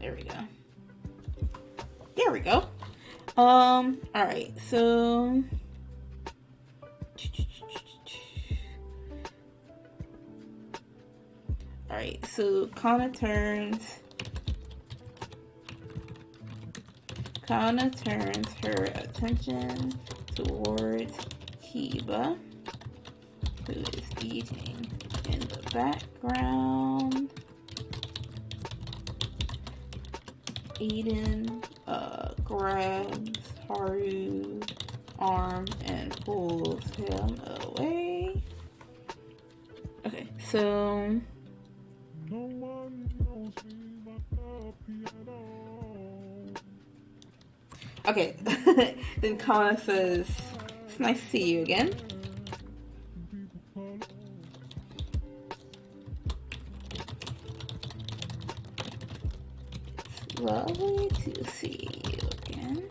there we go. There we go. Alright, so... Alright, so Kana turns her attention towards Kiba, who is eating in the background. Eden grabs Haru's arm and pulls him away. Okay, so... No one knows me but the piano. Okay, then Kana says, it's nice to see you again. It's lovely to see you again.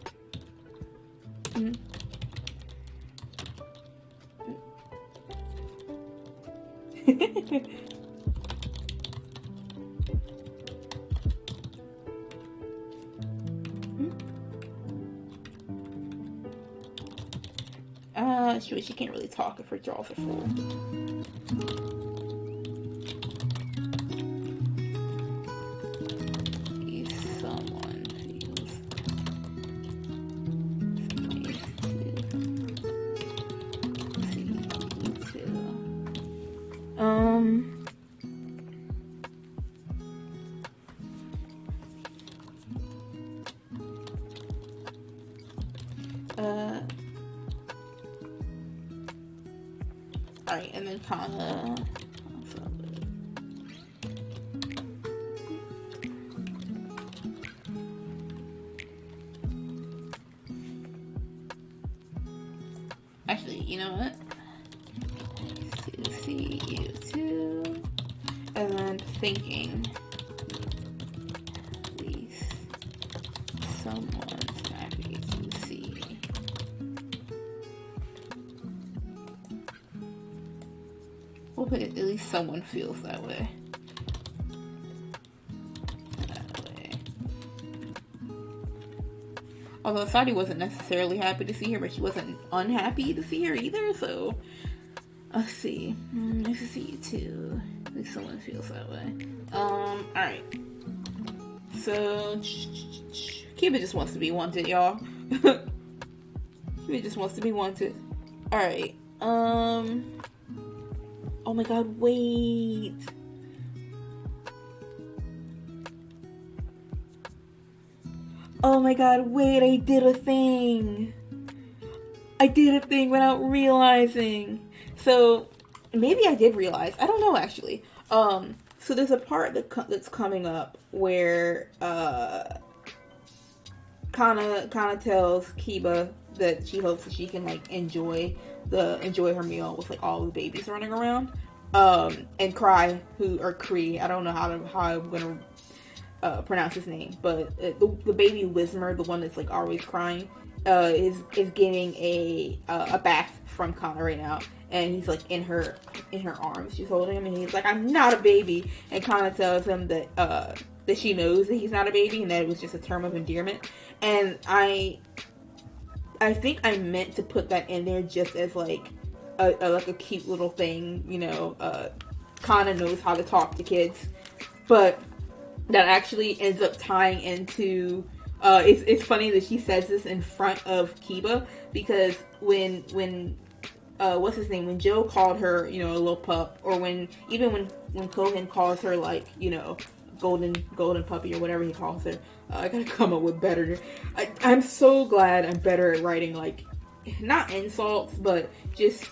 She can't really talk if her jaws are full. Someone feels nice to see you too. Alright, and then Kana. Actually, you know what? To see you too. And then thinking, at least someone's happy to see me. We'll put it, at least someone feels that way. Although Sadie wasn't necessarily happy to see her, but she wasn't unhappy to see her either, so... Let's see. Nice to see you too. At least someone feels that way. Alright. So... Kiba just wants to be wanted, y'all. Kiba just wants to be wanted. Alright. Oh my god, wait. Oh my god, wait, I did a thing. I did a thing without realizing. So, maybe I did realize. I don't know, actually. So there's a part that's coming up where, Kana tells Kiba that she hopes that she can, like, enjoy her meal with, like, all the babies running around. And Kree, I don't know how I'm gonna pronounce his name, but the baby Wismer, the one that's like always crying, is getting a bath from Kana right now, and he's like in her arms. She's holding him, and he's like, "I'm not a baby," and Kana tells him that she knows that he's not a baby and that it was just a term of endearment. And I think I meant to put that in there just as like a cute little thing, you know. Kana knows how to talk to kids, but that actually ends up tying into it's funny that she says this in front of Kiba, because when what's his name, when Joe called her, you know, a little pup, or when Kohen calls her, like, you know, golden puppy or whatever he calls her, I gotta come up with better. I'm so glad I'm better at writing, like, not insults, but just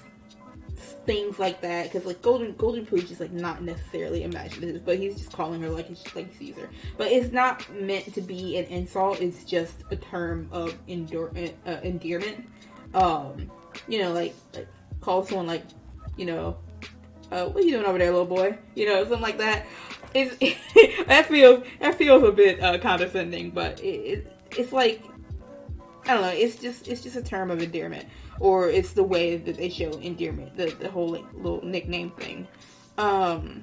things like that, because like golden pooch is like not necessarily imaginative, but he's just calling her like he sees her. But it's not meant to be an insult. It's just a term of endearment. You know, like call someone like, you know, what are you doing over there, little boy? You know, something like that. It's that feels a bit condescending, but it's like, I don't know. It's just a term of endearment, or it's the way that they show endearment. The whole like little nickname thing. So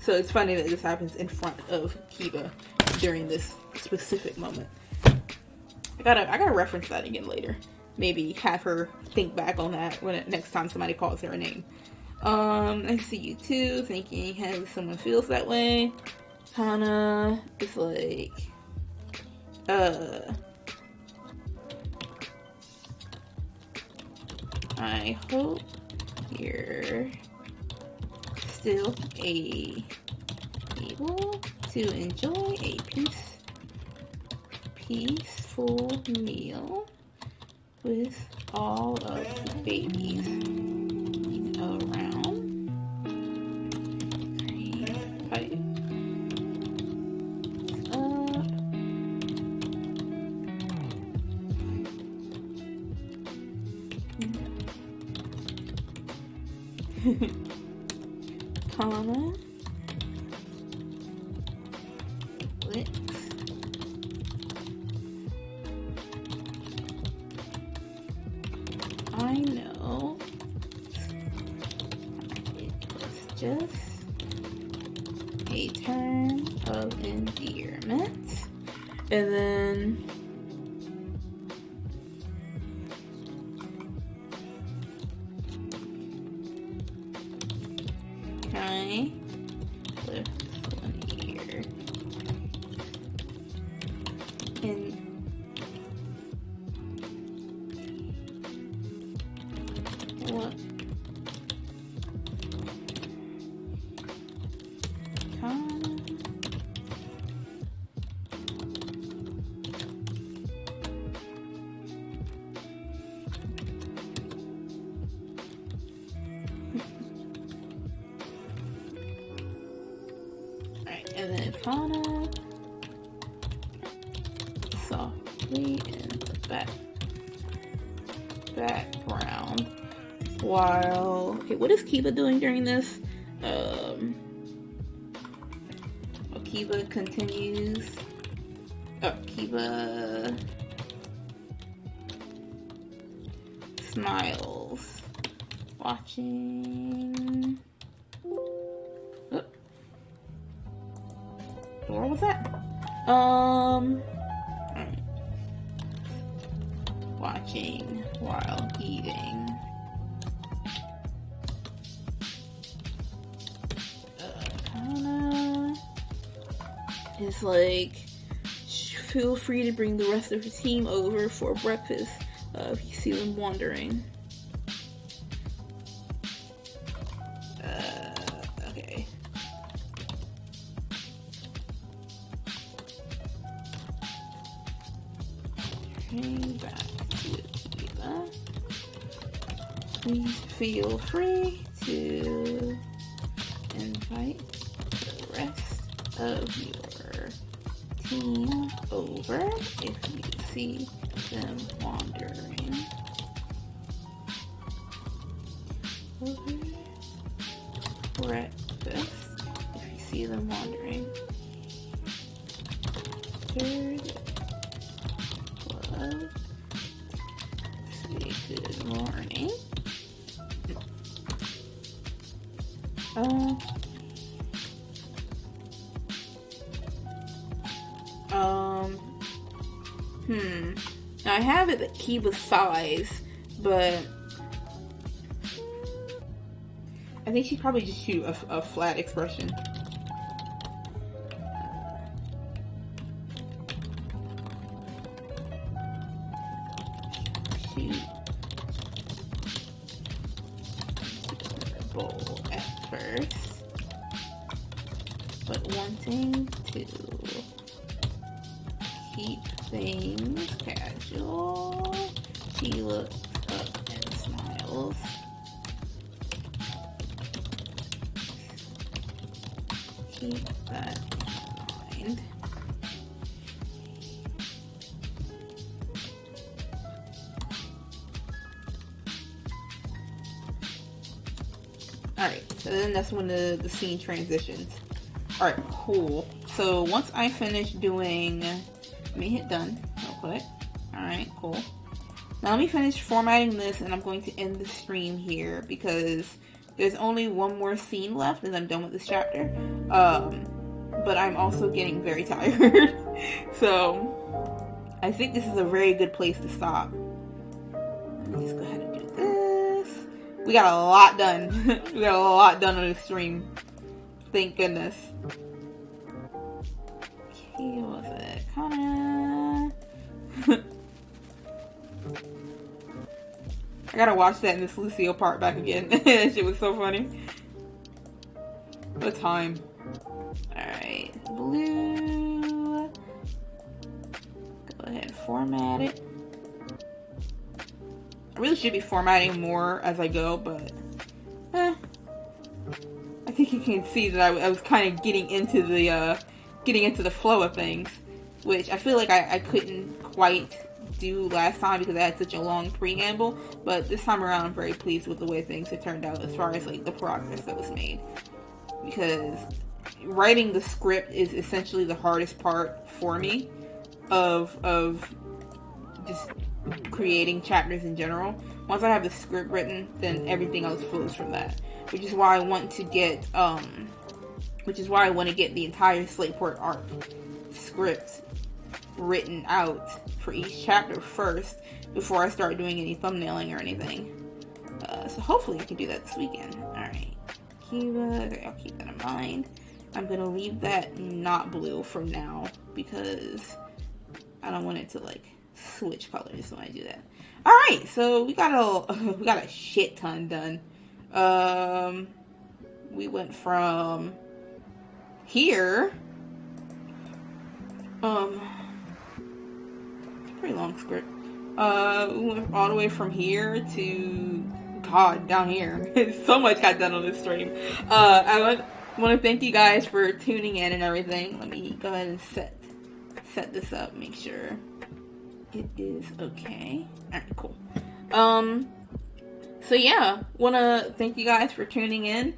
it's funny that this happens in front of Kiba during this specific moment. I gotta reference that again later. Maybe have her think back on that next time somebody calls her a name. I see you too, thinking how someone feels that way. Kana is like, I hope you're still able to enjoy a peaceful meal with all of the babies around. Right. Kana licks I know it was just a term of endearment. And then I lift one ear and what time Alright, and then Kana softly in the background while, okay, what is Kiba doing during this? Kiba continues. Kiba smiles, watching. Where was that? Watching while eating. Kana is like, feel free to bring the rest of the team over for breakfast if you see them wandering. Okay. Turning back to Kiba. Please feel free to invite the rest of your team over if you see them wandering. Over breakfast if you see them wandering. Third was say good morning. Now I have it at Kiba's size, but I think she'd probably just shoot a flat expression. Shoot bowl at first, but wanting to keep things casual, she looks up and smiles. Alright, so then that's when the scene transitions. Alright, cool. So once I finish doing... Let me hit done real quick. Alright, cool. Now let me finish formatting this and I'm going to end the stream here because there's only one more scene left and I'm done with this chapter. But I'm also getting very tired. So I think this is a very good place to stop. Let me just go ahead and do this. We got a lot done. We got a lot done on this stream. Thank goodness. Okay, what was it? Kinda... I gotta watch that in this Lucio part back again. That shit was so funny. What time? Alright, blue. Go ahead and format it. I really should be formatting more as I go, but I think you can see that I was kind of getting into the flow of things, which I feel like I couldn't quite do last time because I had such a long preamble, but this time around I'm very pleased with the way things have turned out as far as like the progress that was made, because writing the script is essentially the hardest part for me of just creating chapters in general. Once I have the script written, then everything else flows from that, which is why I want to get the entire Slateport arc script written out for each chapter first before I start doing any thumbnailing or anything. So hopefully I can do that this weekend. Alright. Kiva, I'll keep that in mind. I'm gonna leave that not blue for now because I don't want it to like switch colors when I do that. Alright, so we got a shit ton done. We went from here. Pretty long script. We went all the way from here to down here. So much got done on this stream. I want to thank you guys for tuning in and everything. Let me go ahead and set this up. Make sure it is okay. Alright, cool. So yeah, want to thank you guys for tuning in.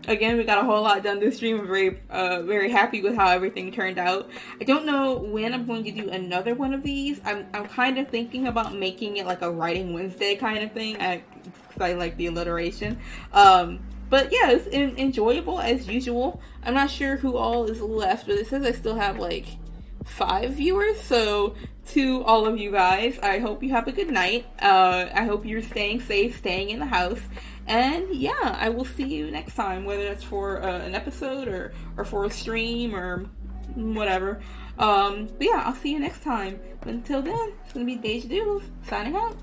Again, we got a whole lot done this stream. I'm very happy with how everything turned out. I don't know when I'm going to do another one of these. I'm kind of thinking about making it like a Writing Wednesday kind of thing, because I like the alliteration. But yeah, it's enjoyable as usual. I'm not sure who all is left, but it says I still have like 5 viewers. So to all of you guys, I hope you have a good night. I hope you're staying safe, staying in the house. And yeah, I will see you next time, whether that's for an episode or for a stream or whatever. But yeah, I'll see you next time. But until then, it's going to be Dasia Doodles signing out.